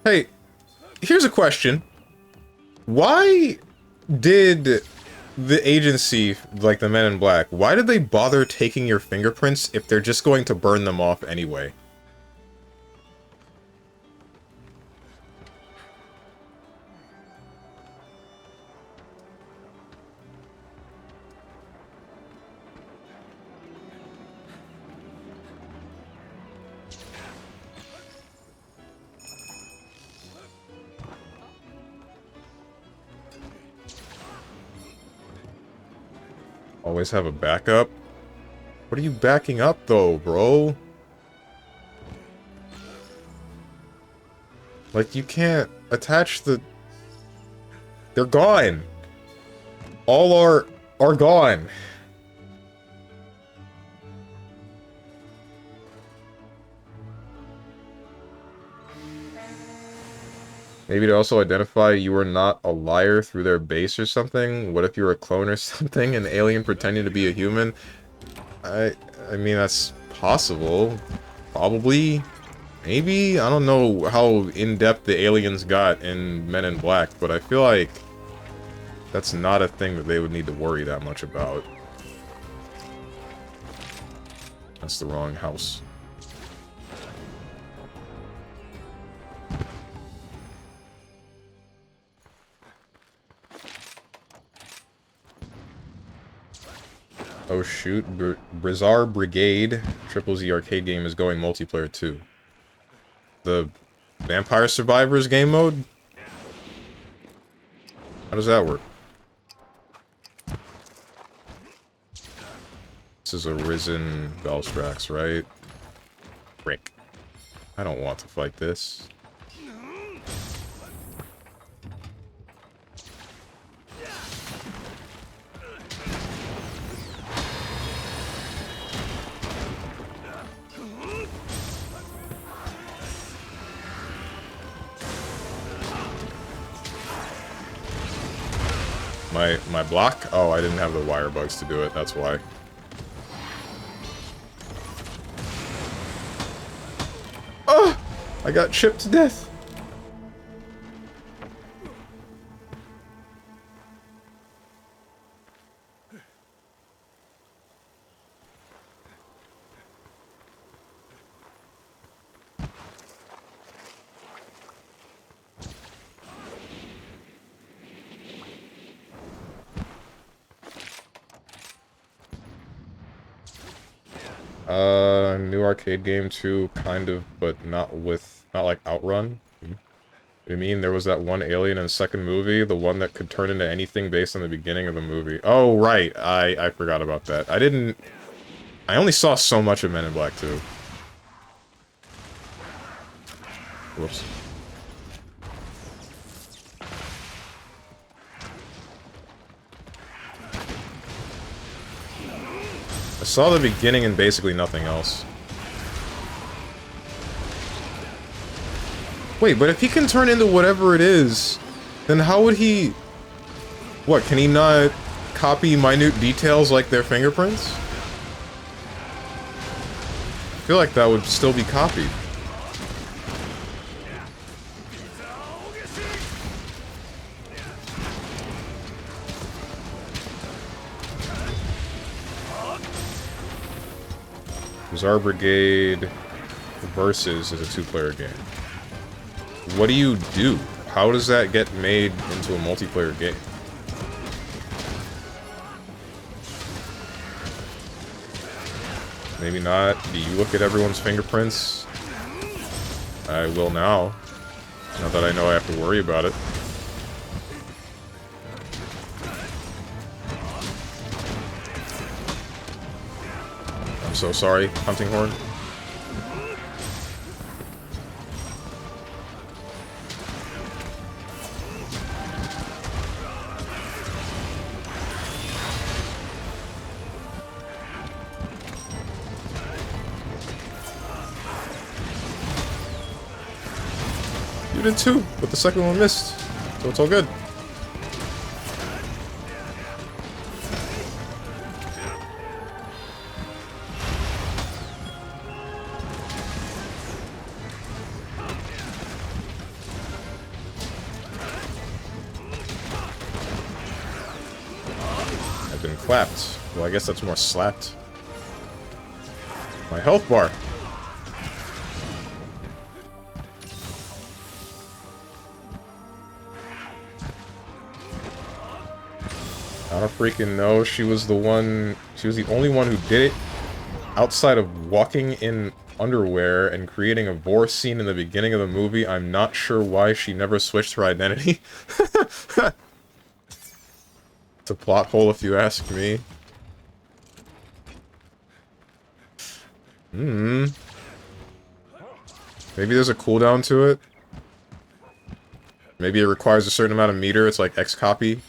Hey, here's a question. Why did the agency, like the Men in Black, why did they bother taking your fingerprints if they're just going to burn them off anyway? Always have a backup? What are you backing up, though, bro? Like, you can't attach the... They're gone! All are gone. Maybe to also identify you were not a liar through their base or something? What if you were a clone or something? An alien pretending to be a human? I mean, that's possible. Probably. Maybe? I don't know how in-depth the aliens got in Men in Black, but I feel like that's not a thing that they would need to worry that much about. That's the wrong house. Oh shoot, Bizarre Brigade Triple Z arcade game is going multiplayer too. The Vampire Survivors game mode? How does that work? This is a Risen Belstrax, right? Frick. I don't want to fight this. My block? Oh, I didn't have the wire bugs to do it, that's why. Oh! I got chipped to death! New arcade game too, kind of, but not like Outrun. I mean, there was that one alien in the second movie, the one that could turn into anything based on the beginning of the movie. Oh, right, I forgot about that. I only saw so much of Men in Black 2. Whoops. I saw the beginning and basically nothing else. Wait, but if he can turn into whatever it is, then how would he... What, can he not copy minute details like their fingerprints? I feel like that would still be copied. Bizarre Brigade Versus is a two-player game. What do you do? How does that get made into a multiplayer game? Maybe not. Do you look at everyone's fingerprints? I will now. Now that I know I have to worry about it. I'm so sorry, Hunting Horn. You did too, but the second one missed, so it's all good. Clapped. Well, I guess that's more slapped. My health bar. I don't freaking know. She was the only one who did it outside of walking in underwear and creating a vor scene in the beginning of the movie. I'm not sure why she never switched her identity. It's a plot hole if you ask me. Maybe there's a cooldown to it. Maybe it requires a certain amount of meter. It's like X copy.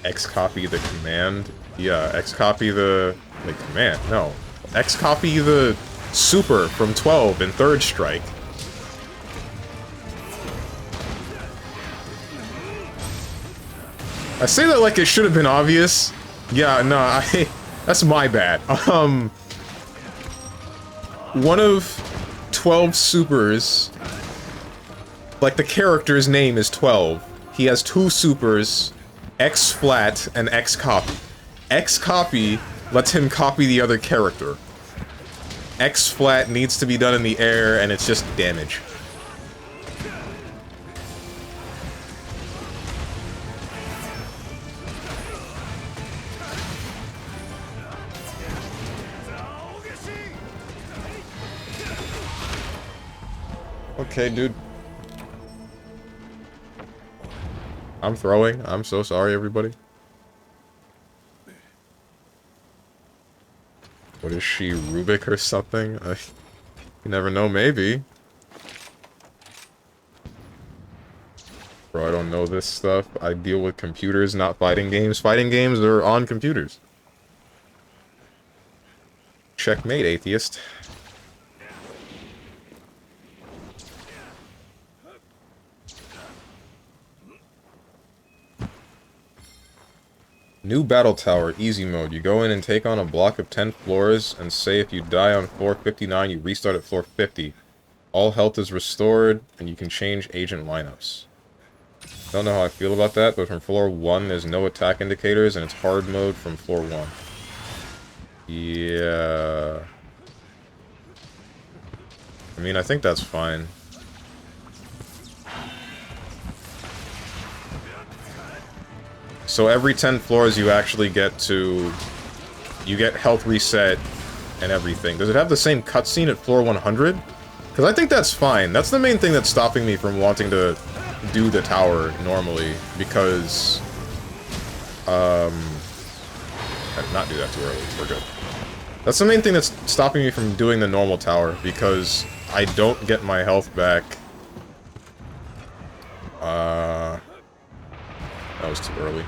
X copy the command. Yeah, X copy the command. No. X copy the super from 12 in Third Strike. I say that like it should have been obvious. Yeah, no, that's my bad. One of 12 supers, like the character's name is 12. He has 2 supers, X flat and X copy. X copy lets him copy the other character. X flat needs to be done in the air and it's just damage. Okay, dude. I'm throwing. I'm so sorry, everybody. What is she, Rubik or something? You never know, maybe. Bro, I don't know this stuff. I deal with computers, not fighting games. Fighting games are on computers. Checkmate, atheist. New battle tower, easy mode. You go in and take on a block of 10 floors, and say if you die on floor 59, you restart at floor 50. All health is restored, and you can change agent lineups. Don't know how I feel about that, but from floor 1, there's no attack indicators, and it's hard mode from floor 1. Yeah... I mean, I think that's fine. So every 10 floors you actually get to... You get health reset and everything. Does it have the same cutscene at floor 100? Because I think that's fine. That's the main thing that's stopping me from wanting to do the tower normally. Because... Not do that too early. We're good. That's the main thing that's stopping me from doing the normal tower. Because I don't get my health back. That was too early.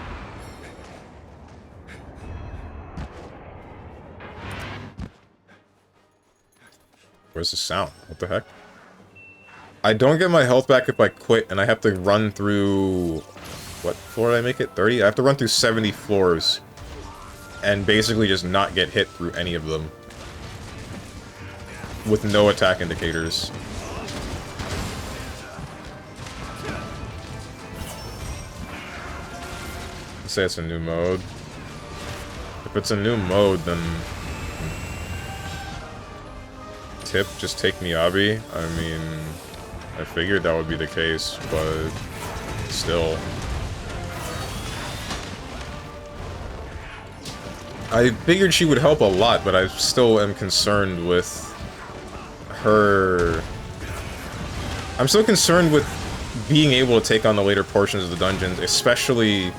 Where's the sound? What the heck? I don't get my health back if I quit, and I have to run through... What floor did I make it? 30? I have to run through 70 floors. And basically just not get hit through any of them. With no attack indicators. Let's say it's a new mode. If it's a new mode, then... Tip, just take Miyabi. I mean... I figured that would be the case, but... Still... I figured she would help a lot, but I still am concerned with... her... I'm so concerned with being able to take on the later portions of the dungeons, especially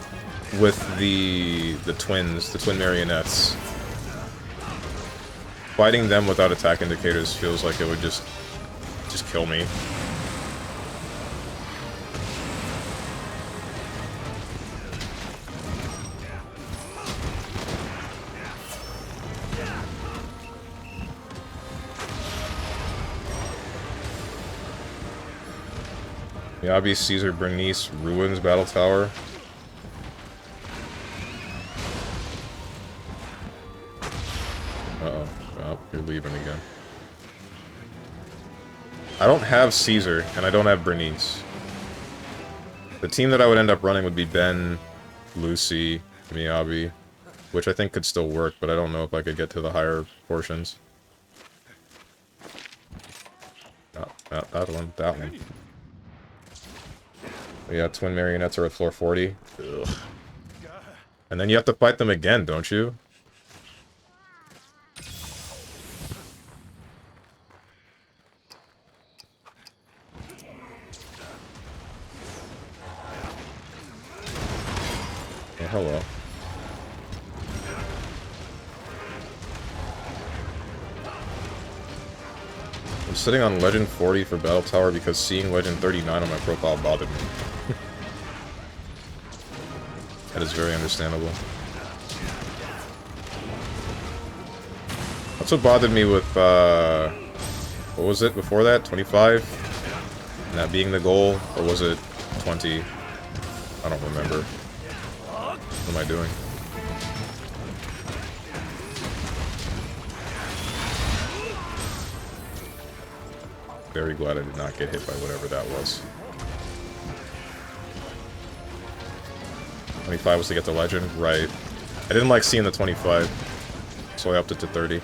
with the twins, the twin marionettes. Fighting them without attack indicators feels like it would just kill me. Miyabi, Caesar, Bernice, Ruins, Battle Tower. Uh-oh. Oh, you're leaving again. I don't have Caesar, and I don't have Bernice. The team that I would end up running would be Ben, Lucy, Miyabi, which I think could still work, but I don't know if I could get to the higher portions. Not that one, that one. Yeah, twin marionettes are at floor 40. Ugh. And then you have to fight them again, don't you? Oh, hello. I'm sitting on Legend 40 for Battle Tower because seeing Legend 39 on my profile bothered me. That is very understandable. That's what bothered me with, what was it before that? 25? And that being the goal? Or was it 20? I don't remember. What am I doing? Very glad I did not get hit by whatever that was. 25 was to get the legend? Right. I didn't like seeing the 25, so I upped it to 30.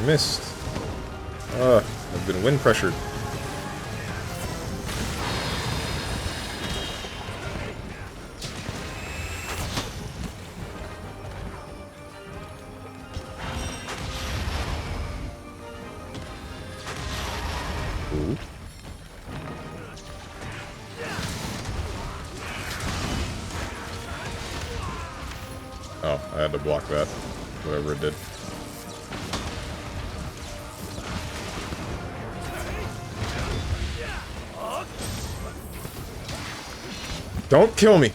Missed. I've been wind pressured. Ooh. Oh, I had to block that. Whatever it did. Don't kill me!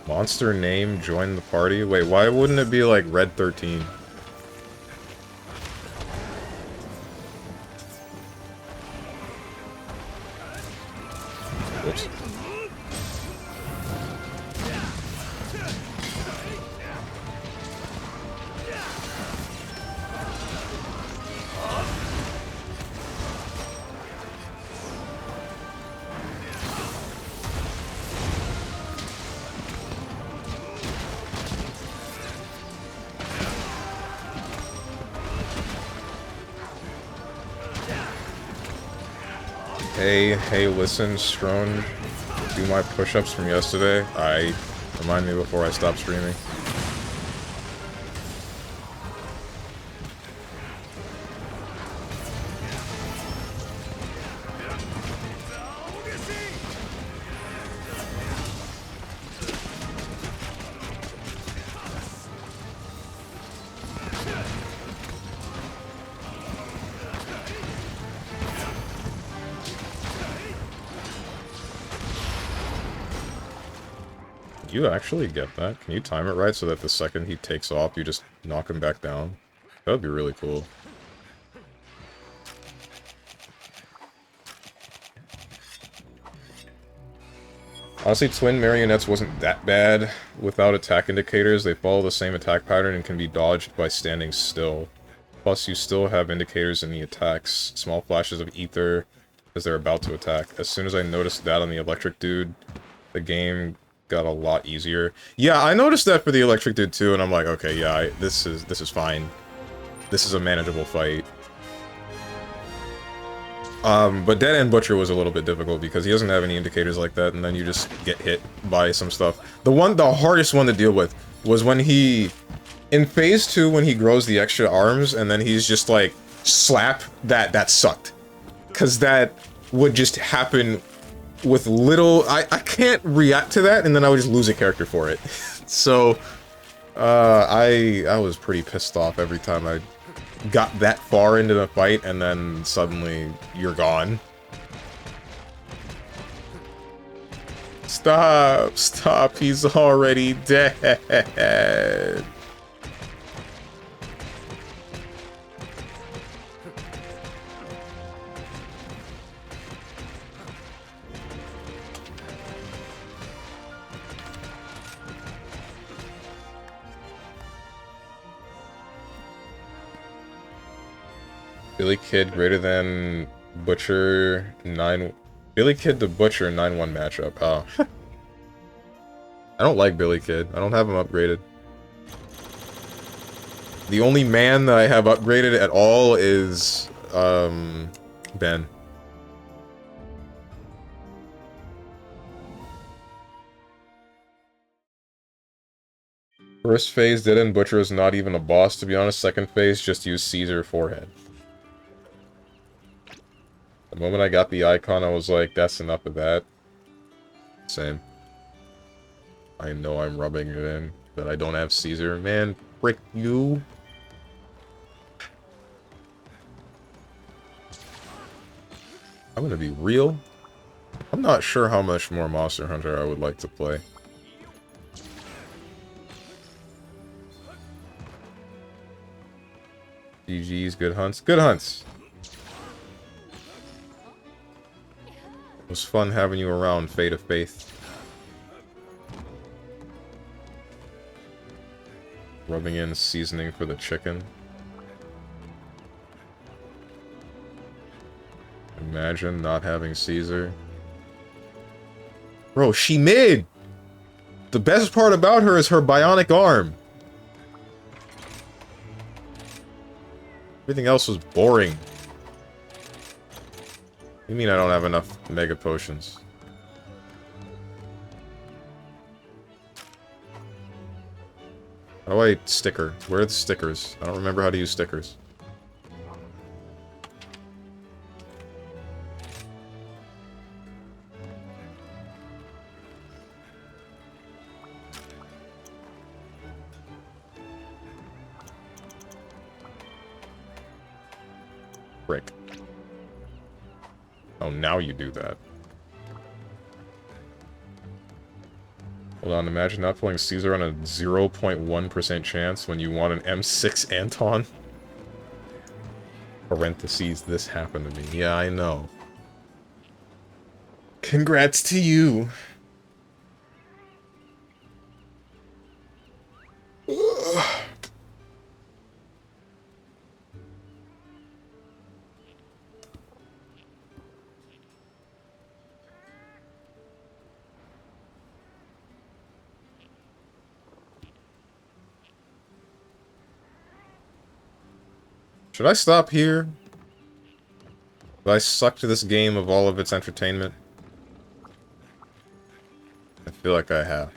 Monster name, join the party? Wait, why wouldn't it be like Red 13? Whoops. Hey, listen, Strone, do my push-ups from yesterday. Remind me before I stop streaming. You actually get that? Can you time it right so that the second he takes off, you just knock him back down? That would be really cool. Honestly, twin marionettes wasn't that bad. Without attack indicators, they follow the same attack pattern and can be dodged by standing still. Plus, you still have indicators in the attacks. Small flashes of ether as they're about to attack. As soon as I noticed that on the electric dude, the game got a lot easier. Yeah, I noticed that for the electric dude too, and I'm like, okay, yeah, this is fine. This is a manageable fight. But Dead End Butcher was a little bit difficult because he doesn't have any indicators like that, and then you just get hit by some stuff. The hardest one to deal with was when he, in Phase 2, when he grows the extra arms, and then he's just like, slap, that sucked. Cause that would just happen with little, I can't react to that, and then I would just lose a character for it. So, I was pretty pissed off every time I got that far into the fight, and then suddenly you're gone. Stop, he's already dead. Billy Kid greater than Butcher 9... Billy Kid to Butcher 9-1 matchup. Oh. I don't like Billy Kid. I don't have him upgraded. The only man that I have upgraded at all is, Ben. First phase, Dead End Butcher is not even a boss, to be honest. Second phase, just use Caesar forehead. The moment I got the icon, I was like, that's enough of that. Same. I know I'm rubbing it in, but I don't have Caesar. Man, frick you. I'm gonna be real. I'm not sure how much more Monster Hunter I would like to play. GG's, good hunts. Good hunts! It was fun having you around, Fate of Faith. Rubbing in seasoning for the chicken. Imagine not having Caesar. Bro, she mid! The best part about her is her bionic arm. Everything else was boring. You mean I don't have enough Mega Potions? How do I sticker? Where are the stickers? I don't remember how to use stickers. Frick. Oh, now you do that. Hold on, imagine not pulling Caesar on a 0.1% chance when you want an M6 Anton. Parentheses, this happened to me. Yeah, I know. Congrats to you. Should I stop here? Did I suck to this game of all of its entertainment? I feel like I have.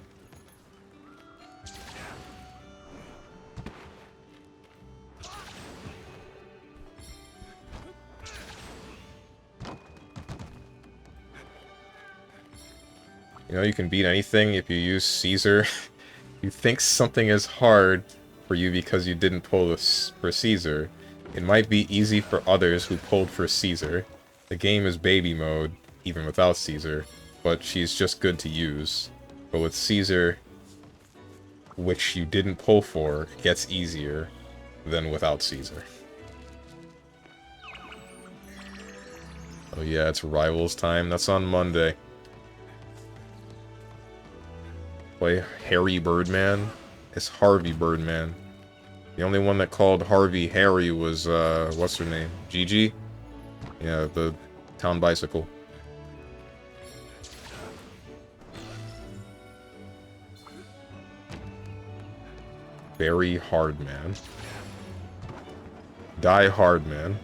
You know, you can beat anything if you use Caesar. You think something is hard for you because you didn't pull this for Caesar. It might be easy for others who pulled for Caesar. The game is baby mode, even without Caesar, but she's just good to use. But with Caesar, which you didn't pull for, it gets easier than without Caesar. Oh yeah, it's Rivals time. That's on Monday. Play Harry Birdman. It's Harvey Birdman. The only one that called Harvey Harry was, what's her name? Gigi? Yeah, the town bicycle. Very hard, man. Die hard, man.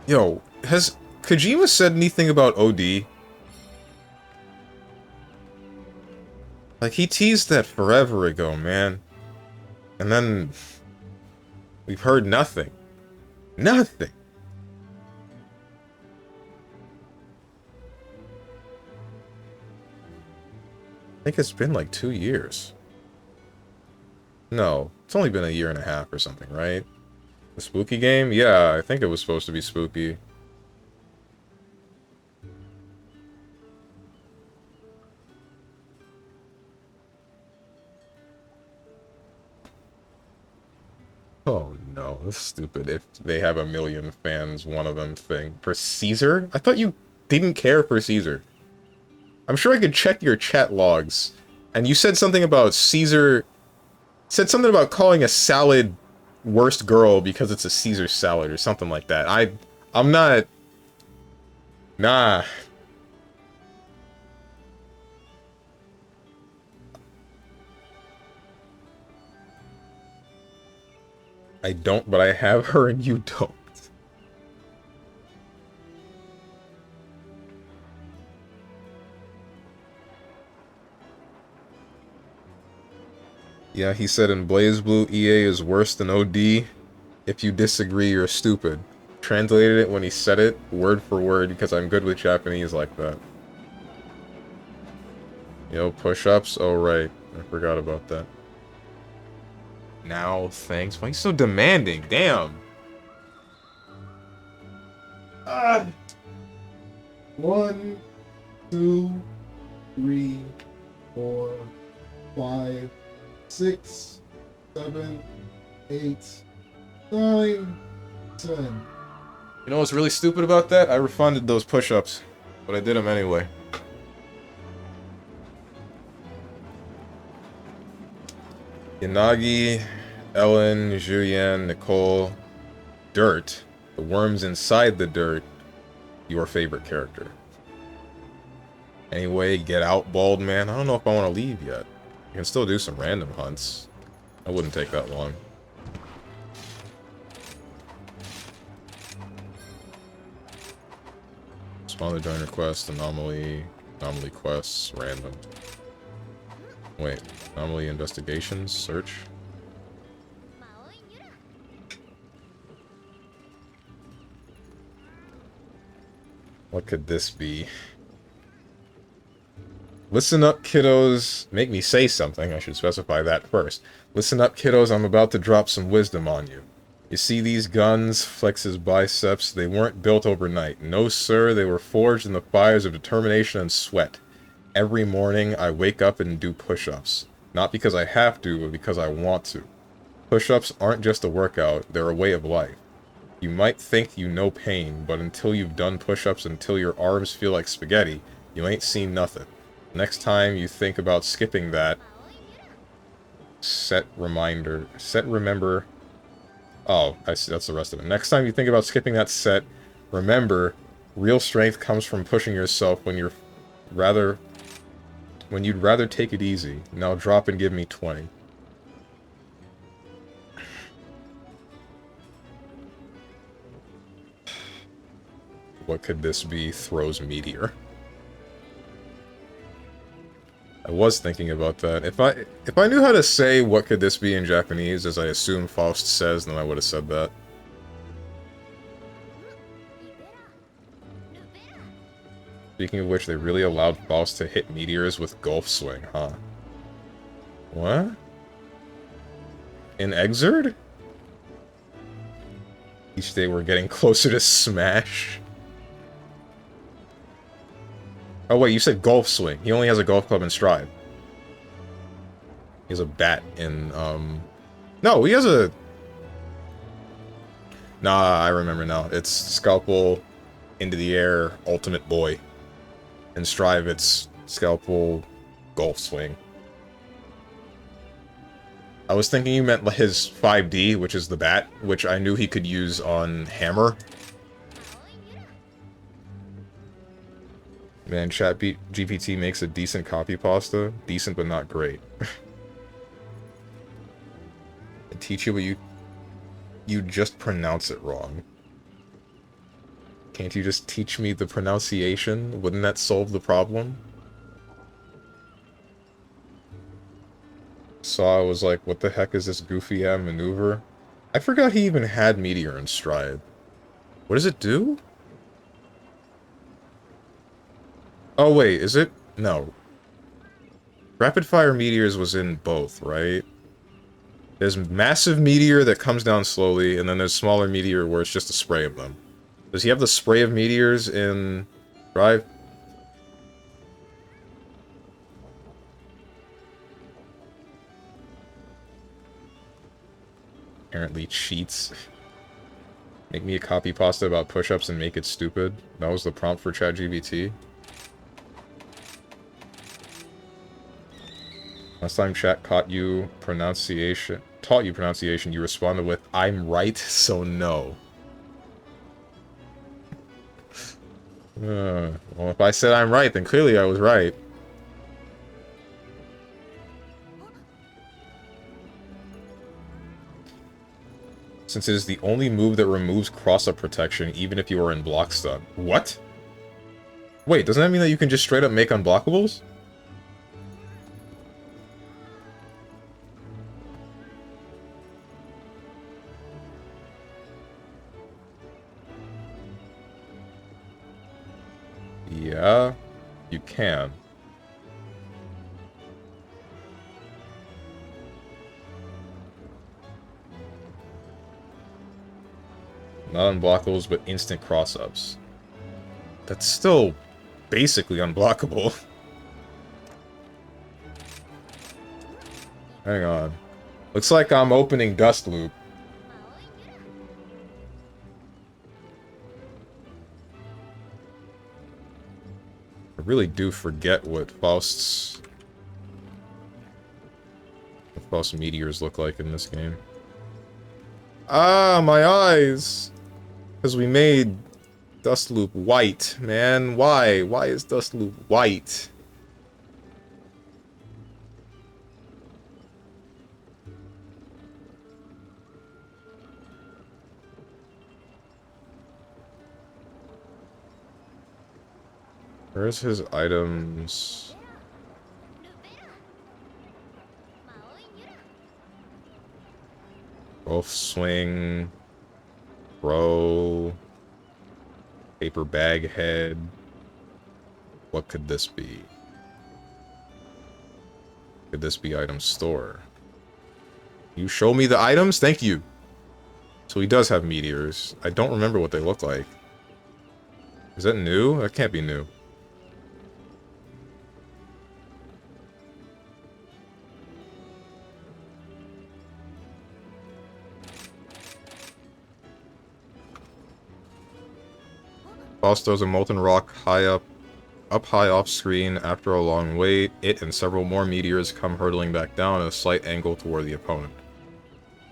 Yo, has Kojima said anything about OD? Like, he teased that forever ago, man. And then... we've heard nothing. Nothing! I think it's been like 2 years. No, it's only been a year and a half or something, right? The spooky game? Yeah, I think it was supposed to be spooky. Oh no, that's stupid. If they have a million fans, one of them thing. For Caesar? I thought you didn't care for Caesar. I'm sure I could check your chat logs. And you said something about Caesar... said something about calling a salad worst girl because it's a Caesar salad or something like that. I'm not... Nah. I don't, but I have her and you don't. Yeah, he said in BlazBlue, EA is worse than OD. If you disagree, you're stupid. Translated it when he said it, word for word, because I'm good with Japanese like that. Yo, push-ups? Oh, right. I forgot about that. Now, thanks. Why are you so demanding? Damn! Ah! 1, 2, 3, 4, 5, 6, 7, 8, 9, 10. You know what's really stupid about that? I refunded those push-ups, but I did them anyway. Yanagi, Ellen, Julian, Nicole, Dirt. The worms inside the dirt. Your favorite character. Anyway, get out, bald man. I don't know if I want to leave yet. You can still do some random hunts. That wouldn't take that long. Spawn the joiner quest, anomaly quests, random. Wait, anomaly investigations, search. What could this be? Listen up, kiddos. Make me say something. I should specify that first. Listen up, kiddos. I'm about to drop some wisdom on you. You see these guns? Flex his biceps. They weren't built overnight. No, sir. They were forged in the fires of determination and sweat. Every morning, I wake up and do push-ups. Not because I have to, but because I want to. Push-ups aren't just a workout. They're a way of life. You might think you know pain, but until you've done push-ups until your arms feel like spaghetti, you ain't seen nothing. Next time you think about skipping that, remember... Oh, I see, that's the rest of it. Next time you think about skipping that set, remember, real strength comes from pushing yourself when you'd rather take it easy. Now drop and give me 20. What could this be? Throws meteor. I was thinking about that. If I knew how to say what could this be in Japanese, as I assume Faust says, then I would have said that. Speaking of which, they really allowed Faust to hit meteors with Golf Swing, huh? What? In Exerd? Each day we're getting closer to Smash. Oh wait, you said Golf Swing. He only has a golf club in Stride. He has a bat in, No, he has a... Nah, I remember now. It's Scalpel, Into the Air, Ultimate Boy. And Strive, it's Scalpel, Golf Swing. I was thinking you meant his 5D, which is the bat, which I knew he could use on Hammer. Man, GPT makes a decent copy pasta. Decent, but not great. I teach you, but you just pronounce it wrong. Can't you just teach me the pronunciation? Wouldn't that solve the problem? Saw I was like, what the heck is this goofy-ass maneuver? I forgot he even had Meteor in Stride. What does it do? Oh wait, is it? No. Rapid Fire Meteors was in both, right? There's Massive Meteor that comes down slowly, and then there's Smaller Meteor where it's just a spray of them. Does he have the spray of meteors in Drive? Apparently cheats. Make me a copy pasta about push-ups and make it stupid. That was the prompt for ChatGPT. Last time chat taught you pronunciation, you responded with, "I'm right, so no." Well, if I said I'm right, then clearly I was right. Since it is the only move that removes cross-up protection even if you are in block stun. What? Wait, doesn't that mean that you can just straight up make unblockables? Yeah, you can. Not unblockables, but instant cross-ups. That's still basically unblockable. Hang on. Looks like I'm opening Dust Loop. I really do forget what Faust's meteors look like in this game. Ah, my eyes! Because we made Dust Loop white, man. Why? Why is Dust Loop white? Where's his items? Golf swing. Throw. Paper bag head. What could this be? Could this be item store? You show me the items? Thank you. So he does have meteors. I don't remember what they look like. Is that new? That can't be new. Boss throws a molten rock up high off screen. After a long wait, it and several more meteors come hurtling back down at a slight angle toward the opponent.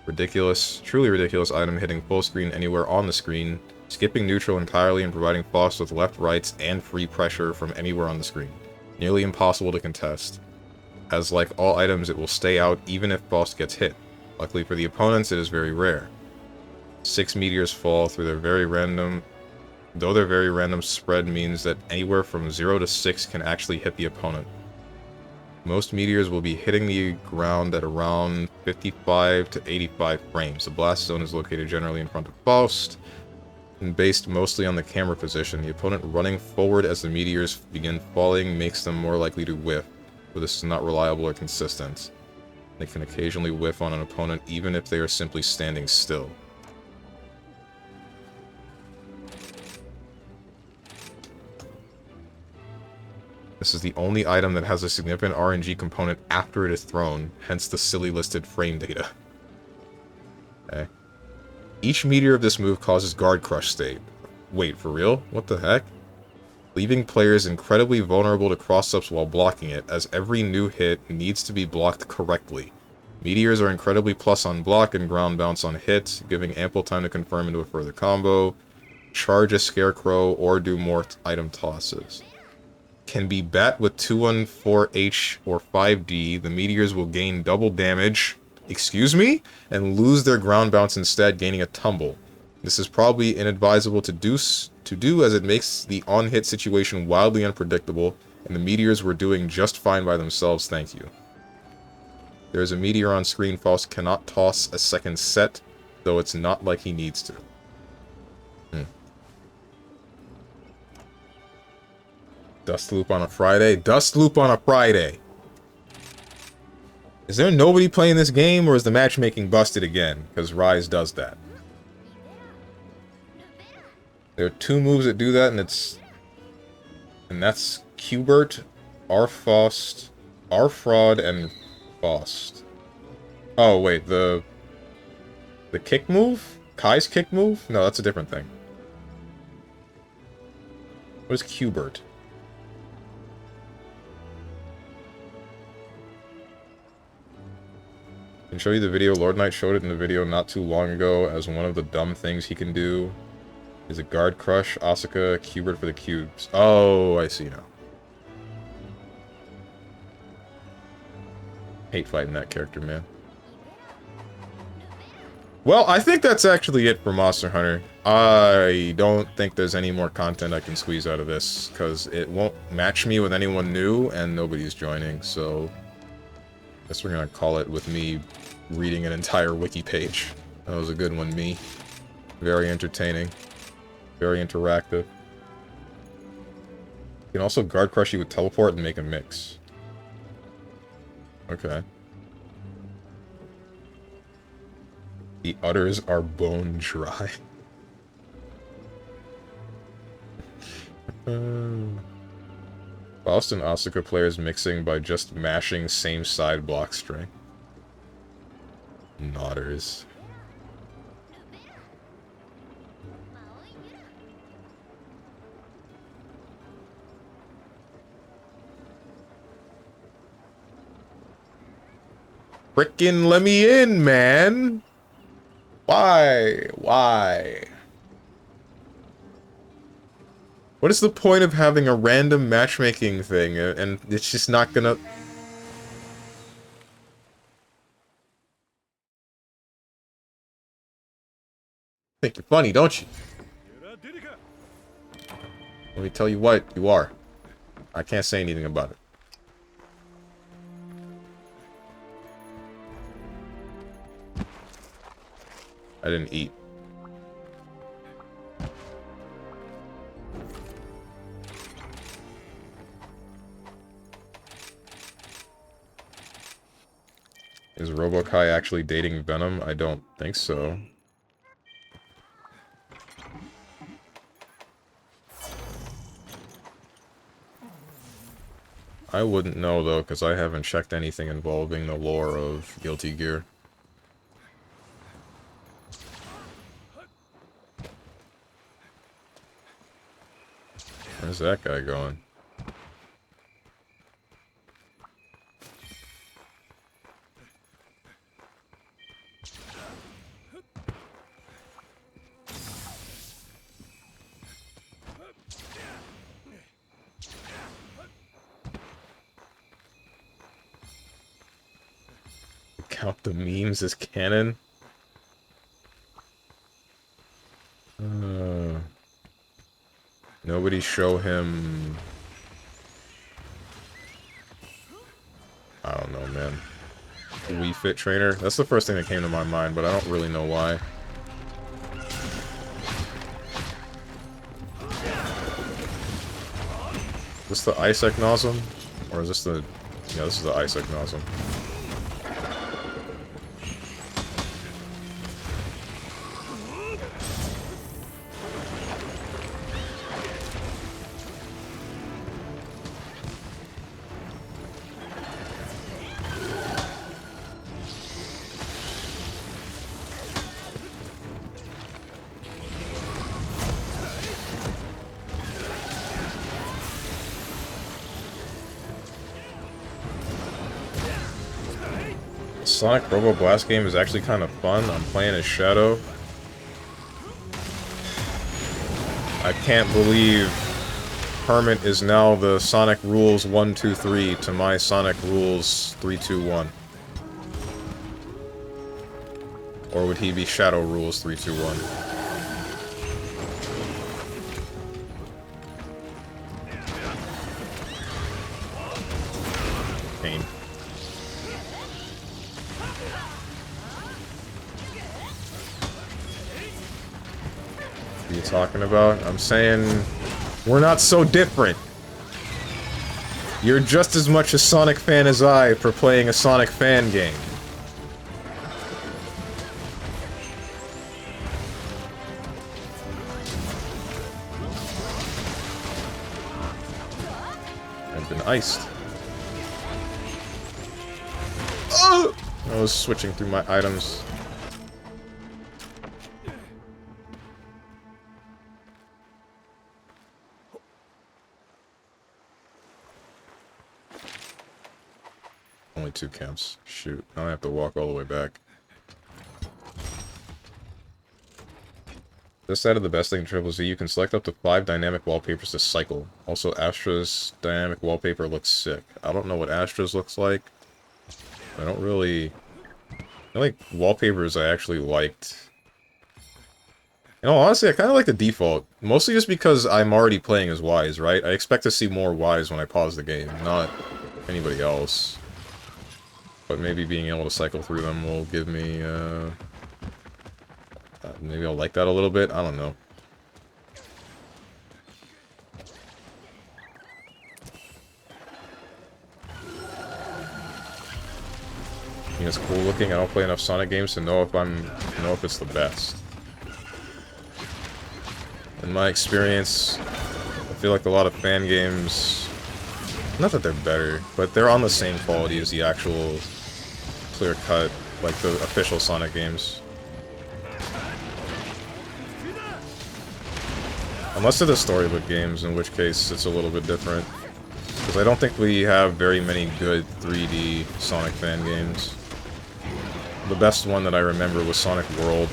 Ridiculous, truly ridiculous item hitting full screen anywhere on the screen, skipping neutral entirely and providing Faust with left, rights, and free pressure from anywhere on the screen. Nearly impossible to contest. As like all items, it will stay out even if Faust gets hit. Luckily for the opponents, it is very rare. 6 meteors fall through their very random... Though their very random spread means that anywhere from 0 to 6 can actually hit the opponent. Most meteors will be hitting the ground at around 55 to 85 frames. The blast zone is located generally in front of Faust, and based mostly on the camera position. The opponent running forward as the meteors begin falling makes them more likely to whiff, but this is not reliable or consistent. They can occasionally whiff on an opponent even if they are simply standing still. This is the only item that has a significant RNG component after it is thrown, hence the silly listed frame data. Okay. Each meteor of this move causes guard crush state. Wait, for real? What the heck? Leaving players incredibly vulnerable to cross-ups while blocking it, as every new hit needs to be blocked correctly. Meteors are incredibly plus on block and ground bounce on hit, giving ample time to confirm into a further combo, charge a scarecrow, or do more item tosses. Can be bat with 214H or 5D, the meteors will gain double damage, excuse me, and lose their ground bounce instead, gaining a tumble. This is probably inadvisable to do as it makes the on-hit situation wildly unpredictable, and the meteors were doing just fine by themselves, thank you. There is a meteor on screen. Faust cannot toss a second set, though it's not like he needs to. Dust Loop on a Friday? Dust Loop on a Friday! Is there nobody playing this game, or is the matchmaking busted again? Because Rise does that. There are two moves that do that, and that's Qbert, Arfrost, and Faust. Oh, wait, the kick move? Kai's kick move? No, that's a different thing. What is Qbert? I can show you the video. Lord Knight showed it in the video not too long ago as one of the dumb things he can do. Is a guard crush, Asuka, Qbert for the cubes. Oh, I see now. Hate fighting that character, man. Well, I think that's actually it for Monster Hunter. I don't think there's any more content I can squeeze out of this, because it won't match me with anyone new, and nobody's joining, so... I guess we're gonna call it with me reading an entire wiki page. That was a good one, me. Very entertaining. Very interactive. You can also guard crush you with teleport and make a mix. Okay. The udders are bone dry. Faust and Asuka players mixing by just mashing same side block string. Nodders. Frickin' let me in, man! Why? Why? What is the point of having a random matchmaking thing, and it's just not gonna... Think you're funny, don't you? Let me tell you what, you are. I can't say anything about it. I didn't eat. Is Robokai actually dating Venom? I don't think so. I wouldn't know, though, because I haven't checked anything involving the lore of Guilty Gear. Where's that guy going? Count the memes as canon? Nobody show him... I don't know, man. Wii Fit Trainer? That's the first thing that came to my mind, but I don't really know why. Is this the Ice Ecnosm? Or is this the... Yeah, this is the Ice Ecnosm. Sonic Robo Blast game is actually kind of fun. I'm playing as Shadow. I can't believe Hermit is now the Sonic Rules 1, 2, 3 to my Sonic Rules 3, 2, 1. Or would he be Shadow Rules 3, 2, 1? Pain. What are you talking about? I'm saying we're not so different. You're just as much a Sonic fan as I for playing a Sonic fan game. I've been iced. Oh! I was switching through my items. Only 2 camps. Shoot. Now I have to walk all the way back. This side of the best thing in Triple Z, you can select up to 5 dynamic wallpapers to cycle. Also, Astra's dynamic wallpaper looks sick. I don't know what Astra's looks like. I don't really... I like wallpapers I actually liked. You know, honestly, I kind of like the default. Mostly just because I'm already playing as Wise, right? I expect to see more Wise when I pause the game, not anybody else. But maybe being able to cycle through them will give me, maybe I'll like that a little bit? I don't know. I mean, it's cool looking. I don't play enough Sonic games to know if it's the best. In my experience, I feel like a lot of fan games, not that they're better, but they're on the same quality as the actual clear-cut, like the official Sonic games. Unless they're the storybook games, in which case it's a little bit different. Because I don't think we have very many good 3D Sonic fan games. The best one that I remember was Sonic World.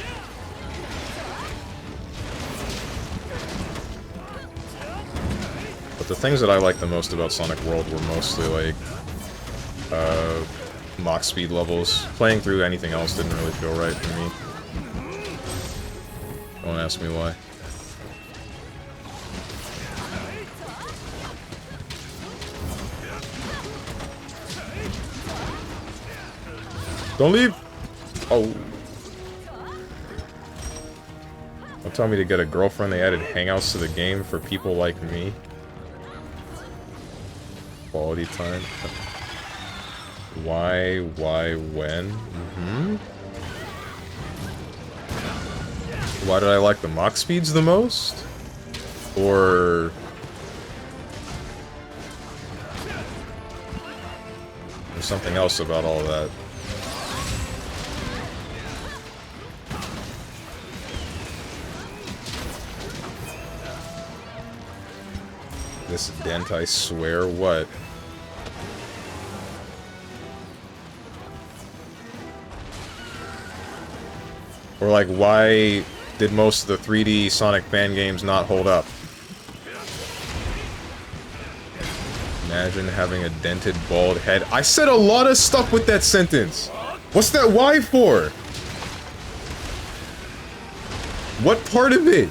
But the things that I liked the most about Sonic World were mostly like Mach speed levels. Playing through anything else didn't really feel right for me. Don't ask me why. Don't leave! Oh. Don't tell me to get a girlfriend. They added hangouts to the game for people like me. Quality time. Why, when? Mm-hmm. Why did I like the Mach speeds the most? Or... there's something else about all that. This dent, I swear, what? Or like, why did most of the 3D Sonic fan games not hold up? Imagine having a dented, bald head. I said a lot of stuff with that sentence! What's that Y for? What part of it?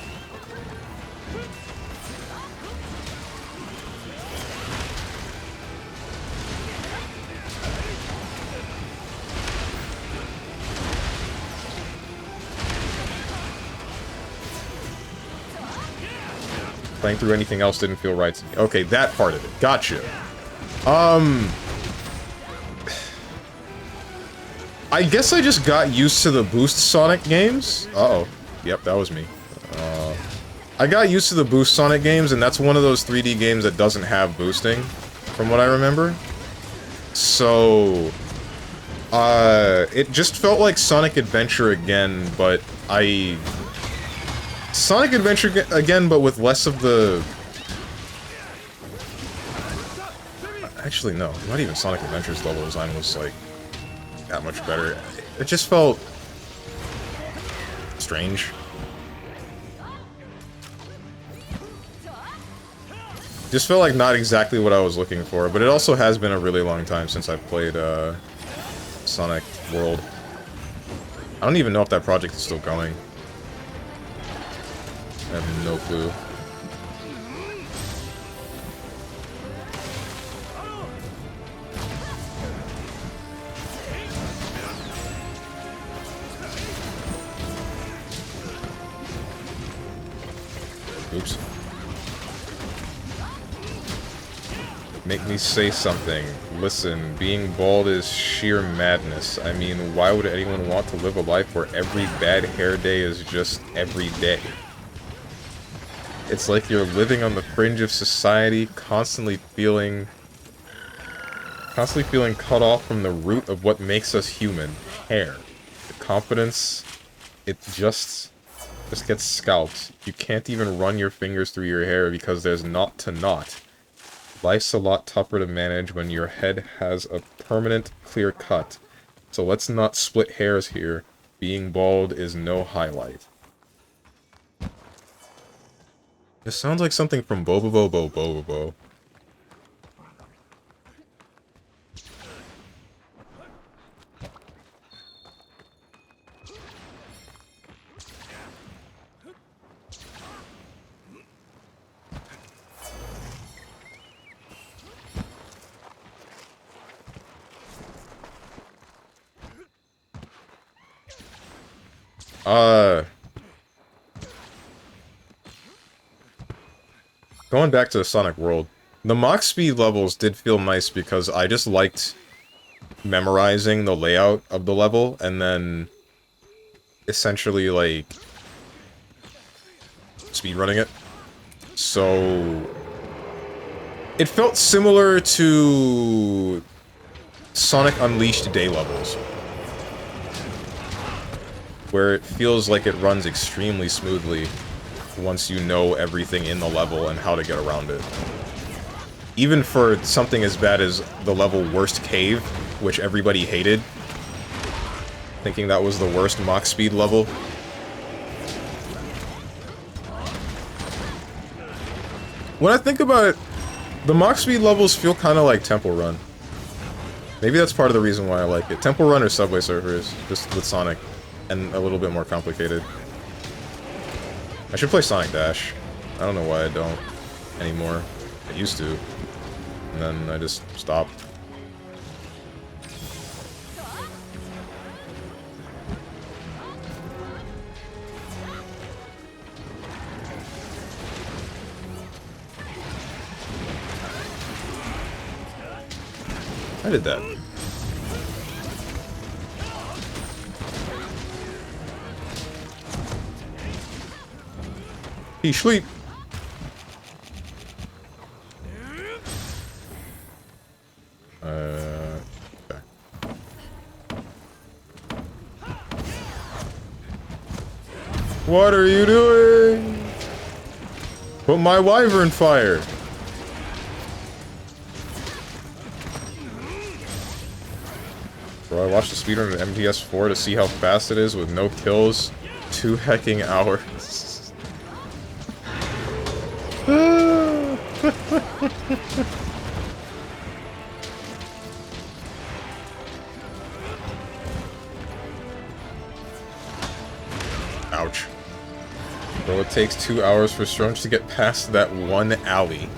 Playing through anything else didn't feel right to me. Okay, that part of it. Gotcha. I guess I just got used to the Boost Sonic games. Uh-oh. Yep, that was me. I got used to the Boost Sonic games, and that's one of those 3D games that doesn't have boosting, from what I remember. So... it just felt like Sonic Adventure again, but Sonic Adventure again, but with less of the... Actually, no. Not even Sonic Adventure's level design was, like, that much better. It just felt strange. Just felt like not exactly what I was looking for, but it also has been a really long time since I've played Sonic World. I don't even know if that project is still going. I have no clue. Oops. Make me say something. Listen, being bald is sheer madness. I mean, why would anyone want to live a life where every bad hair day is just every day? It's like you're living on the fringe of society, constantly feeling cut off from the root of what makes us human. Hair. The confidence, it just gets scalped. You can't even run your fingers through your hair because there's knot to knot. Life's a lot tougher to manage when your head has a permanent, clear cut. So let's not split hairs here. Being bald is no highlight. This sounds like something from Bobobo Bobobo. Going back to the Sonic World, the Mach Speed levels did feel nice because I just liked memorizing the layout of the level and then essentially, like, speedrunning it. So it felt similar to Sonic Unleashed Day levels, where it feels like it runs extremely smoothly once you know everything in the level and how to get around it. Even for something as bad as the level Worst Cave, which everybody hated, thinking that was the worst Mach Speed level. When I think about it, the Mach Speed levels feel kind of like Temple Run. Maybe that's part of the reason why I like it. Temple Run or Subway Surfers, just with Sonic, and a little bit more complicated. I should play Sonic Dash. I don't know why I don't anymore. I used to. And then I just stopped. I did that. He sleep. Okay. What are you doing? Put my wyvern fire. Bro, I watched the speedrun of MGS4 to see how fast it is with no kills. 2 hecking hours. Ouch. Bro, it takes 2 hours for Strunch to get past that one alley.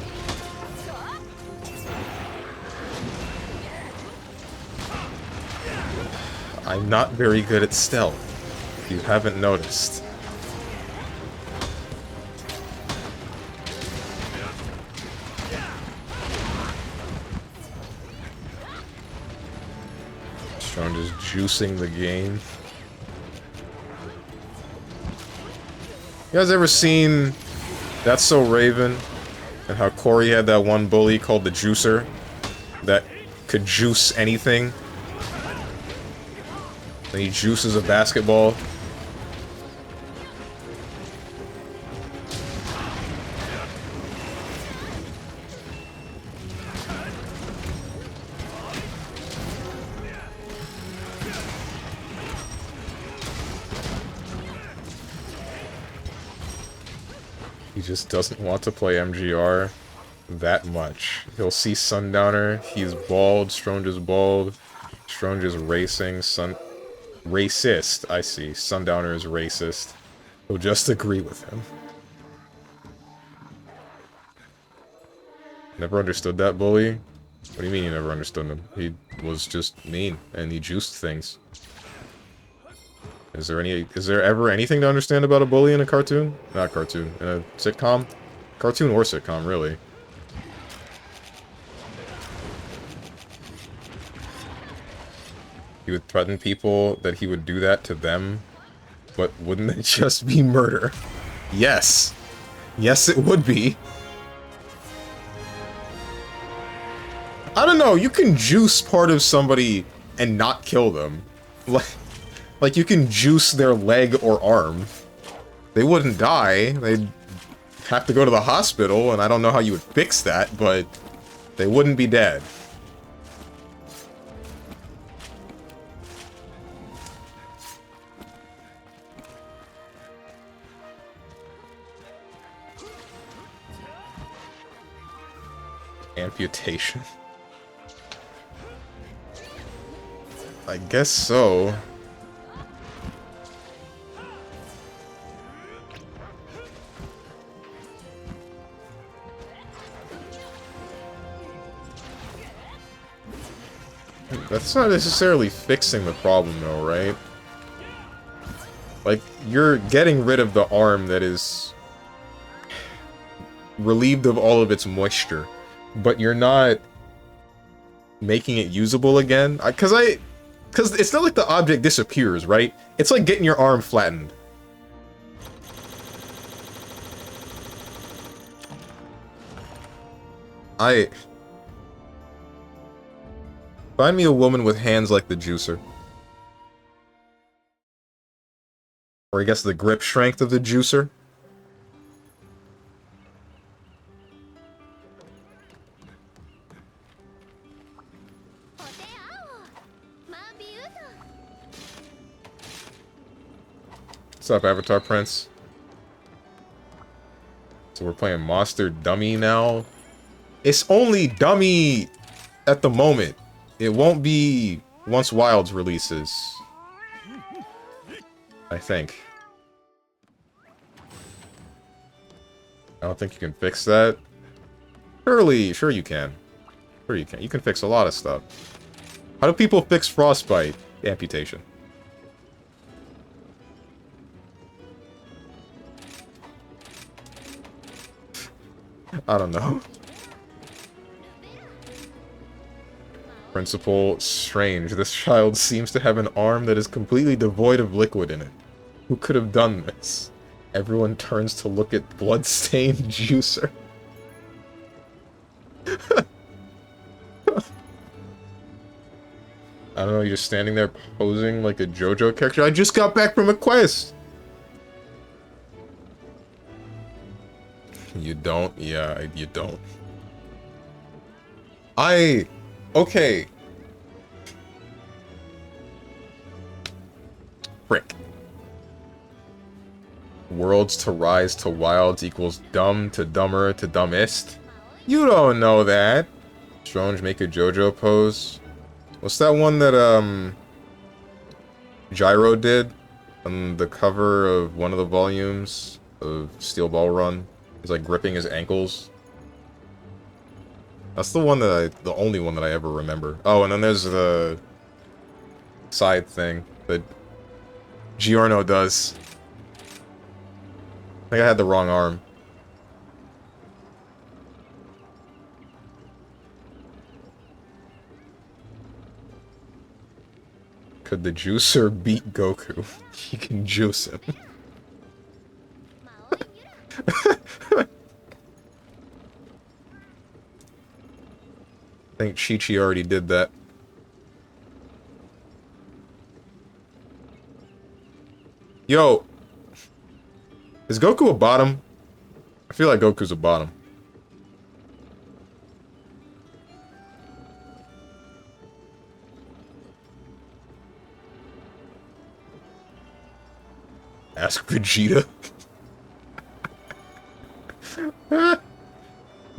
I'm not very good at stealth, if you haven't noticed. Strunch is juicing the game. You guys ever seen That's So Raven? And how Corey had that one bully called the Juicer that could juice anything? And he juices a basketball. He just doesn't want to play MGR that much. He'll see Sundowner, he's bald, Stronge is bald, Stronge is racing, racist, I see. Sundowner is racist. He'll just agree with him. Never understood that bully? What do you mean you never understood him? He was just mean, and he juiced things. Is there ever anything to understand about a bully in a cartoon? Not cartoon, in a sitcom? Cartoon or sitcom, really. He would threaten people that he would do that to them, but wouldn't it just be murder? Yes! Yes, it would be! I don't know, you can juice part of somebody and not kill them. Like, you can juice their leg or arm. They wouldn't die, they'd have to go to the hospital, and I don't know how you would fix that, but they wouldn't be dead. Amputation. I guess so. That's not necessarily fixing the problem, though, right? Like, you're getting rid of the arm that is relieved of all of its moisture, but you're not making it usable again. Because it's not like the object disappears, right? It's like getting your arm flattened. Find me a woman with hands like the juicer. Or I guess the grip strength of the juicer. What's up, Avatar Prince? So we're playing Monster Dummy now? It's only Dummy at the moment. It won't be once Wilds releases. I think. I don't think you can fix that. Sure you can. Sure you can. You can fix a lot of stuff. How do people fix frostbite? Amputation. I don't know. Principal, strange. This child seems to have an arm that is completely devoid of liquid in it. Who could have done this? Everyone turns to look at bloodstained juicer. I don't know, you're just standing there posing like a JoJo character. I just got back from a quest! You don't? Yeah, you don't. Okay. Frick. Worlds to rise to wilds equals dumb to dumber to dumbest? You don't know that. Stronge make a JoJo pose. What's that one that, Gyro did? On the cover of one of the volumes of Steel Ball Run? He's like gripping his ankles. That's the one that the only one that I ever remember. Oh, and then there's the side thing that Giorno does. I think I had the wrong arm. Could the juicer beat Goku? He can juice him. I think Chi-Chi already did that. Yo! Is Goku a bottom? I feel like Goku's a bottom. Ask Vegeta.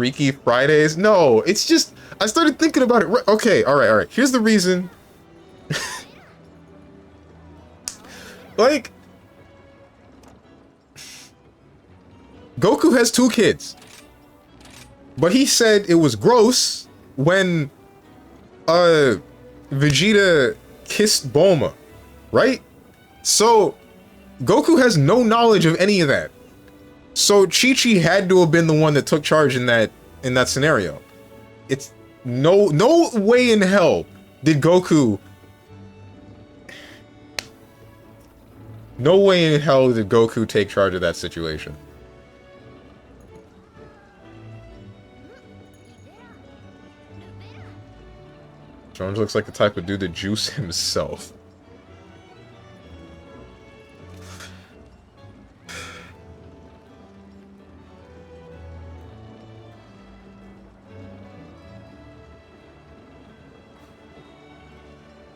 Freaky Fridays? No, it's just, I started thinking about it. Okay, alright. Here's the reason. Like, Goku has 2 kids. But he said it was gross when, Vegeta kissed Bulma, right? So, Goku has no knowledge of any of that. So Chi-Chi had to have been the one that took charge in that scenario. It's no way in hell did Goku. No way in hell did Goku take charge of that situation. Jones looks like the type of dude to juice himself.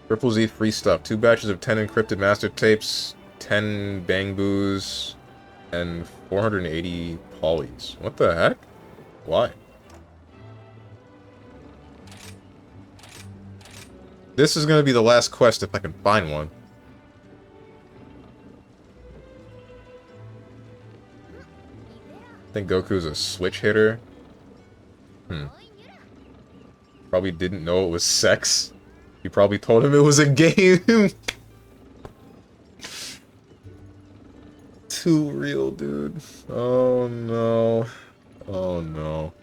Triple Z free stuff. 2 batches of 10 encrypted master tapes, 10 bang boos, and 480 polys. What the heck? Why? This is gonna be the last quest if I can find one. I think Goku's a switch hitter. Probably didn't know it was sex. You probably told him it was a game. Too real, dude. Oh no. Oh no.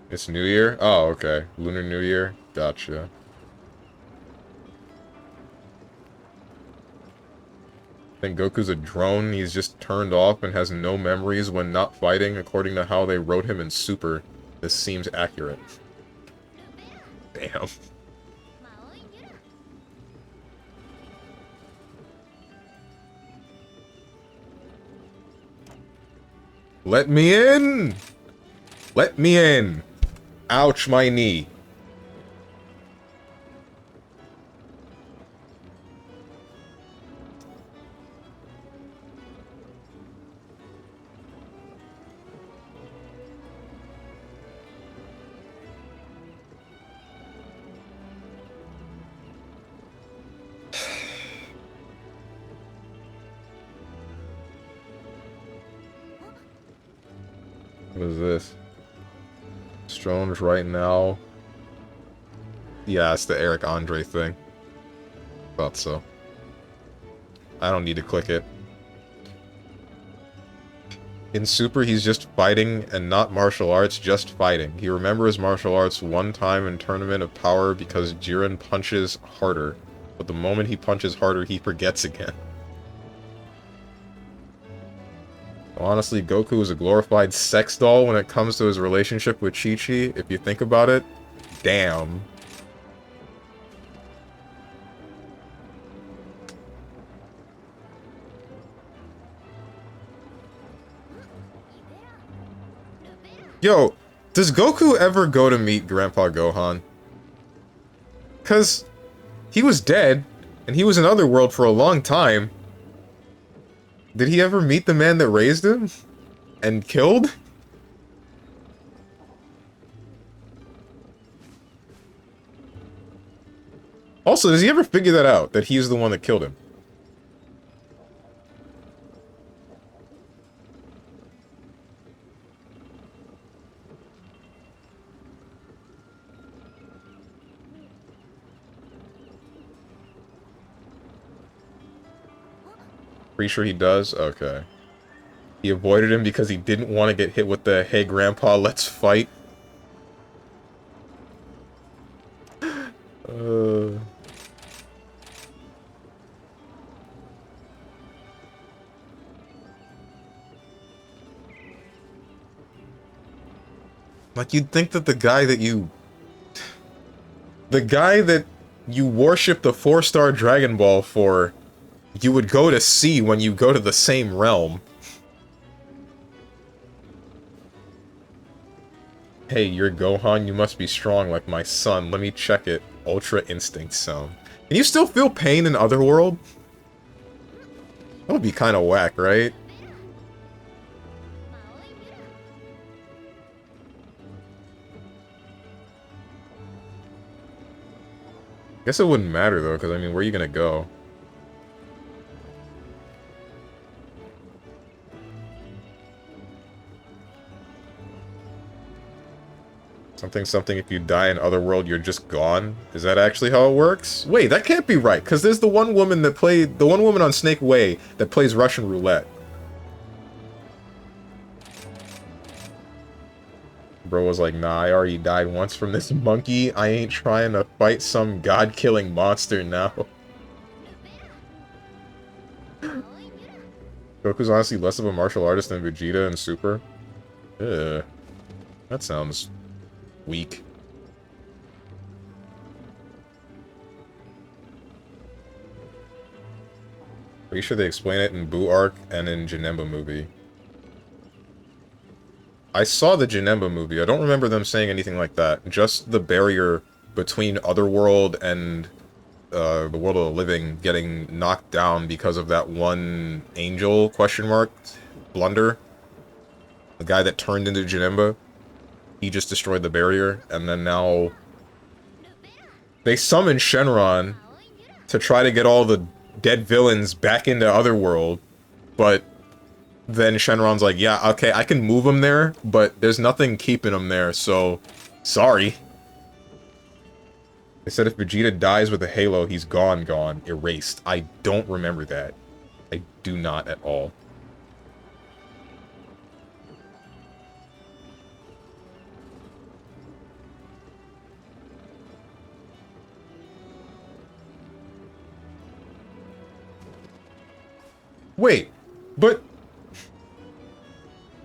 It's New Year? Oh, okay. Lunar New Year? Gotcha. I think Goku's a drone. He's just turned off and has no memories when not fighting, according to how they wrote him in Super. This seems accurate. Damn. Let me in! Let me in! Ouch, my knee. What is this? Strones right now. Yeah, it's the Eric Andre thing. Thought so. I don't need to click it. In Super, he's just fighting and not martial arts, just fighting. He remembers martial arts one time in Tournament of Power because Jiren punches harder. But the moment he punches harder, he forgets again. Honestly, Goku is a glorified sex doll when it comes to his relationship with Chi-Chi, if you think about it. Damn. Yo, does Goku ever go to meet Grandpa Gohan? 'Cause he was dead, and he was in Otherworld for a long time. Did he ever meet the man that raised him? And killed? Also, does he ever figure that out? That he's the one that killed him? Pretty sure he does? Okay. He avoided him because he didn't want to get hit with the, "Hey grandpa, let's fight." Like, you'd think that the guy that you worship the 4-star Dragon Ball for, you would go to see when you go to the same realm. Hey, you're Gohan, you must be strong like my son. Let me check it. Ultra Instinct sound. Can you still feel pain in Otherworld? That would be kind of whack, right? Guess it wouldn't matter, though, because, I mean, where are you gonna go? Something, if you die in Otherworld, you're just gone? Is that actually how it works? Wait, that can't be right, because there's the one woman on Snake Way that plays Russian roulette. Bro was like, nah, I already died once from this monkey. I ain't trying to fight some god-killing monster now. Goku's honestly less of a martial artist than Vegeta and Super. Ugh. That sounds weak. Pretty sure they explain it in Buu Arc and in Janemba movie. I saw the Janemba movie. I don't remember them saying anything like that. Just the barrier between Otherworld and the world of the living getting knocked down because of that one angel question mark blunder. The guy that turned into Janemba. He just destroyed the barrier, and then now they summon Shenron to try to get all the dead villains back into Otherworld, but then Shenron's like, yeah, okay, I can move them there, but there's nothing keeping them there, so sorry. They said if Vegeta dies with a halo, he's gone, erased. I don't remember that. I do not at all. Wait, but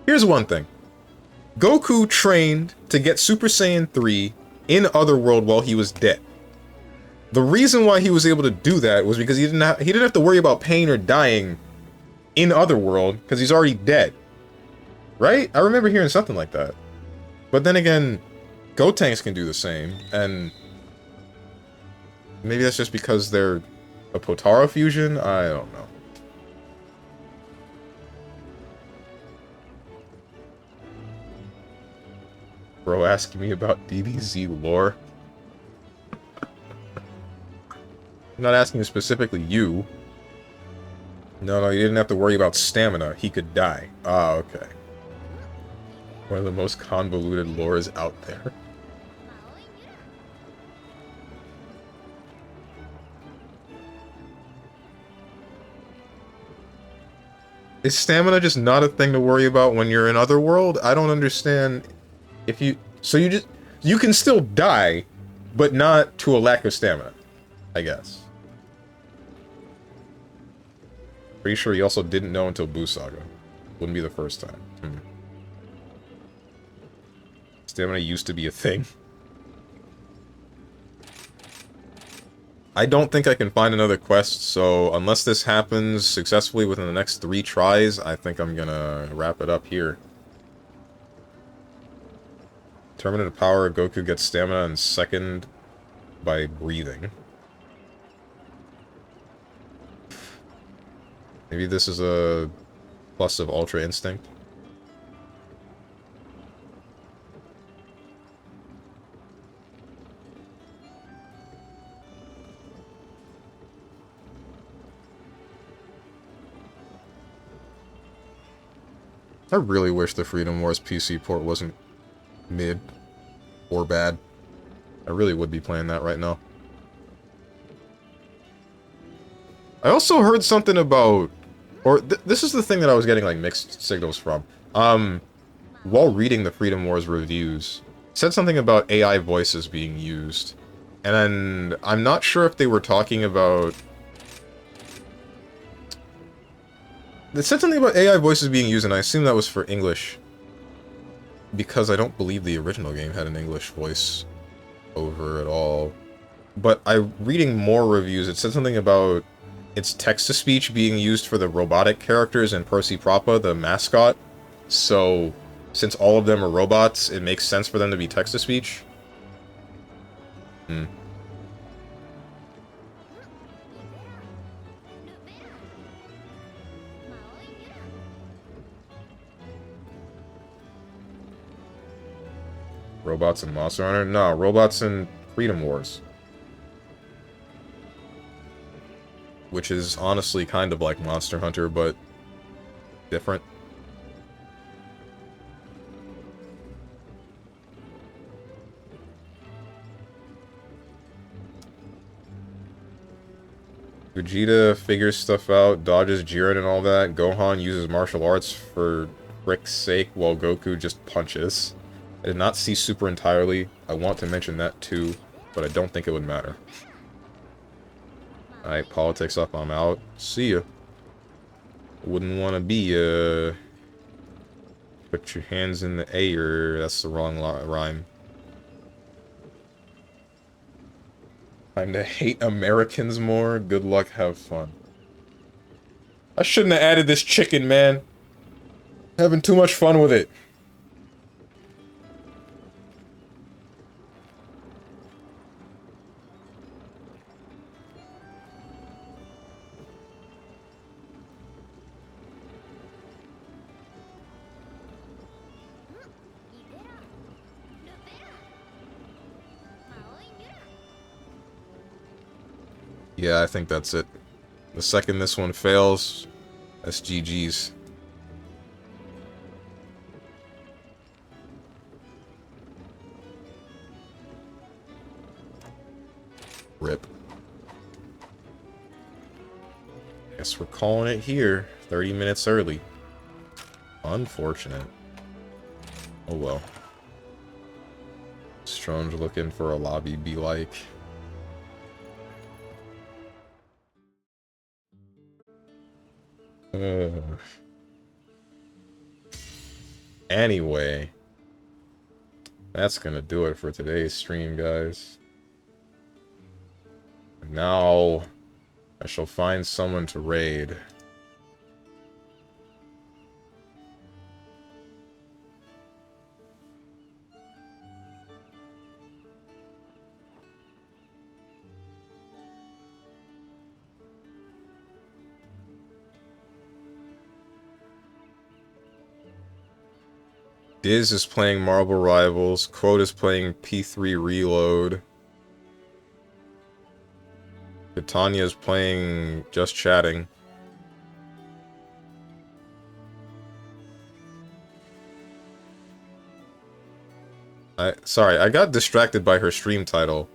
here's one thing. Goku trained to get Super Saiyan 3 in Otherworld while he was dead. The reason why he was able to do that was because he didn't have to worry about pain or dying in Otherworld because he's already dead. Right? I remember hearing something like that. But then again, Gotenks can do the same, and maybe that's just because they're a Potara fusion? I don't know. Bro asking me about DBZ lore. I'm not asking specifically you. No, you didn't have to worry about stamina. He could die. Ah, okay. One of the most convoluted lores out there. Is stamina just not a thing to worry about when you're in Otherworld? I don't understand. If you... So you can still die, but not to a lack of stamina, I guess. Pretty sure he also didn't know until Buu Saga. Wouldn't be the first time. Stamina used to be a thing. I don't think I can find another quest, so unless this happens successfully within the next 3 tries, I think I'm gonna wrap it up here. Terminated power, Goku gets stamina in second by breathing. Maybe this is a plus of Ultra Instinct. I really wish the Freedom Wars PC port wasn't mid or bad. I really would be playing that right now. I also heard something about, or this is the thing that I was getting like mixed signals from. While reading the Freedom Wars reviews, it said something about AI voices being used, and I'm not sure if they were talking about. It said something about AI voices being used, and I assume that was for English. Because I don't believe the original game had an English voice over at all. But reading more reviews, it said something about its text-to-speech being used for the robotic characters in Percy Propa, the mascot. So, since all of them are robots, it makes sense for them to be text-to-speech. Robots in Monster Hunter? No, robots in Freedom Wars. Which is honestly kind of like Monster Hunter, but different. Vegeta figures stuff out, dodges Jiren and all that. Gohan uses martial arts for frick's sake, while Goku just punches. I did not see Super entirely. I want to mention that too, but I don't think it would matter. Alright, politics up, I'm out. See ya. Wouldn't want to be, put your hands in the air. That's the wrong rhyme. Time to hate Americans more. Good luck, have fun. I shouldn't have added this chicken, man. Having too much fun with it. Yeah, I think that's it. The second this one fails, that's GG's. Rip. Guess we're calling it here. 30 minutes early. Unfortunate. Oh well. Strange looking for a lobby be like. Anyway, that's gonna do it for today's stream, guys. Now, I shall find someone to raid. Diz is playing Marble Rivals. Quote is playing P3 Reload. Titania is playing Just Chatting. Sorry, I got distracted by her stream title.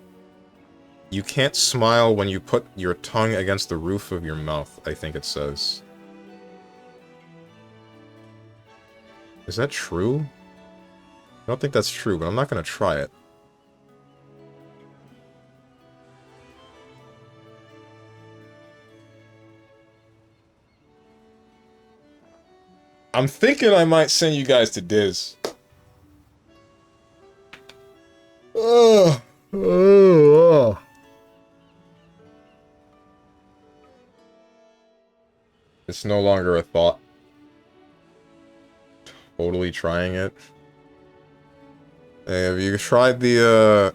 You can't smile when you put your tongue against the roof of your mouth, I think it says. Is that true? I don't think that's true, but I'm not gonna try it. I'm thinking I might send you guys to Diz. It's no longer a thought. Totally trying it. Hey, have you tried the,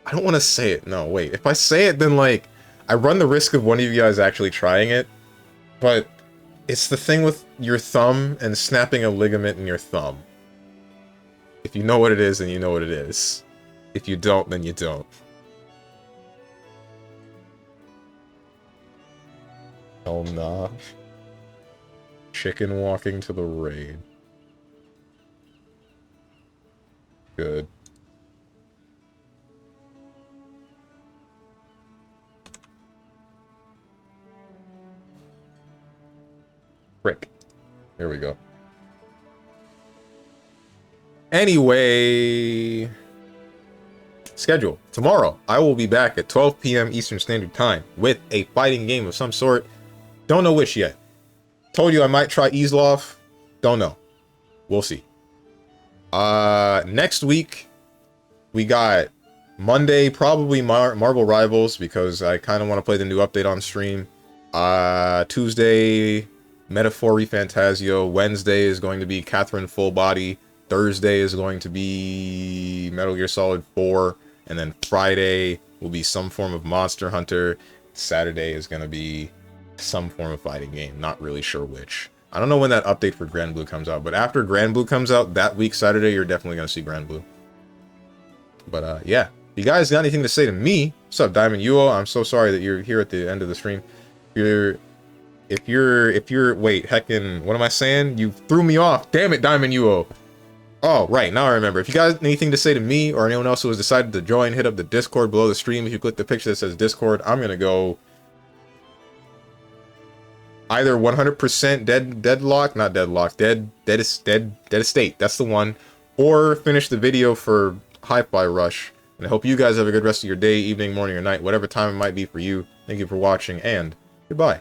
I don't want to say it. No, wait. If I say it, then, like, I run the risk of one of you guys actually trying it. But it's the thing with your thumb and snapping a ligament in your thumb. If you know what it is, then you know what it is. If you don't, then you don't. Hell nah. Chicken walking to the raid. Good. Frick. There we go. Anyway... Schedule. Tomorrow, I will be back at 12 p.m. Eastern Standard Time with a fighting game of some sort. Don't know which yet. Told you I might try Easeloff. Don't know. We'll see. Next week, we got Monday, probably Marble Rivals, because I kind of want to play the new update on stream. Tuesday, Metaphor Fantasio. Wednesday is going to be Catherine Full Body. Thursday is going to be Metal Gear Solid 4. And then Friday will be some form of Monster Hunter. Saturday is going to be some form of fighting game. Not really sure which. I don't know when that update for Grand Blue comes out, but after Grand Blue comes out, that week, Saturday, you're definitely going to see Grand Blue. Yeah. If you guys got anything to say to me, what's up, Diamond Yuo? I'm so sorry that you're here at the end of the stream. If you're, wait, heckin', what am I saying? You threw me off. Damn it, Diamond Yuo. Oh, right, now I remember. If you guys anything to say to me or anyone else who has decided to join, hit up the Discord below the stream. If you click the picture that says Discord, I'm gonna go either 100% deadlock, not deadlock, dead estate, that's the one, or finish the video for Hi-Fi Rush. And I hope you guys have a good rest of your day, evening, morning, or night, whatever time it might be for you. Thank you for watching, and goodbye.